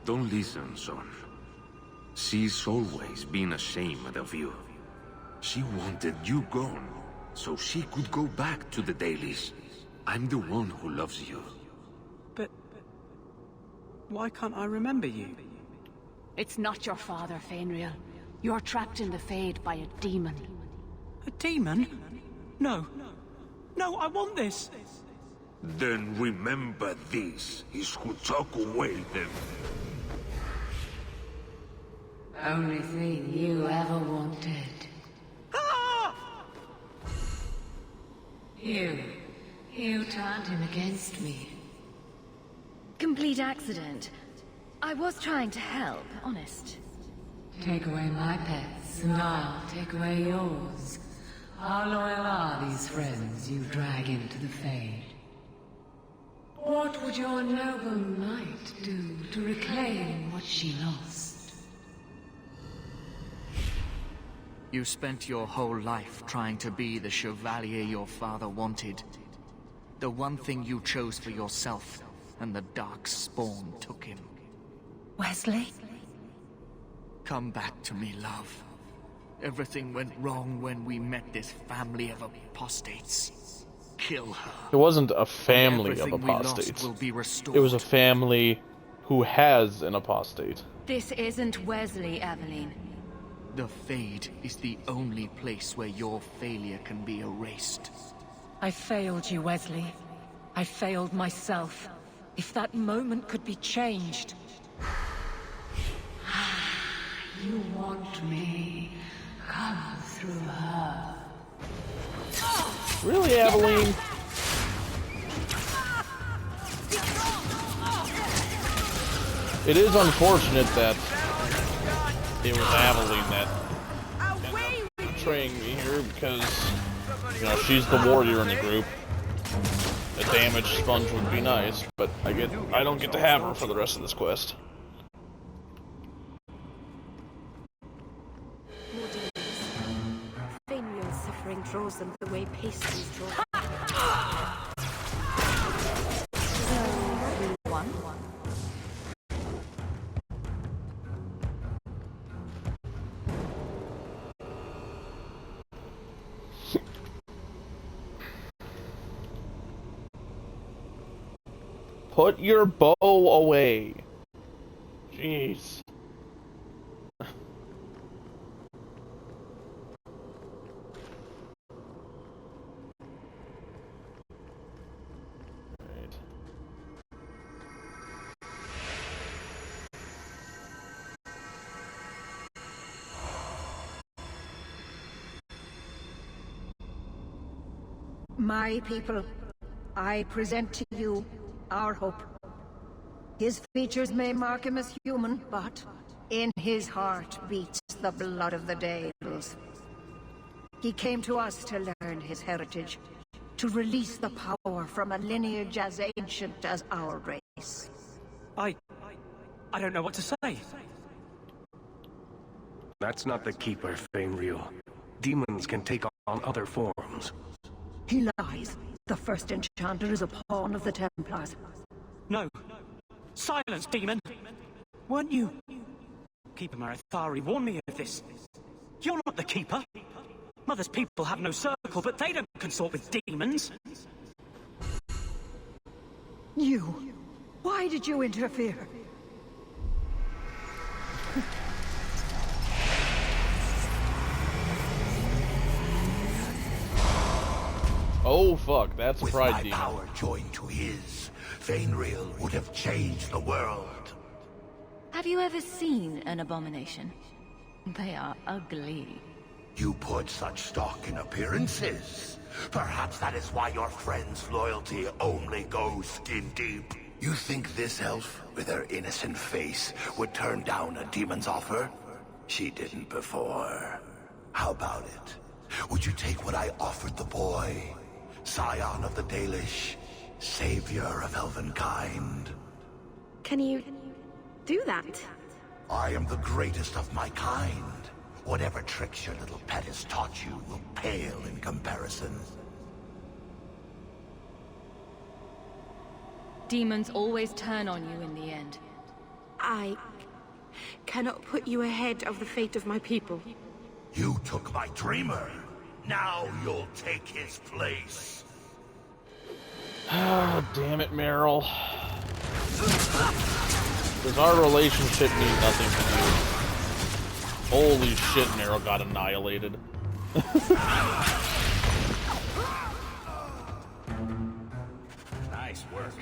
Don't listen, son. She's always been ashamed of you. She wanted you gone, so she could go back to the dailies. I'm the one who loves you. But why can't I remember you? It's not your father, Fenriel. You're trapped in the Fade by a demon. A demon? No. No, I want this! Then remember this is who took away them. Only thing you ever wanted. Ah! You turned him against me. Complete accident. I was trying to help, honest. Take away my pets, and I'll take away yours. How loyal are these friends you drag into the Fade? What would your noble knight do to reclaim what she lost? You spent your whole life trying to be the chevalier your father wanted. The one thing you chose for yourself, and the dark spawn took him. Wesley? Come back to me, love. Everything went wrong when we met this family of apostates. Kill her. It wasn't a family of apostates. It was a family who has an apostate. This isn't Wesley, Aveline. The Fade is the only place where your failure can be erased. I failed you, Wesley. I failed myself. If that moment could be changed. You want me. Come through her. Really, Aveline? It is unfortunate that it was Aveline that ended up betraying me here because, you know, she's the warrior in the group. A damage sponge would be nice, but I don't get to have her for the rest of this quest. Fenriel's suffering draws them the way pastries draw. Put your bow away. Jeez. My people, I present to you our hope. His features may mark him as human, but in his heart beats the blood of the Dales. He came to us to learn his heritage, to release the power from a lineage as ancient as our race. I don't know what to say. That's not the Keeper, Fainriel. Demons can take on other forms. He lies. The first enchanter is a pawn of the Templars. No. Silence, demon! Weren't you? Keeper Marethari warned me of this. You're not the Keeper. Mother's people have no circle, but they don't consort with demons. You. Why did you interfere? Oh fuck, that's With Pride my Demon. power joined to his, Fainriel would have changed the world. Have you ever seen an abomination? They are ugly. You put such stock in appearances. Perhaps that is why your friend's loyalty only goes skin deep. You think this elf, with her innocent face, would turn down a demon's offer? She didn't before. How about it? Would you take what I offered the boy? Scion of the Dalish, savior of elvenkind. Can you do that? I am the greatest of my kind. Whatever tricks your little pet has taught you will pale in comparison. Demons always turn on you in the end. I cannot put you ahead of the fate of my people. You took my dreamer. Now you'll take his place. Ah, damn it, Meryl. Does our relationship mean nothing to you? Holy shit, Meryl got annihilated. Nice work.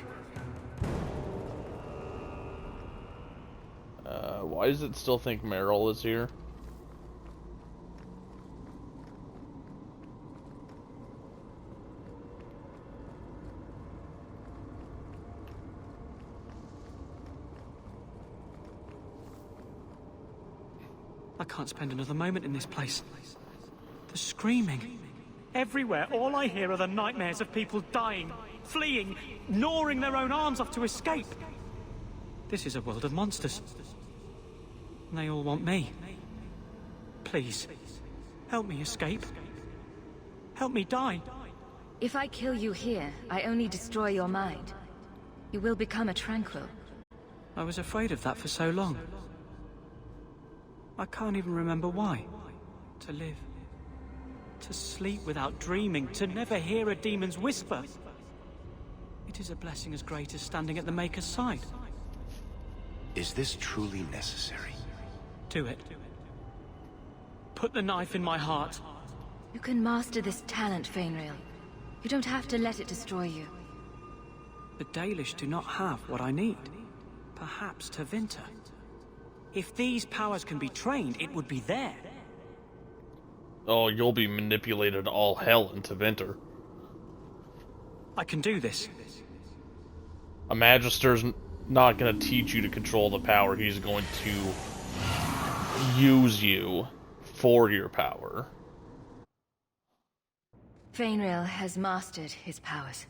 Why does it still think Meryl is here? I can't spend another moment in this place. The screaming. Everywhere, all I hear are the nightmares of people dying, fleeing, gnawing their own arms off to escape. This is a world of monsters. And they all want me. Please, help me escape. Help me die. If I kill you here, I only destroy your mind. You will become a tranquil. I was afraid of that for so long. I can't even remember why. To live. To sleep without dreaming. To never hear a demon's whisper. It is a blessing as great as standing at the Maker's side. Is this truly necessary? Do it. Put the knife in my heart. You can master this talent, Fainriel. You don't have to let it destroy you. The Dalish do not have what I need. Perhaps Tevinter. If these powers can be trained, it would be there. Oh, you'll be manipulated all hell into Tevinter. I can do this. A Magister's not going to teach you to control the power. He's going to use you for your power. Fainriel has mastered his powers.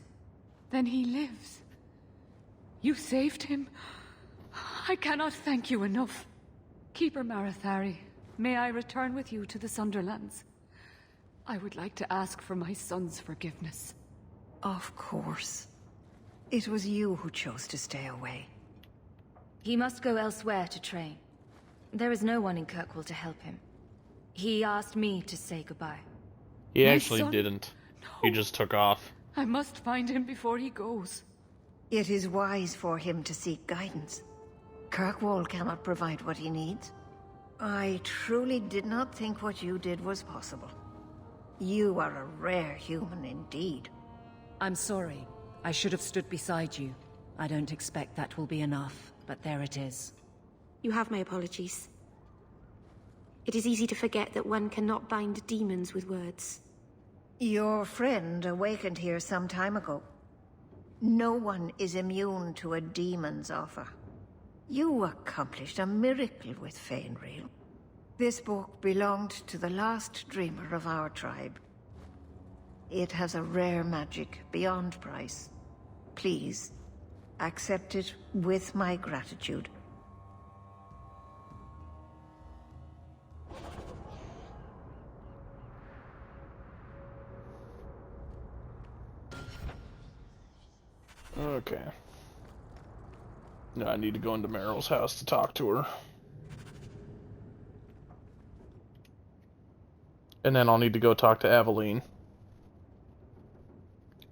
Then he lives. You saved him. I cannot thank you enough. Keeper Marethari, may I return with you to the Sunderlands? I would like to ask for my son's forgiveness. Of course. It was you who chose to stay away. He must go elsewhere to train. There is no one in Kirkwall to help him. He asked me to say goodbye. He My actually son? didn't. He just took off. I must find him before he goes. It is wise for him to seek guidance. Kirkwall cannot provide what he needs. I truly did not think what you did was possible. You are a rare human indeed. I'm sorry. I should have stood beside you. I don't expect that will be enough, but there it is. You have my apologies. It is easy to forget that one cannot bind demons with words. Your friend awakened here some time ago. No one is immune to a demon's offer. You accomplished a miracle with Fainriel. This book belonged to the last dreamer of our tribe. It has a rare magic beyond price. Please, Accept it with my gratitude. Okay. Now I need to go into Meryl's house to talk to her. And then I'll need to go talk to Aveline.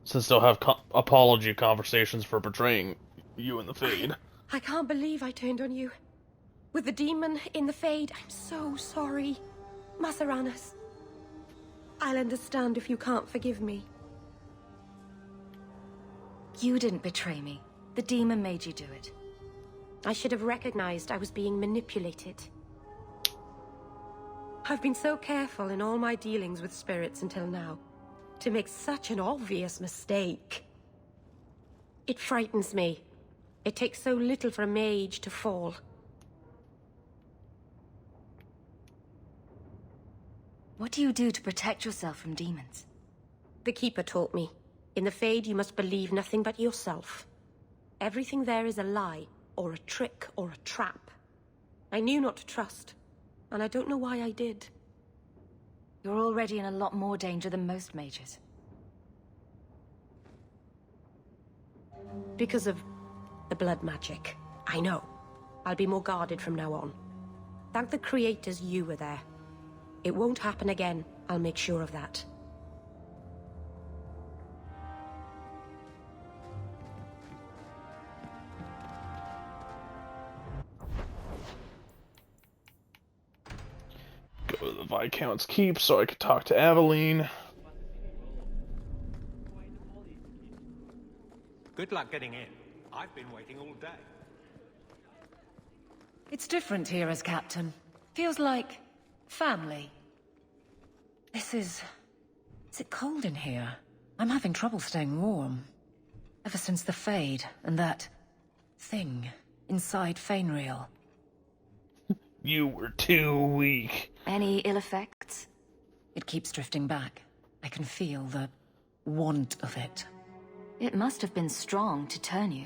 Since they'll have apology conversations for betraying you in the Fade. I can't believe I turned on you. With the demon in the Fade, I'm so sorry. Masaranas. I'll understand if you can't forgive me. You didn't betray me. The demon made you do it. I should have recognized I was being manipulated. I've been so careful in all my dealings with spirits until now. To make such an obvious mistake. It frightens me. It takes so little for a mage to fall. What do you do to protect yourself from demons? The Keeper taught me. In the Fade, you must believe nothing but yourself. Everything there is a lie, or a trick, or a trap. I knew not to trust, and I don't know why I did. You're already in a lot more danger than most mages. Because of the blood magic. I know. I'll be more guarded from now on. Thank the creators you were there. It won't happen again, I'll make sure of that. Go to the Viscount's Keep so I could talk to Aveline. Good luck getting in. I've been waiting all day. It's different here as captain. Feels like family. Is it cold in here? I'm having trouble staying warm. Ever since the Fade and that thing inside Fainreal. You were too weak. Any ill effects? It keeps drifting back. I can feel the want of it. It must have been strong to turn you.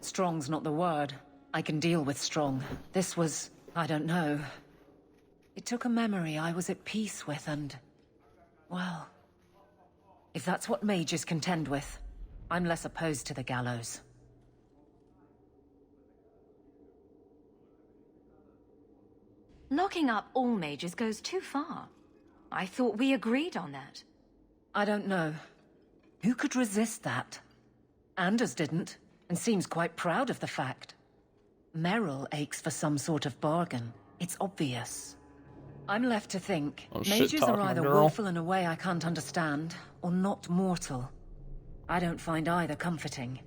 Strong's not the word. I can deal with strong. This was, I don't know. It took a memory I was at peace with and, well, if that's what mages contend with, I'm less opposed to the gallows. Locking up all mages goes too far. I thought we agreed on that. I don't know. Who could resist that? Anders didn't, and seems quite proud of the fact. Meryl aches for some sort of bargain. It's obvious. I'm left to think, mages are either willful in a way I can't understand, or not mortal. I don't find either comforting.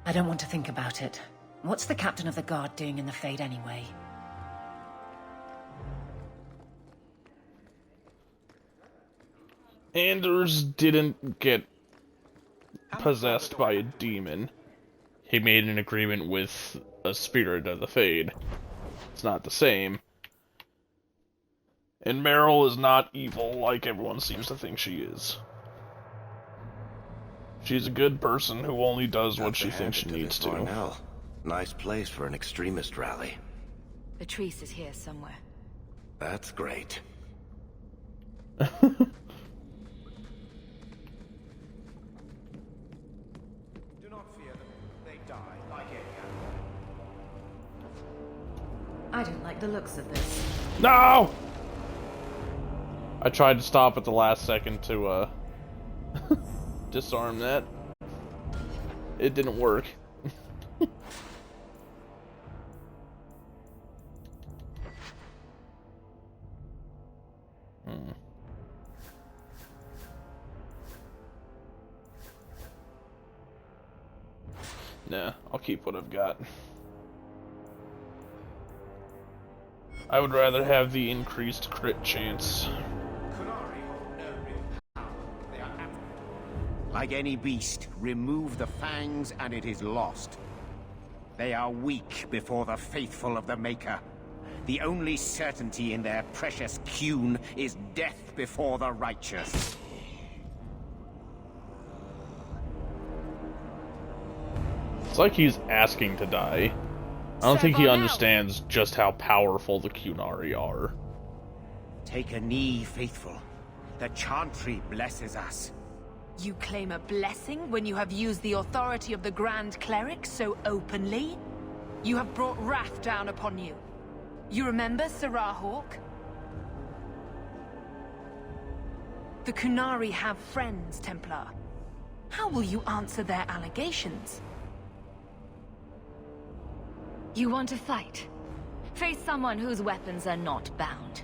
I don't want to think about it. What's the captain of the guard doing in the Fade anyway? Anders didn't get possessed by a demon. He made an agreement with a spirit of the Fade. It's not the same. And Meryl is not evil like everyone seems to think she is. She's a good person who only does what she thinks she needs to. Varnell. Nice place for an extremist rally. Patrice is here somewhere. That's great. I don't like the looks of this. No! I tried to stop at the last second to, disarm that. It didn't work. Nah, I'll keep what I've got. I would rather have the increased crit chance. Like any beast, remove the fangs and it is lost. They are weak before the faithful of the Maker. The only certainty in their precious Qun is death before the righteous. It's like he's asking to die. I don't think he understands just how powerful the Qunari are. Take a knee, faithful. The Chantry blesses us. You claim a blessing when you have used the authority of the Grand Cleric so openly? You have brought wrath down upon you. You remember Serah Hawk? The Qunari have friends, Templar. How will you answer their allegations? You want to fight? Face someone whose weapons are not bound.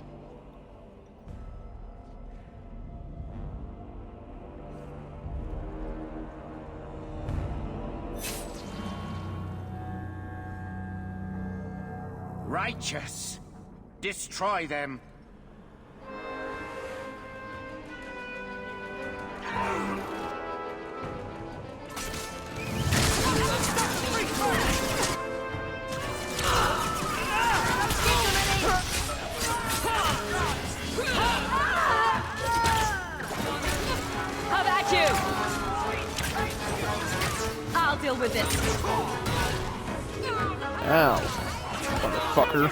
Righteous. Destroy them. How about you? I'll deal with this. Ow. Motherfucker.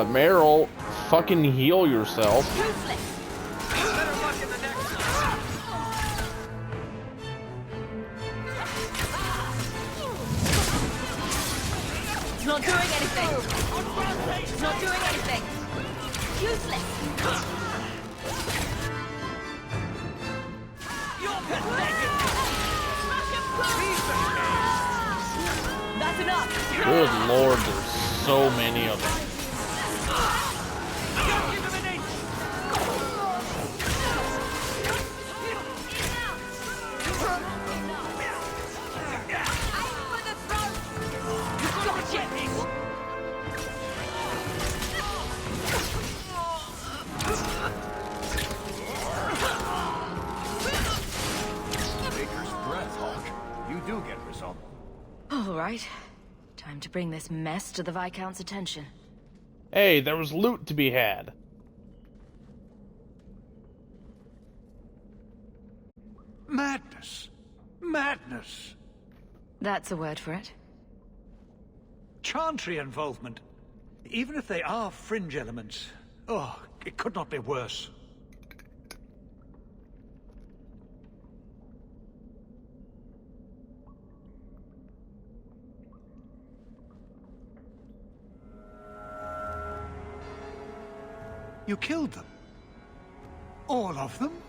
Meryl, fucking heal yourself. It's not doing anything. It's not doing anything. Useless. That's enough. Good lord, there's so many of them. All right. Time to bring this mess to the Viscount's attention. Hey, there was loot to be had. Madness. Madness. That's a word for it. Chantry involvement. Even if they are fringe elements. Oh, it could not be worse. You killed them? All of them?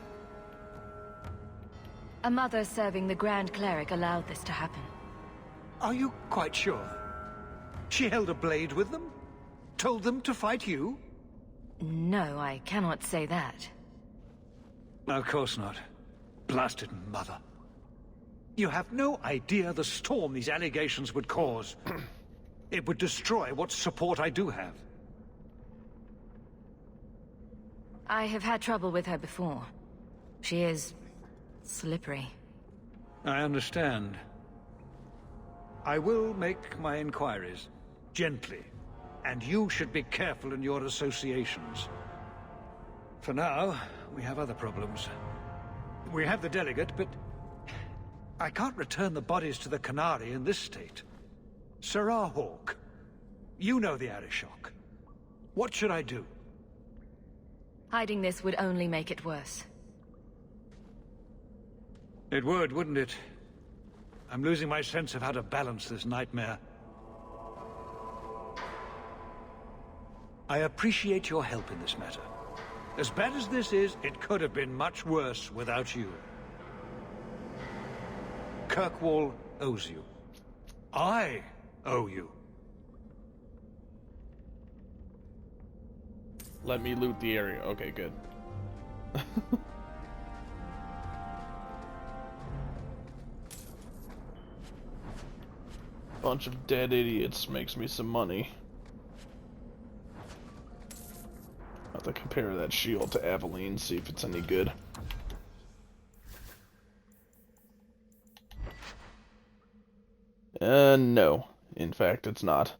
A mother serving the Grand Cleric allowed this to happen. Are you quite sure? She held a blade with them? Told them to fight you? No, I cannot say that. Of course not. Blasted mother. You have no idea the storm these allegations would cause. It would destroy what support I do have. I have had trouble with her before. She is slippery. I understand. I will make my inquiries. Gently. And you should be careful in your associations. For now, we have other problems. We have the delegate, but I can't return the bodies to the Qunari in this state. Serah Hawk, you know the Arishok. What should I do? Hiding this would only make it worse. It would, wouldn't it? I'm losing my sense of how to balance this nightmare. I appreciate your help in this matter. As bad as this is, it could have been much worse without you. Kirkwall owes you. I owe you. Let me loot the area. Okay, good. Bunch of dead idiots makes me some money. I'll have to compare that shield to Aveline, see if it's any good. No. In fact, it's not.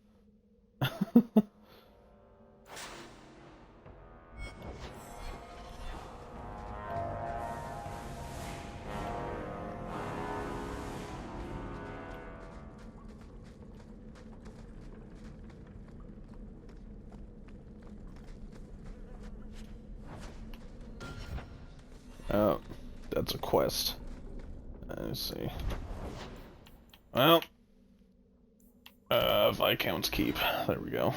Oh, that's a quest. Let's see. Well, Viscount's Keep. There we go.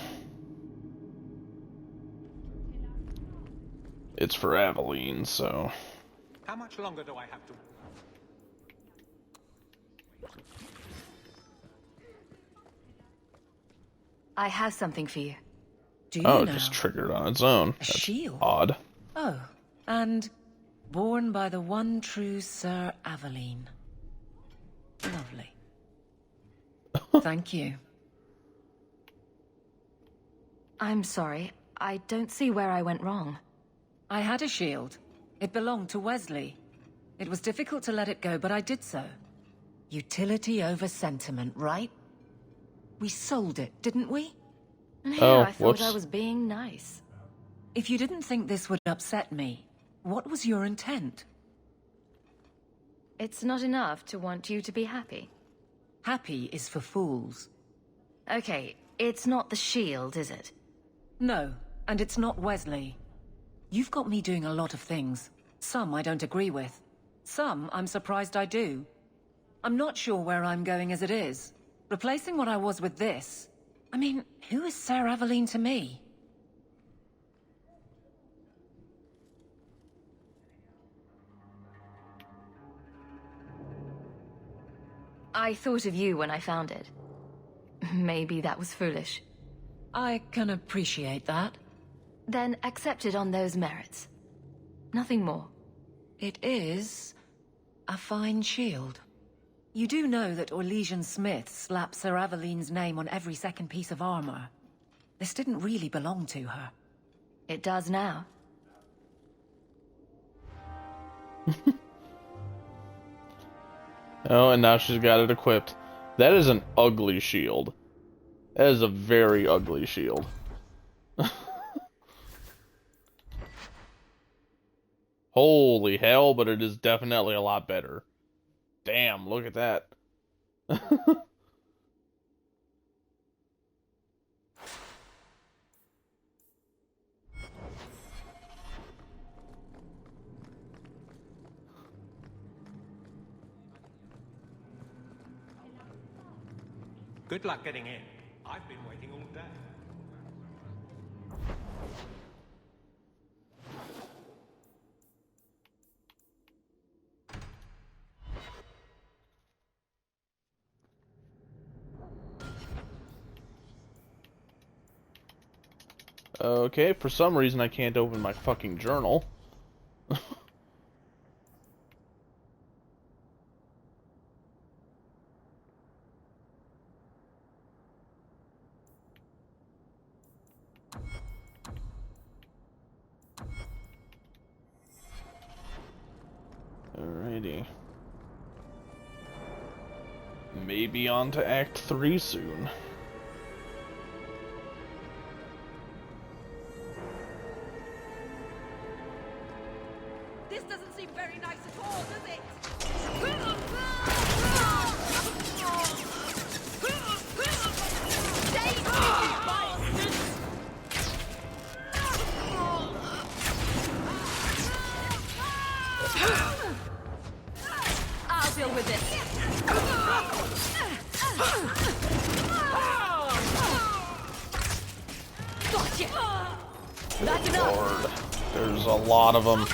It's for Aveline, so... How much longer do I have to... I have something for you. Do you Oh, now? it just triggered on its own. A That's shield? odd. Oh, and born by the one true Sir Aveline. Lovely. Thank you. I'm sorry. I don't see where I went wrong. I had a shield. It belonged to Wesley. It was difficult to let it go, but I did so. Utility over sentiment, right? We sold it, didn't we? Yeah, Oh, I thought whoops. I was being nice. If you didn't think this would upset me, what was your intent? It's not enough to want you to be happy. Happy is for fools. Okay, it's not the shield, is it? No, and it's not Wesley. You've got me doing a lot of things. Some I don't agree with. Some I'm surprised I do. I'm not sure where I'm going as it is. Replacing what I was with this... I mean, who is Sir Aveline to me? I thought of you when I found it. Maybe that was foolish. I can appreciate that. Then accept it on those merits. Nothing more. It is... a fine shield. You do know that Orlesian Smith slapped Sir Aveline's name on every second piece of armor. This didn't really belong to her. It does now. Oh, and now she's got it equipped. That is an ugly shield. That is a very ugly shield. Holy hell, but it is definitely a lot better. Damn, look at that. Good luck getting in. I've been waiting all day. Okay, for some reason I can't open my fucking journal. Alrighty. Maybe on to Act 3 soon. This doesn't seem very nice at all, does it? Save me, you bastards! I'll deal with this. Gotcha. That's enough. Lord, there's a lot of them.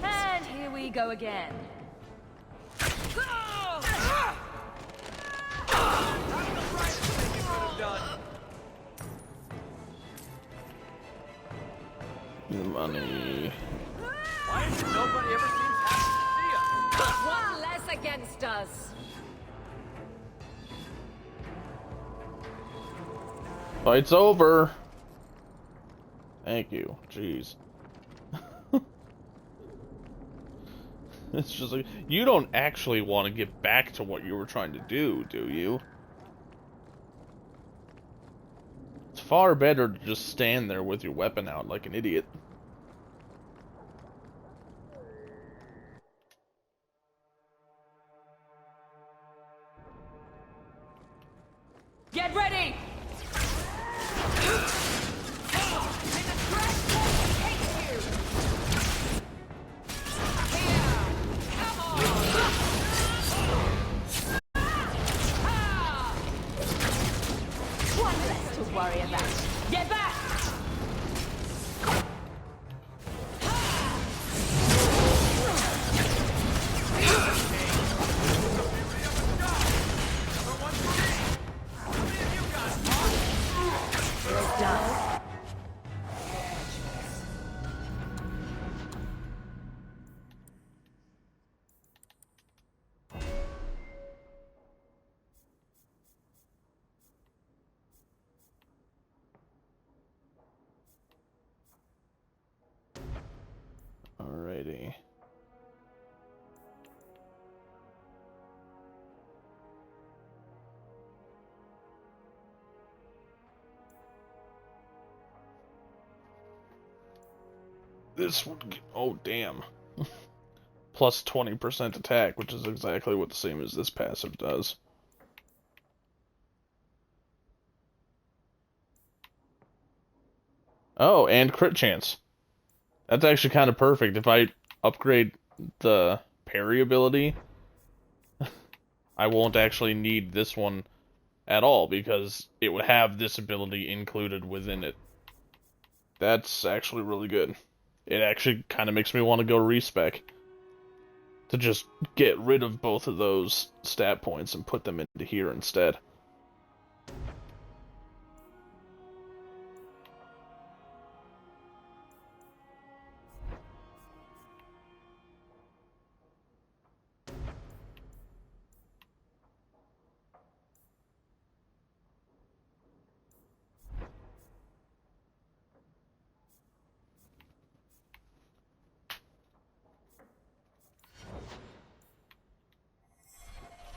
And here we go again. The money. Why is it nobody ever seems happy to see us? One less against us. Fight's over. Thank you. Jeez. It's just like, you don't actually want to get back to what you were trying to do you? It's far better to just stand there with your weapon out like an idiot. this would get, oh damn. Plus 20% attack, which is exactly what the same as this passive does. Oh, and crit chance. That's actually kind of perfect. If I upgrade the parry ability, I won't actually need this one at all, because it would have this ability included within it. That's actually really good. It actually kind of makes me want to go respec. To just get rid of both of those stat points and put them into here instead.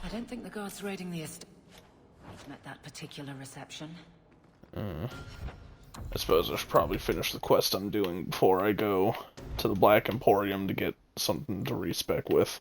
I don't think the guards raiding the estate met that particular reception. I suppose I should probably finish the quest I'm doing before I go to the Black Emporium to get something to respec with.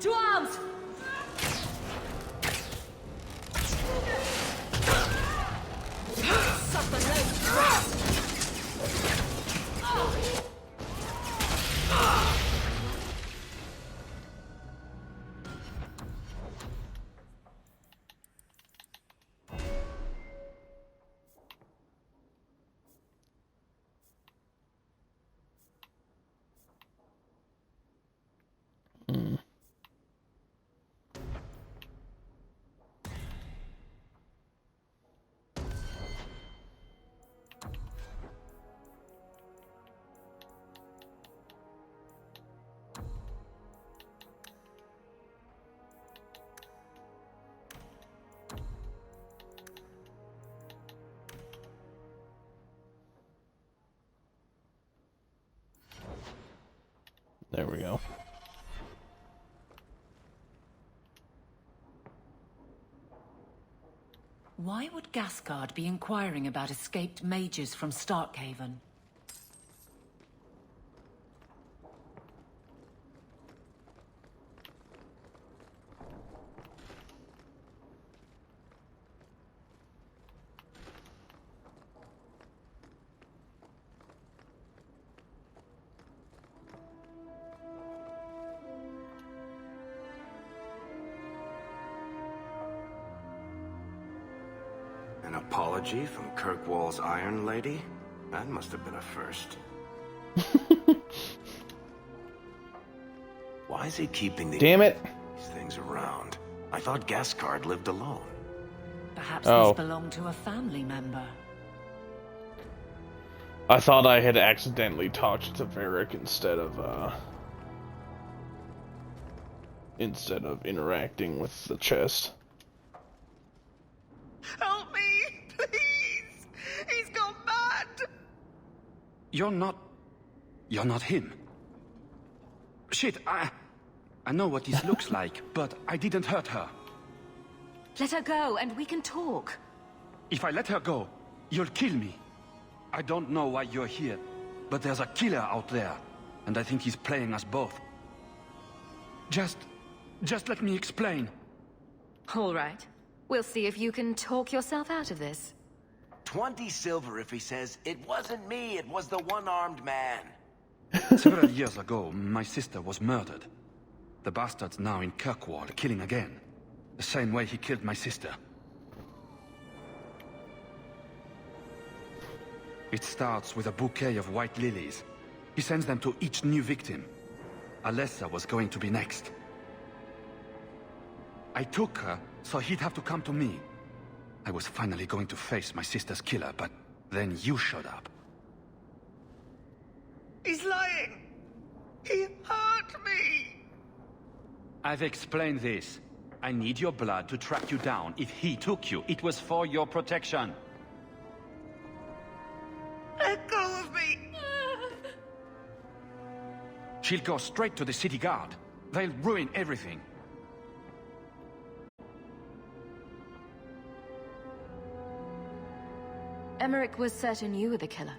To arms! Suffer no thrust! There we go. Why would Gascard be inquiring about escaped mages from Starkhaven? An apology from Kirkwall's Iron Lady? That must have been a first. Why is he keeping these things around? I thought Gascard lived alone. Perhaps these belong to a family member. I thought I had accidentally talked to Varric instead of interacting with the chest. Help me, please! He's gone mad! You're not him. Shit, I know what this looks like, but I didn't hurt her. Let her go, and we can talk. If I let her go, you'll kill me. I don't know why you're here, but there's a killer out there, and I think he's playing us both. Just let me explain. All right. We'll see if you can talk yourself out of this. 20 silver if he says, "It wasn't me, it was the one-armed man." Several years ago, my sister was murdered. The bastard's now in Kirkwall, killing again. The same way he killed my sister. It starts with a bouquet of white lilies. He sends them to each new victim. Alessa was going to be next. I took her, so he'd have to come to me. I was finally going to face my sister's killer, but then you showed up. He's lying! He hurt me! I've explained this. I need your blood to track you down. If he took you, it was for your protection. Let go of me! She'll go straight to the city guard. They'll ruin everything. Emmerich was certain you were the killer.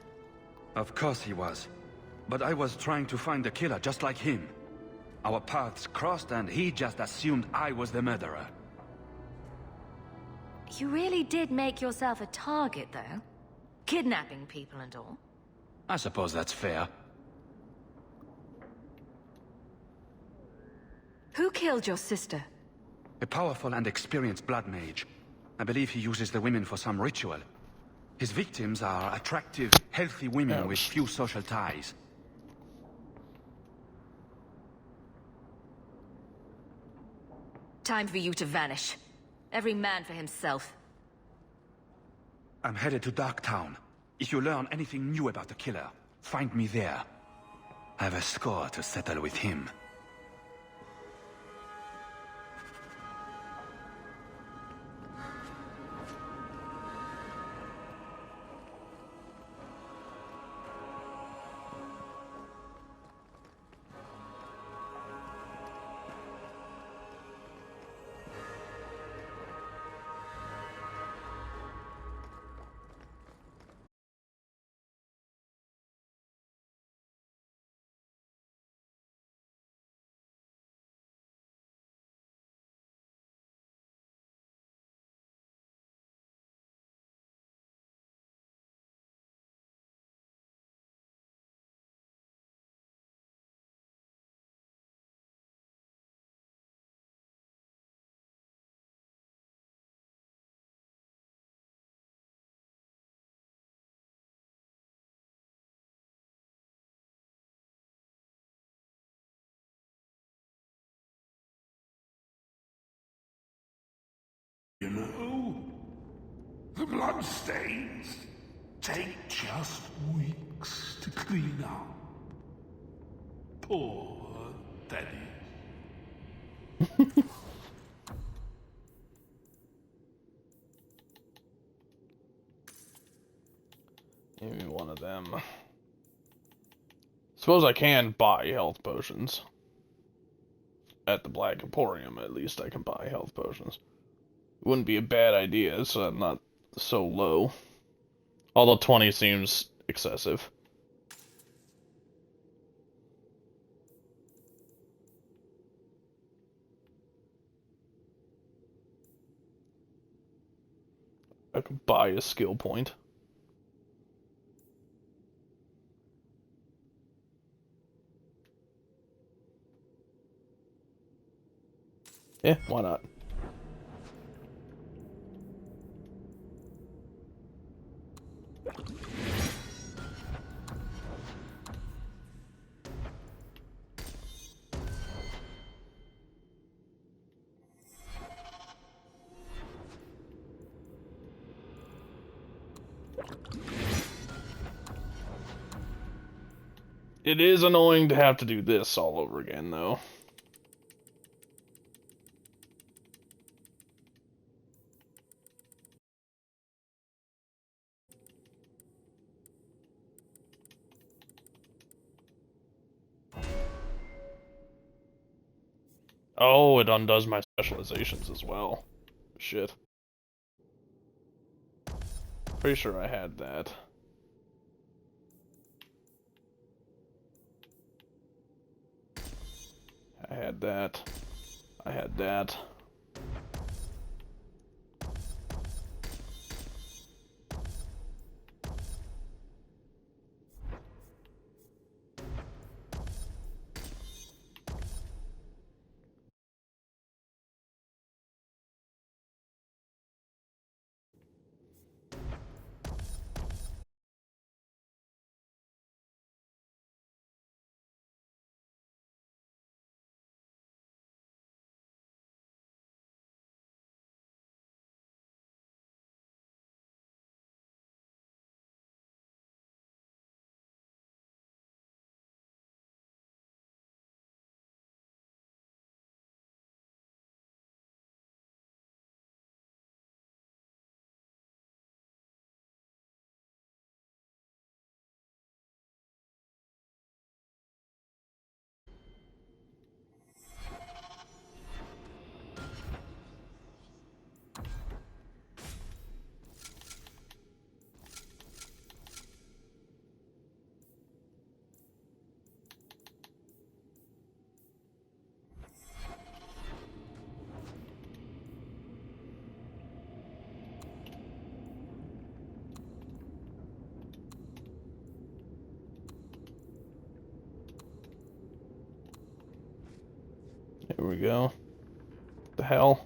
Of course he was. But I was trying to find the killer just like him. Our paths crossed and he just assumed I was the murderer. You really did make yourself a target, though. Kidnapping people and all. I suppose that's fair. Who killed your sister? A powerful and experienced blood mage. I believe he uses the women for some ritual. His victims are attractive, healthy women with few social ties. Time for you to vanish. Every man for himself. I'm headed to Darktown. If you learn anything new about the killer, find me there. I have a score to settle with him. You know, the bloodstains take just weeks to clean up. Poor Daddy. Give me one of them. Suppose I can buy health potions. At the Black Emporium, at least I can buy health potions. Wouldn't be a bad idea, so I'm not so low. Although 20 seems excessive. I could buy a skill point. Yeah, why not? It is annoying to have to do this all over again, though. Oh, it undoes my specializations as well. Shit. Pretty sure I had that. I had that. I had that. hell?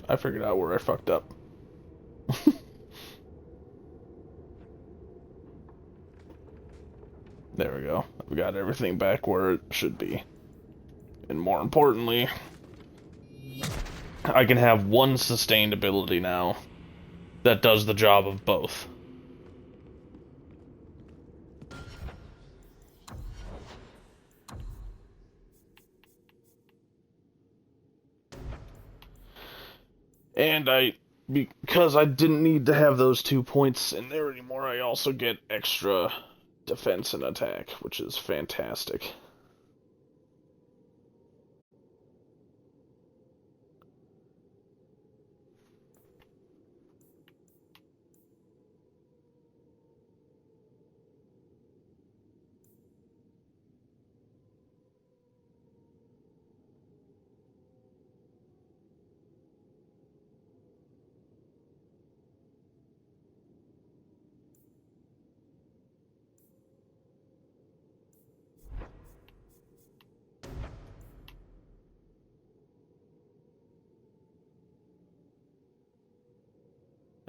I figured out where I fucked up. There we go. We got everything back where it should be. And more importantly, I can have one sustained ability now that does the job of both. And because I didn't need to have those 2 points in there anymore, I also get extra defense and attack, which is fantastic.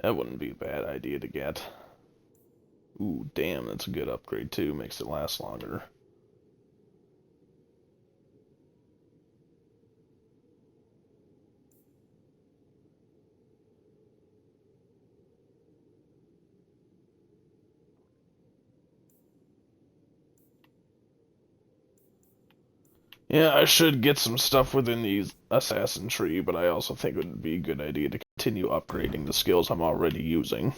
That wouldn't be a bad idea to get. Ooh, damn, that's a good upgrade too. Makes it last longer. Yeah, I should get some stuff within the assassin tree, but I also think it would be a good idea to continue upgrading the skills I'm already using.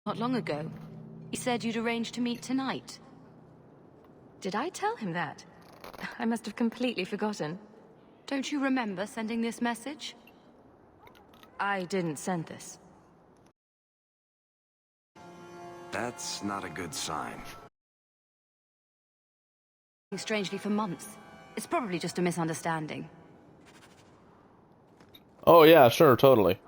Not long ago, he said you'd arranged to meet tonight. Did I tell him that? I must have completely forgotten. Don't you remember sending this message? I didn't send this. That's not a good sign. Strangely for months. It's probably just a misunderstanding. Oh yeah, sure, totally.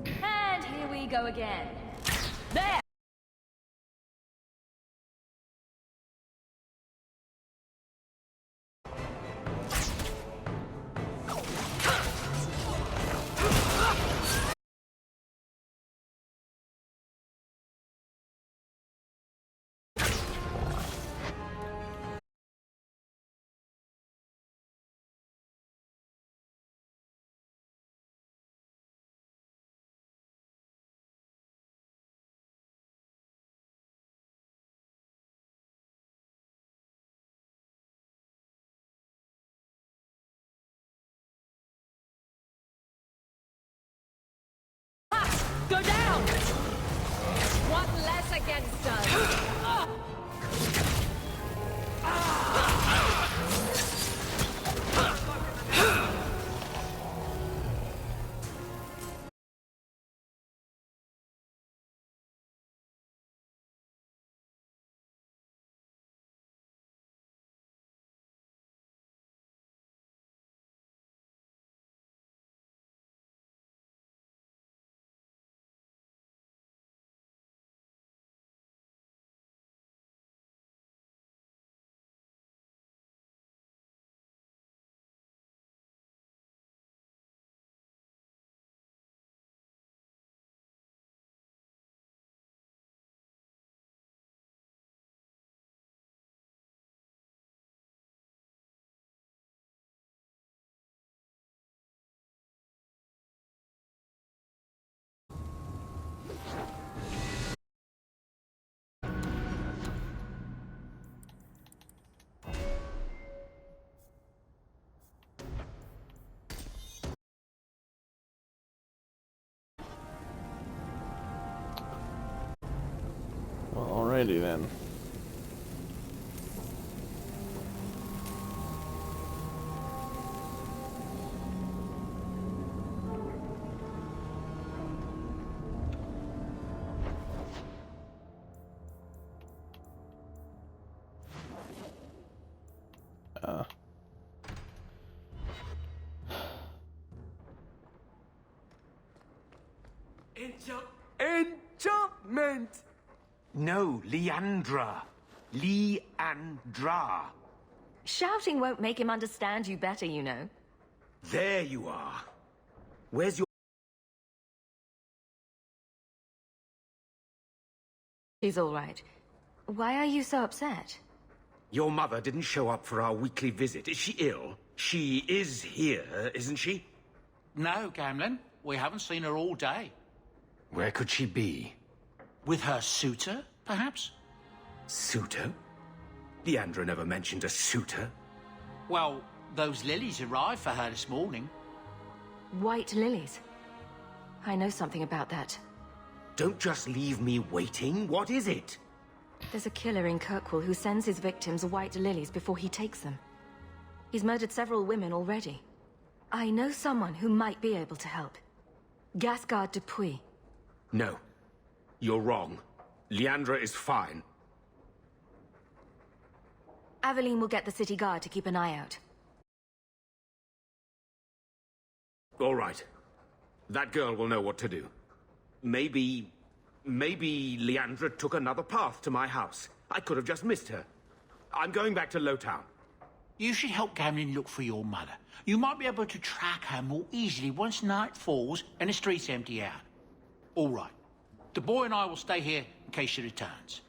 And here we go again. There! Go down! One less against us! Alrighty then. Enchantment! No, Leandra. Leandra. Shouting won't make him understand you better, you know. There you are. Where's your... She's all right. Why are you so upset? Your mother didn't show up for our weekly visit. Is she ill? She is here, isn't she? No, Gamlin. We haven't seen her all day. Where could she be? With her suitor, perhaps? Suitor? Leandra never mentioned a suitor. Well, those lilies arrived for her this morning. White lilies. I know something about that. Don't just leave me waiting. What is it? There's a killer in Kirkwall who sends his victims white lilies before he takes them. He's murdered several women already. I know someone who might be able to help. Gasgard Dupuis. No. You're wrong. Leandra is fine. Aveline will get the city guard to keep an eye out. All right. That girl will know what to do. Maybe Leandra took another path to my house. I could have just missed her. I'm going back to Lowtown. You should help Gamlin look for your mother. You might be able to track her more easily once night falls and the streets empty out. All right. The boy and I will stay here in case she returns.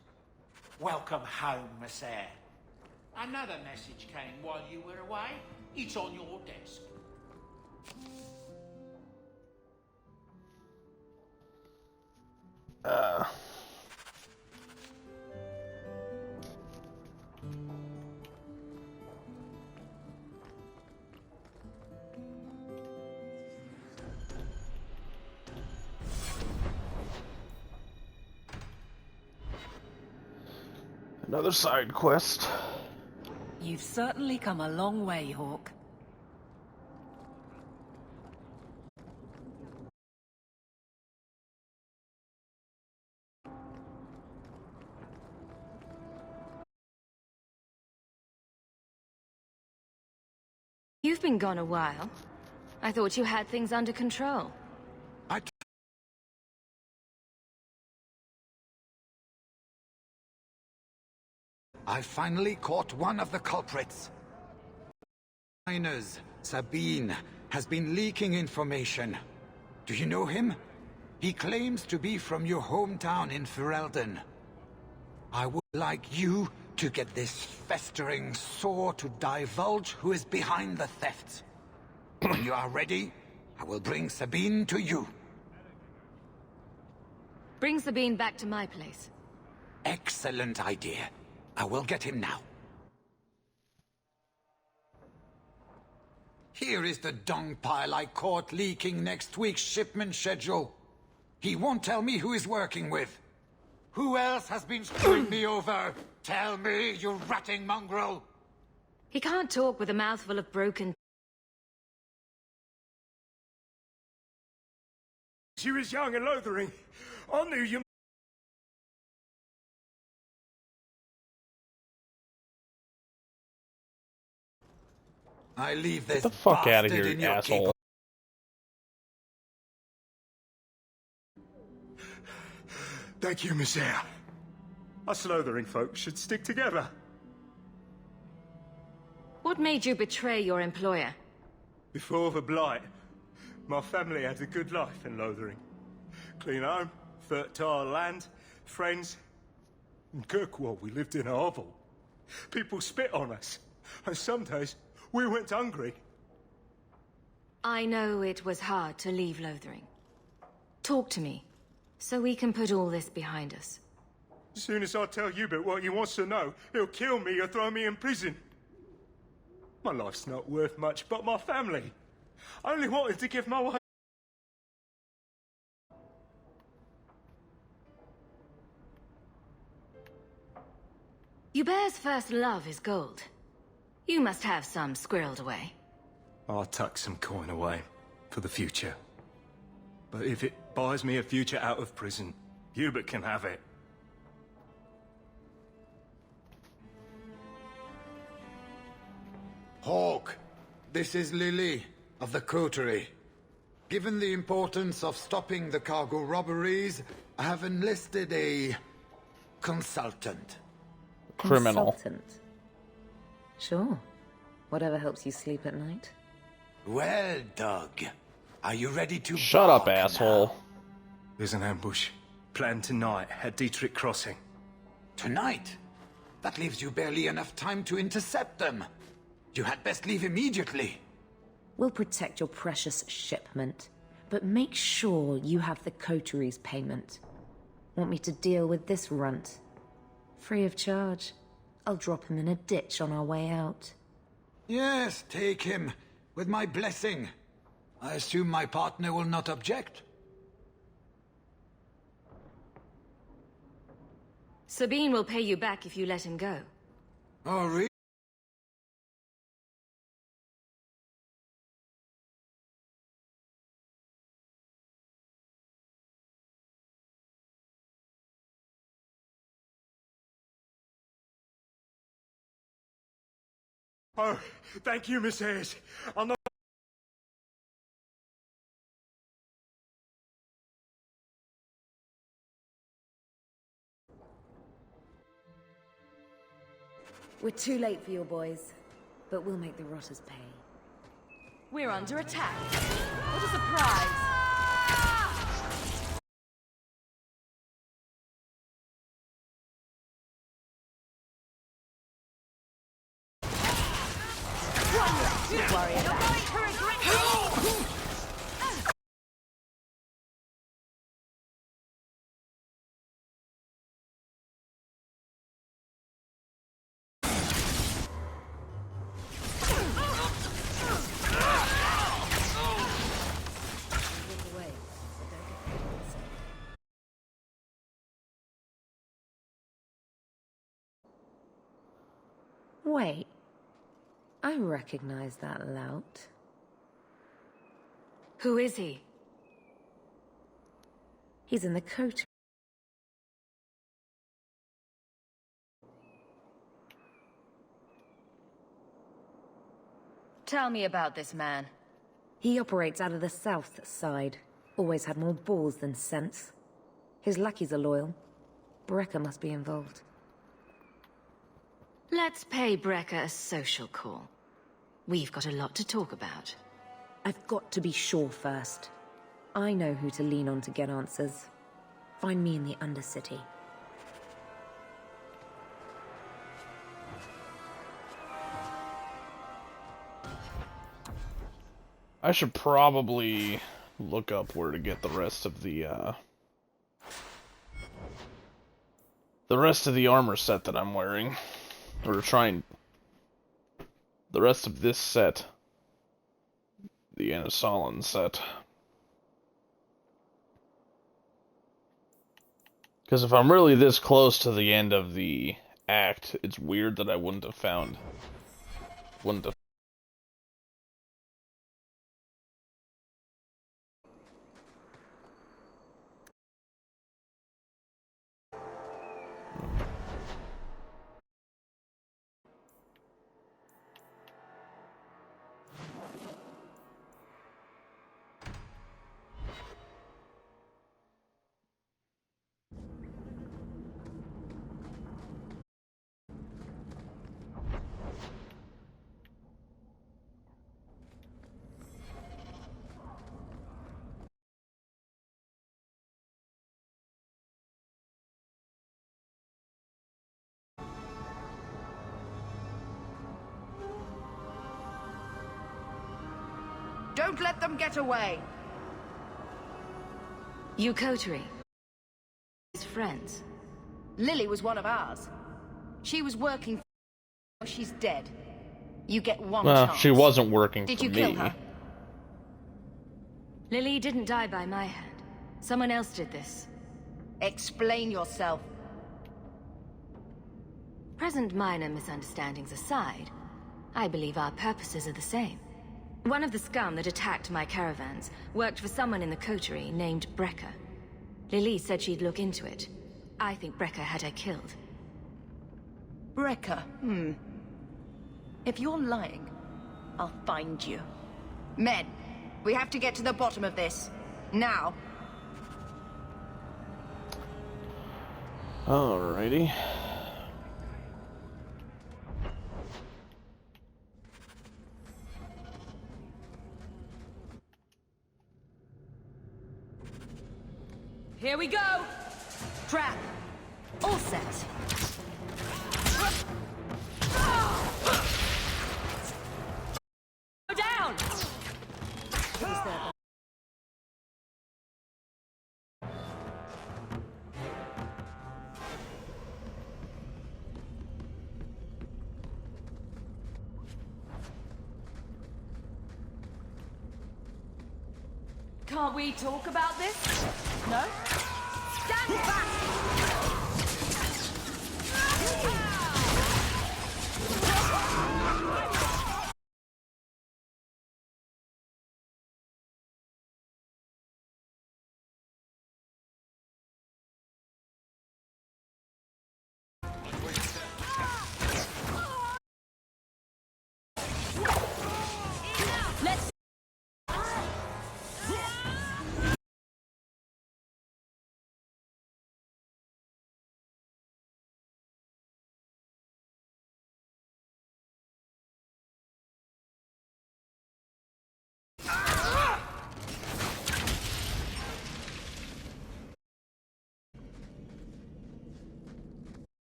Welcome home, Miss Eyre. Another message came while you were away. It's on your desk. Another side quest. You've certainly come a long way, Hawke. You've been gone a while. I thought you had things under control. I finally caught one of the culprits. Miners, Sabine, has been leaking information. Do you know him? He claims to be from your hometown in Ferelden. I would like you to get this festering sore to divulge who is behind the thefts. When you are ready, I will bring Sabine to you. Bring Sabine back to my place. Excellent idea. I will get him now. Here is the dung pile I caught leaking next week's shipment schedule. He won't tell me who he's working with. Who else has been screwing me over? Tell me, you ratting mongrel! He can't talk with a mouthful of broken... She was young and loathering. I knew you... I leave this Get the fuck out of bastard here, in you your asshole. keep. Thank you, Miss Eyre. Us Lothering folk should stick together. What made you betray your employer? Before the Blight, my family had a good life in Lothering. Clean home, fertile land, friends. In Kirkwall, we lived in a hovel. People spit on us, and some days we went hungry. I know it was hard to leave Lothering. Talk to me, so we can put all this behind us. As soon as I tell Hubert what he wants to know, he'll kill me or throw me in prison. My life's not worth much, but my family. I only wanted to give my wife... Hubert's first love is gold. You must have some squirreled away. I'll tuck some coin away for the future. But if it buys me a future out of prison, Hubert can have it. Hawk, this is Lily of the Coterie. Given the importance of stopping the cargo robberies, I have enlisted a consultant. Criminal. Consultant. Sure. Whatever helps you sleep at night. Well, Doug, are you ready to Shut up, bark asshole. now? There's an ambush planned tonight at Dietrich Crossing. Tonight? That leaves you barely enough time to intercept them. You had best leave immediately. We'll protect your precious shipment, but make sure you have the coterie's payment. Want me to deal with this runt? Free of charge. I'll drop him in a ditch on our way out. Yes, take him, with my blessing. I assume my partner will not object? Sabine will pay you back if you let him go. Oh, really? Oh, thank you, Miss Hayes. I'll not... We're too late for your boys, but we'll make the rotters pay. We're under attack. What a surprise! Don't worry about it. Wait. I recognize that lout. Who is he? He's in the coterie. Tell me about this man. He operates out of the south side. Always had more balls than sense. His lackeys are loyal. Brecker must be involved. Let's pay Brecker a social call. We've got a lot to talk about. I've got to be sure first. I know who to lean on to get answers. Find me in the Undercity. I should probably look up where to get the rest of the armor set that I'm wearing. Or trying the rest of this set. The Anasalan set. Because if I'm really this close to the end of the act, it's weird that I wouldn't have found... Don't let them get away! You coterie. His friends. Lily was one of ours. She was working for... She's dead. You get one Well, chance. she wasn't working Did for you me. kill her? Lily didn't die by my hand. Someone else did this. Explain yourself. Present minor misunderstandings aside, I believe our purposes are the same. One of the scum that attacked my caravans worked for someone in the coterie named Brecker. Lily said she'd look into it. I think Brecker had her killed. Brecker, If you're lying, I'll find you. Men, we have to get to the bottom of this. Now. Alrighty. Here we go! Trap! All set. Go down! Who's there? Can't we talk about this? No? Stand back! Let's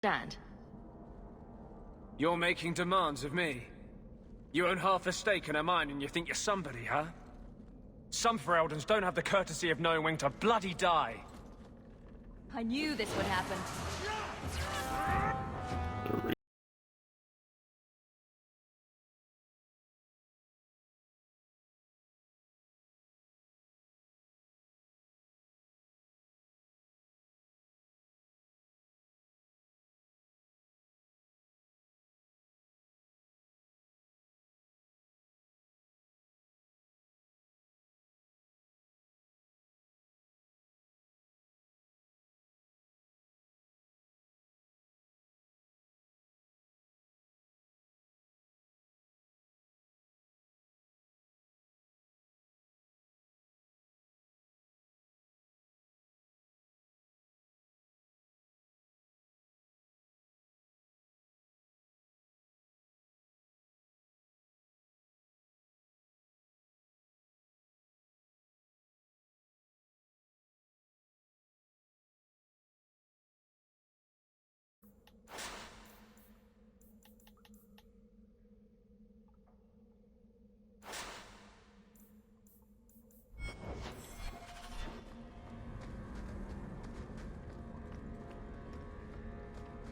stand. You're making demands of me. You own half a stake in a mine and you think you're somebody, huh? Some Fereldans don't have the courtesy of knowing when to bloody die. I knew this would happen.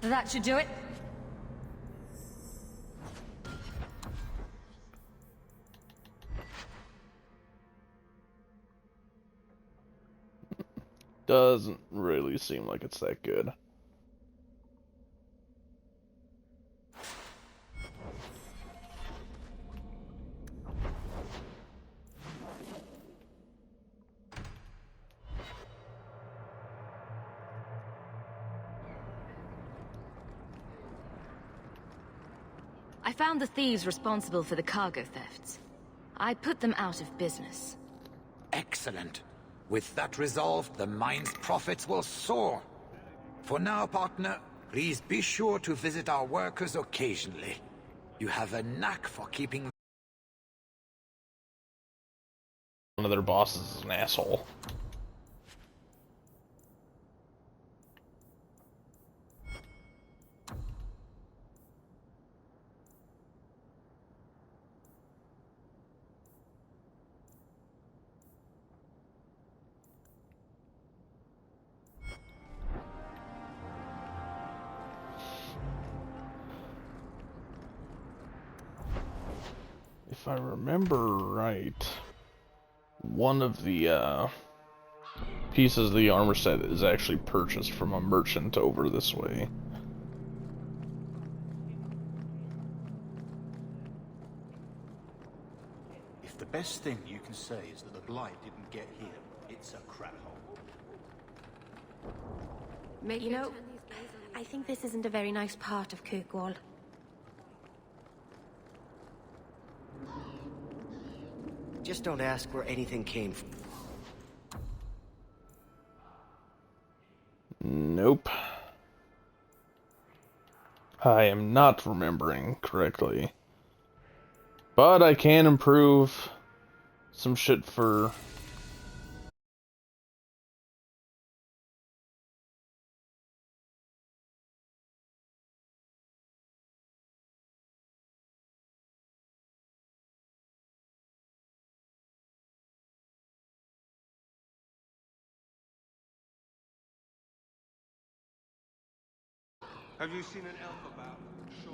That should do it. Doesn't really seem like it's that good. I found the thieves responsible for the cargo thefts. I put them out of business. Excellent. With that resolved, the mine's profits will soar. For now, partner, please be sure to visit our workers occasionally. You have a knack for keeping... One of their bosses is an asshole. if I remember right, one of the pieces of the armor set is actually purchased from a merchant over this way. If the best thing you can say is that the Blight didn't get here, it's a crap hole. You know, I think this isn't a very nice part of Kirkwall. Just don't ask where anything came from. Nope. I am not remembering correctly. But I can improve some shit for... Have you seen an elf about? Sure.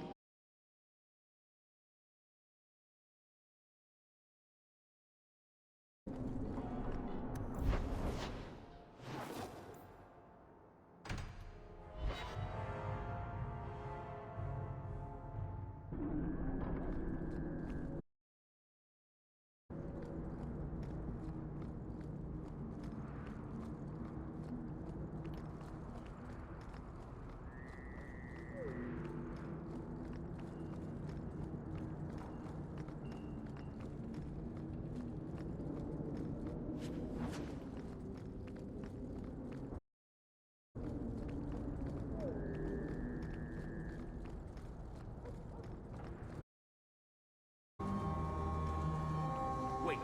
Wait.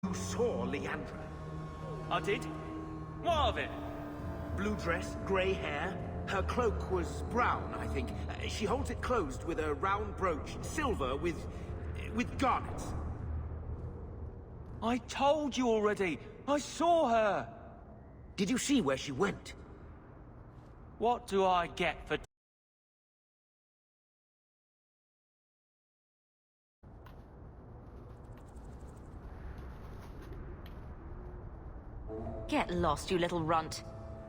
You saw Leandra? I did? What of it? Blue dress, grey hair. Her cloak was brown, I think. She holds it closed with a round brooch, silver with garnets. I told you already. I saw her. Did you see where she went? What do I get for... Get lost, you little runt.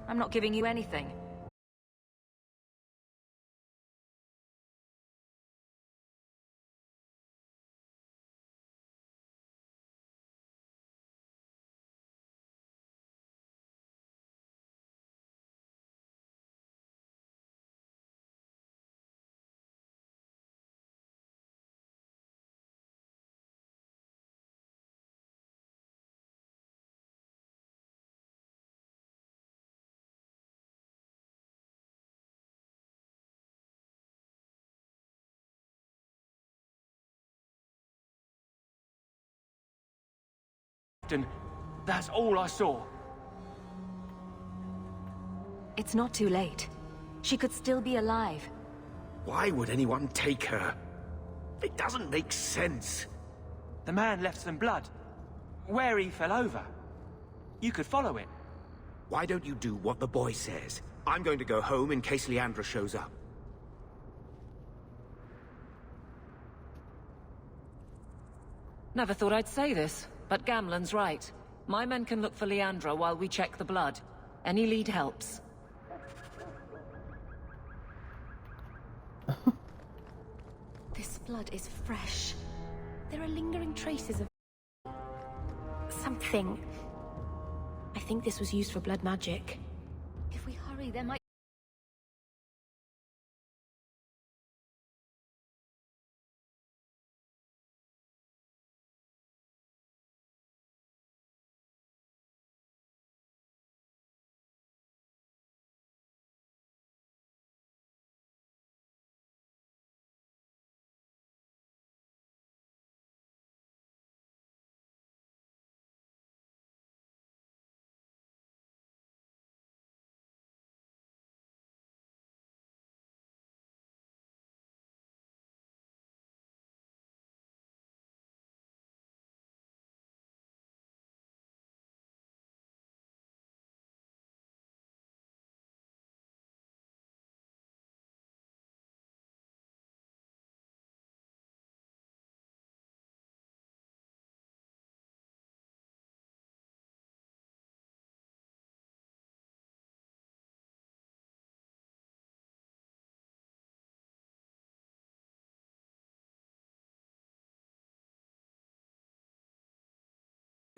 I'm not giving you anything. That's all I saw. It's not too late. She could still be alive. Why would anyone take her? It doesn't make sense. The man left some blood. Where he fell over. You could follow it. Why don't you do what the boy says? I'm going to go home in case Leandra shows up. Never thought I'd say this, but Gamlen's right. My men can look for Leandra while we check the blood. Any lead helps. This blood is fresh. There are lingering traces of... something. I think this was used for blood magic. If we hurry, there might...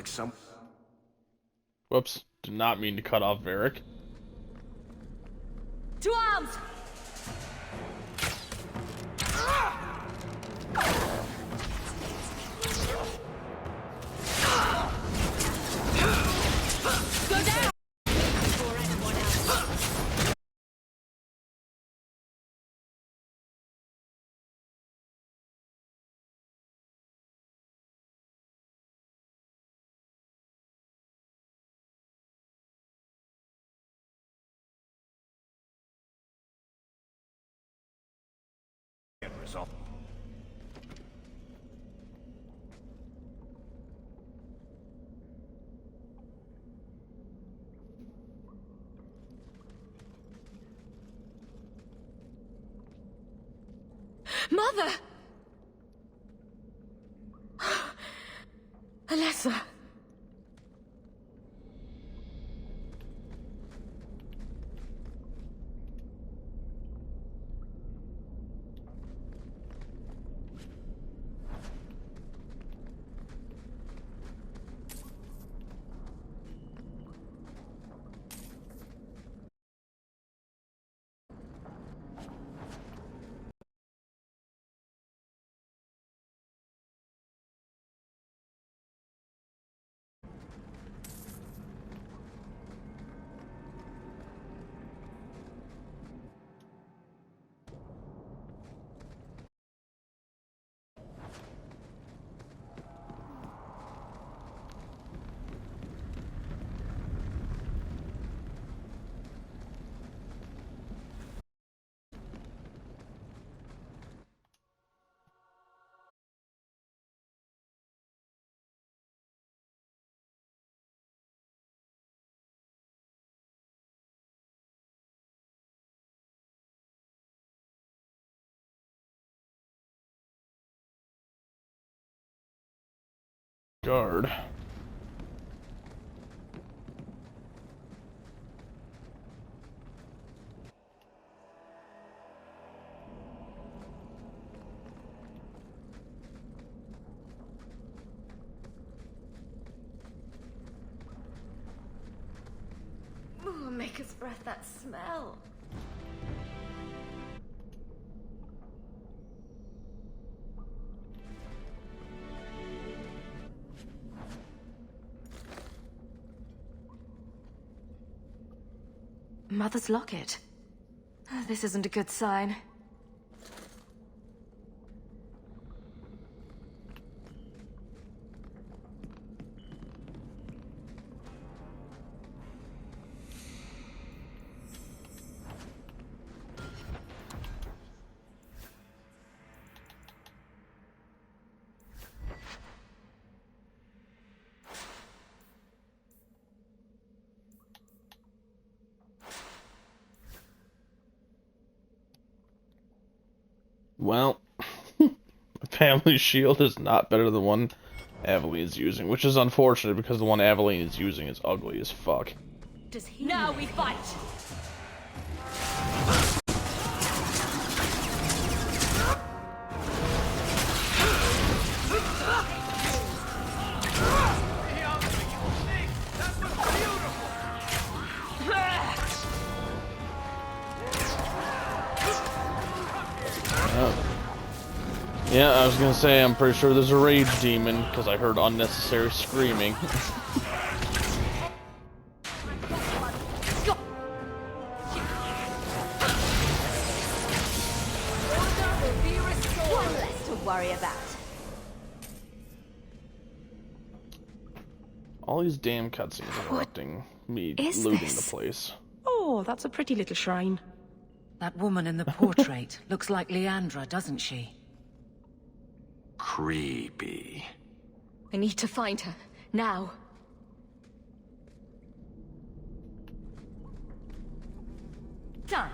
some. Whoops, did not mean to cut off Varric. To arms! Go down! Before anyone else. Result. Mother! Alessa. Guard. Ooh, Maker's breath, that smell. Mother's locket. This isn't a good sign. Well, the family shield is not better than the one Aveline's using, which is unfortunate because the one Aveline is using is ugly as fuck. Does he? Now we fight! Yeah, I was gonna say, I'm pretty sure there's a rage demon, because I heard unnecessary screaming. One less to worry about. All these damn cutscenes interrupting me looting the place. Oh, that's a pretty little shrine. That woman in the portrait looks like Leandra, doesn't she? Creepy. I need to find her. Now. Done.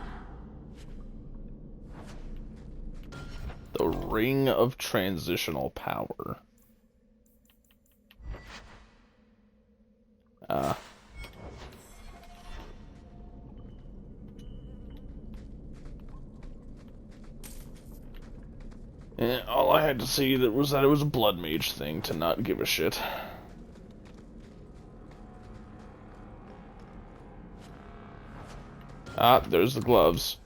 The Ring of Transitional Power. All I had to see was that it was a blood mage thing to not give a shit. Ah, there's the gloves.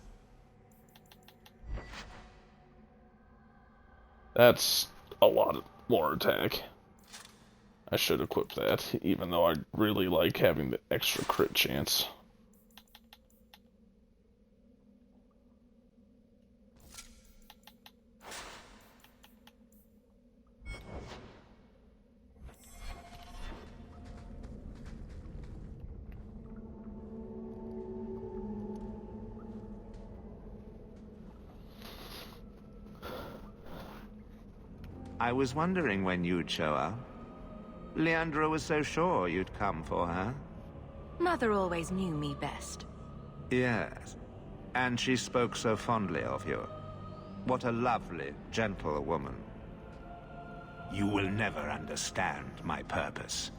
That's a lot more attack. I should equip that, even though I really like having the extra crit chance. I was wondering when you'd show up. Leandra was so sure you'd come for her. Mother always knew me best. Yes, and she spoke so fondly of you. What a lovely, gentle woman. You will never understand my purpose.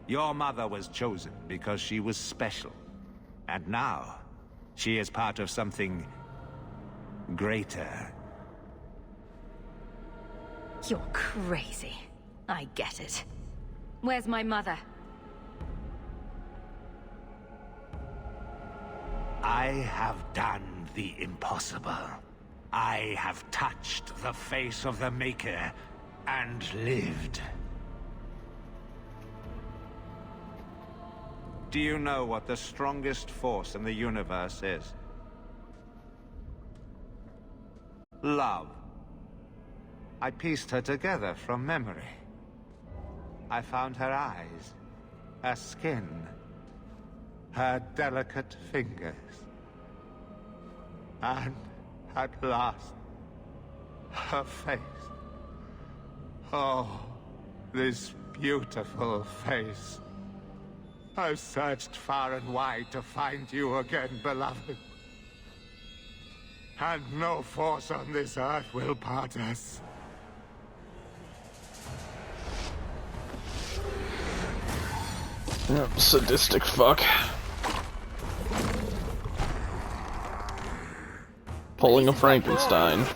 Your mother was chosen because she was special. And now, she is part of something greater. You're crazy. I get it. Where's my mother? I have done the impossible. I have touched the face of the Maker and lived. Do you know what the strongest force in the universe is? Love. I pieced her together from memory. I found her eyes, her skin, her delicate fingers. And at last, her face. Oh, this beautiful face. I've searched far and wide to find you again, beloved. And no force on this earth will part us. Yep, sadistic fuck. Pulling a Frankenstein.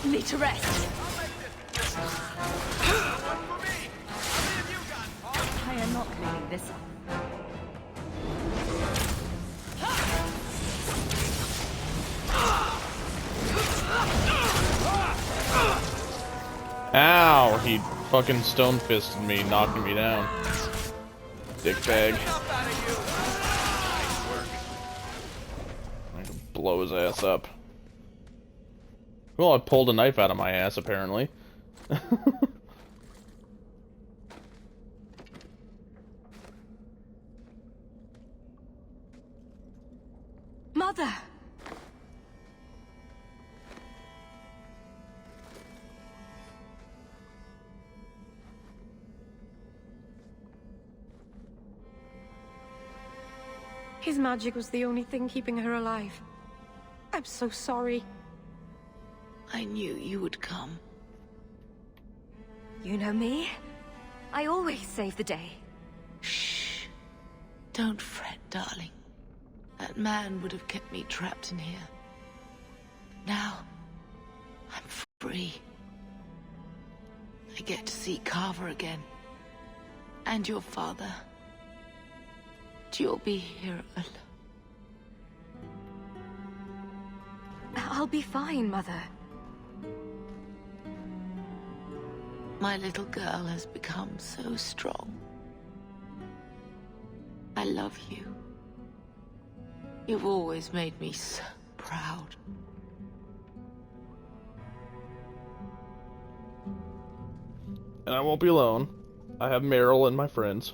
Need to rest. I am not cleaning this up. Ow! He fucking stone fisted me, knocking me down. Dickbag. I can blow his ass up. Well, I pulled a knife out of my ass, apparently. Mother! His magic was the only thing keeping her alive. I'm so sorry. I knew you would come. You know me? I always save the day. Shh. Don't fret, darling. That man would have kept me trapped in here. Now, I'm free. I get to see Carver again. And your father. You'll be here alone. I'll be fine, Mother. My little girl has become so strong. I love you. You've always made me so proud. And I won't be alone. I have Meryl and my friends.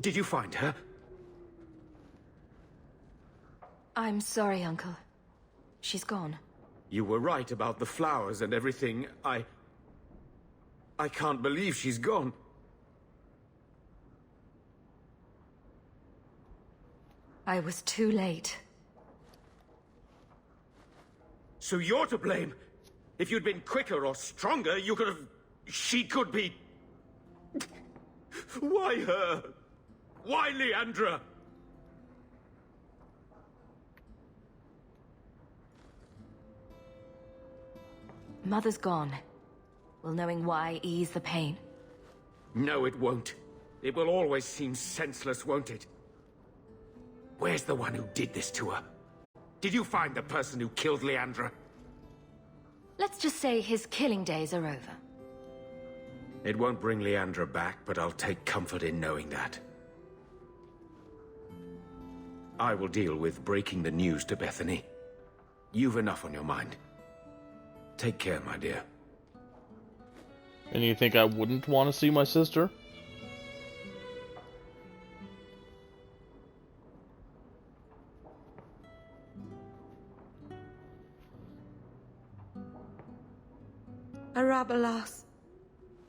Did you find her? I'm sorry, Uncle. She's gone. You were right about the flowers and everything. I can't believe she's gone. I was too late. So you're to blame. If you'd been quicker or stronger, you could have... She could be... Why her? Why Leandra? Mother's gone. Will knowing why ease the pain? No, it won't. It will always seem senseless, won't it? Where's the one who did this to her? Did you find the person who killed Leandra? Let's just say his killing days are over. It won't bring Leandra back, but I'll take comfort in knowing that. I will deal with breaking the news to Bethany. You've enough on your mind. Take care, my dear. And you think I wouldn't want to see my sister? Arabelas.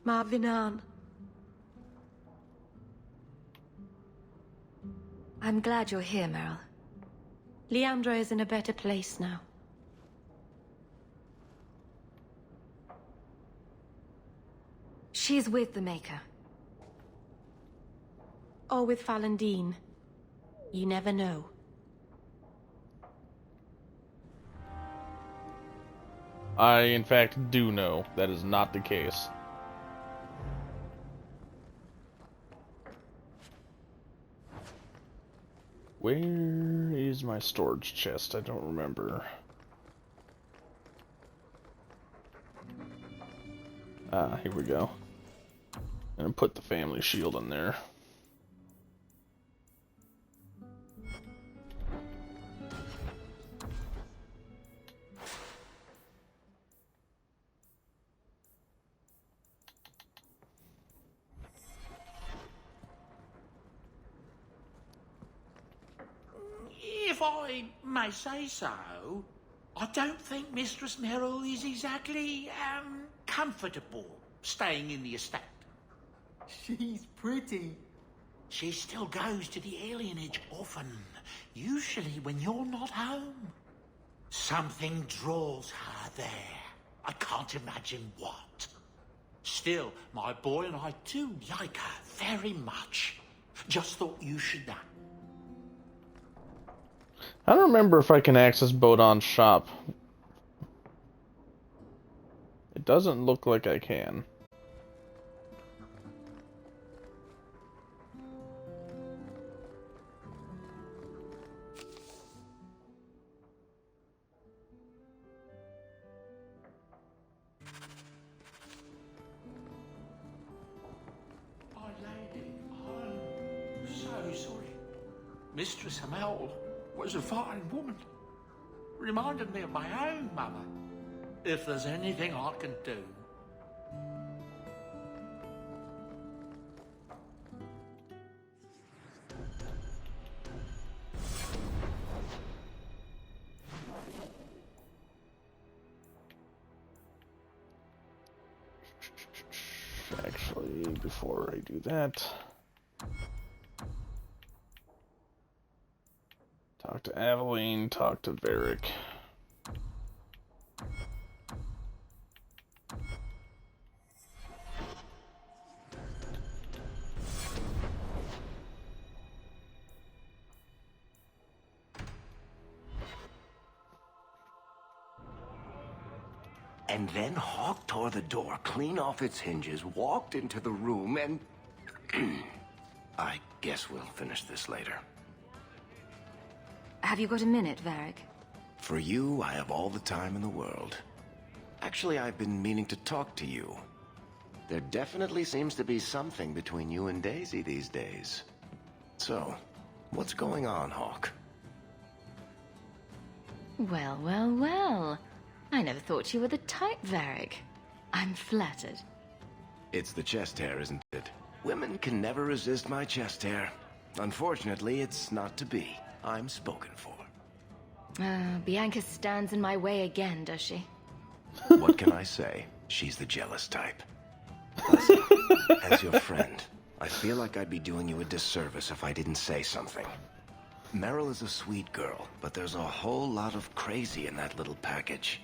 Marvinan. I'm glad you're here, Meryl. Leandra is in a better place now. She's with the Maker. Or with Falandine. You never know. I, in fact, do know that is not the case. Where is my storage chest? I don't remember. Ah, here we go. And put the family shield in there. If I may say so, I don't think Mistress Meryl is exactly, comfortable staying in the estate. She's pretty. She still goes to the alienage often, usually when you're not home. Something draws her there. I can't imagine what. Still, my boy and I do like her very much. Just thought you should know. I don't remember if I can access Bodon's shop. It doesn't look like I can. My lady, I'm so sorry. Mistress Hamel was a fine woman. Reminded me of my own mother. If there's anything I can do. Actually, before I do that, talk to Aveline, talk to Varric. And then Hawk tore the door clean off its hinges, walked into the room, and... I guess we'll finish this later. Have you got a minute, Varric? For you, I have all the time in the world. Actually, I've been meaning to talk to you. There definitely seems to be something between you and Daisy these days. So, what's going on, Hawk? Well, well, well. I never thought you were the type, Varric. I'm flattered. It's the chest hair, isn't it? Women can never resist my chest hair. Unfortunately, it's not to be. I'm spoken for. Bianca stands in my way again, does she? What can I say? She's the jealous type. Listen, as your friend, I feel like I'd be doing you a disservice if I didn't say something. Meryl is a sweet girl, but there's a whole lot of crazy in that little package.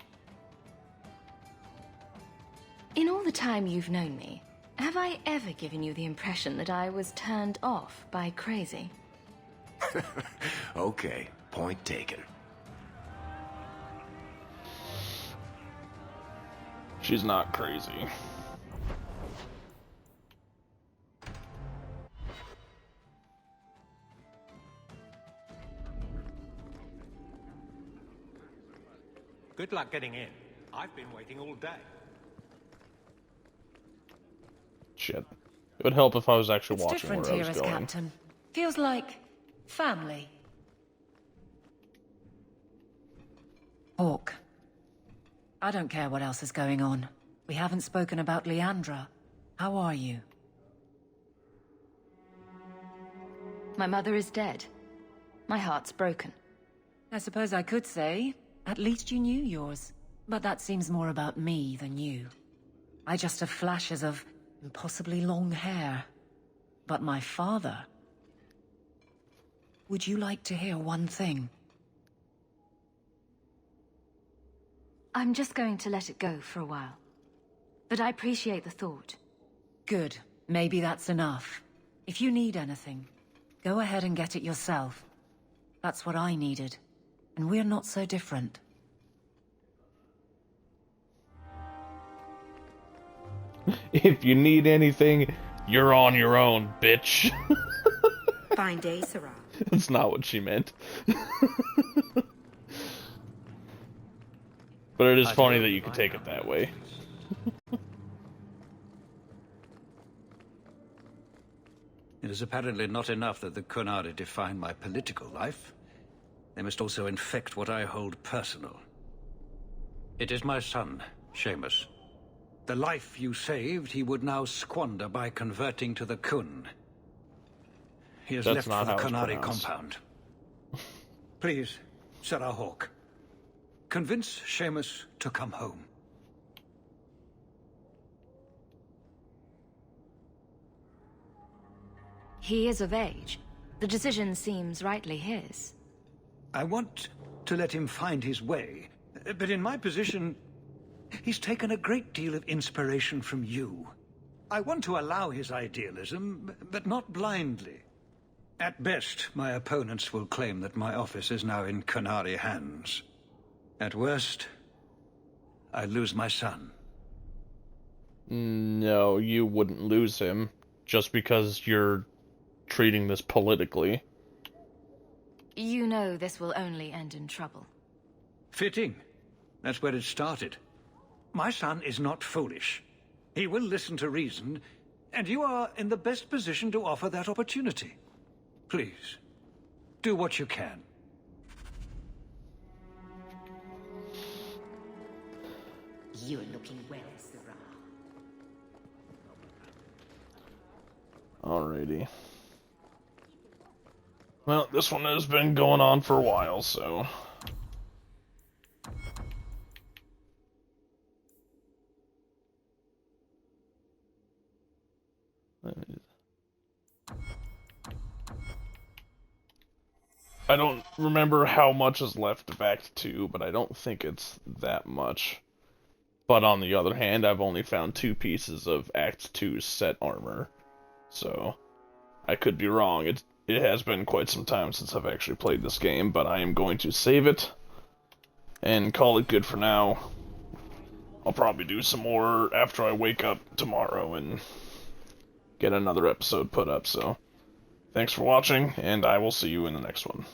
In all the time you've known me, have I ever given you the impression that I was turned off by crazy? Okay, point taken. She's not crazy. Good luck getting in. I've been waiting all day. Shit. It would help if I was actually watching Different where I here was as going. captain. Feels like family. Hawk. I don't care what else is going on. We haven't spoken about Leandra. How are you? My mother is dead. My heart's broken. I suppose I could say, at least you knew yours. But that seems more about me than you. I just have flashes of impossibly long hair. But my father... Would you like to hear one thing? I'm just going to let it go for a while. But I appreciate the thought. Good. Maybe that's enough. If you need anything, go ahead and get it yourself. That's what I needed. And we're not so different. If you need anything, you're on your own, bitch. Fine day, Sarah. That's not what she meant. But it is funny that you can take it that way. It is apparently not enough that the Qunari define my political life. They must also infect what I hold personal. It is my son, Seamus. The life you saved, he would now squander by converting to the Khun. He has left for the Qunari compound. Please, Sarah Hawk, convince Seamus to come home. He is of age. The decision seems rightly his. I want to let him find his way, but in my position, he's taken a great deal of inspiration from you. I want to allow his idealism, but not blindly. At best, my opponents will claim that my office is now in Qunari hands. At worst, I lose my son. No, you wouldn't lose him just because you're treating this politically. You know this will only end in trouble. Fitting. That's where it started. My son is not foolish. He will listen to reason, and you are in the best position to offer that opportunity. Please, do what you can. You're looking well, Sarah. Alrighty. Well, this one has been going on for a while, so... I don't remember how much is left of Act 2, but I don't think it's that much. But on the other hand, I've only found 2 pieces of Act 2's set armor. So, I could be wrong. It has been quite some time since I've actually played this game, but I am going to save it and call it good for now. I'll probably do some more after I wake up tomorrow and get another episode put up, so thanks for watching, and I will see you in the next one.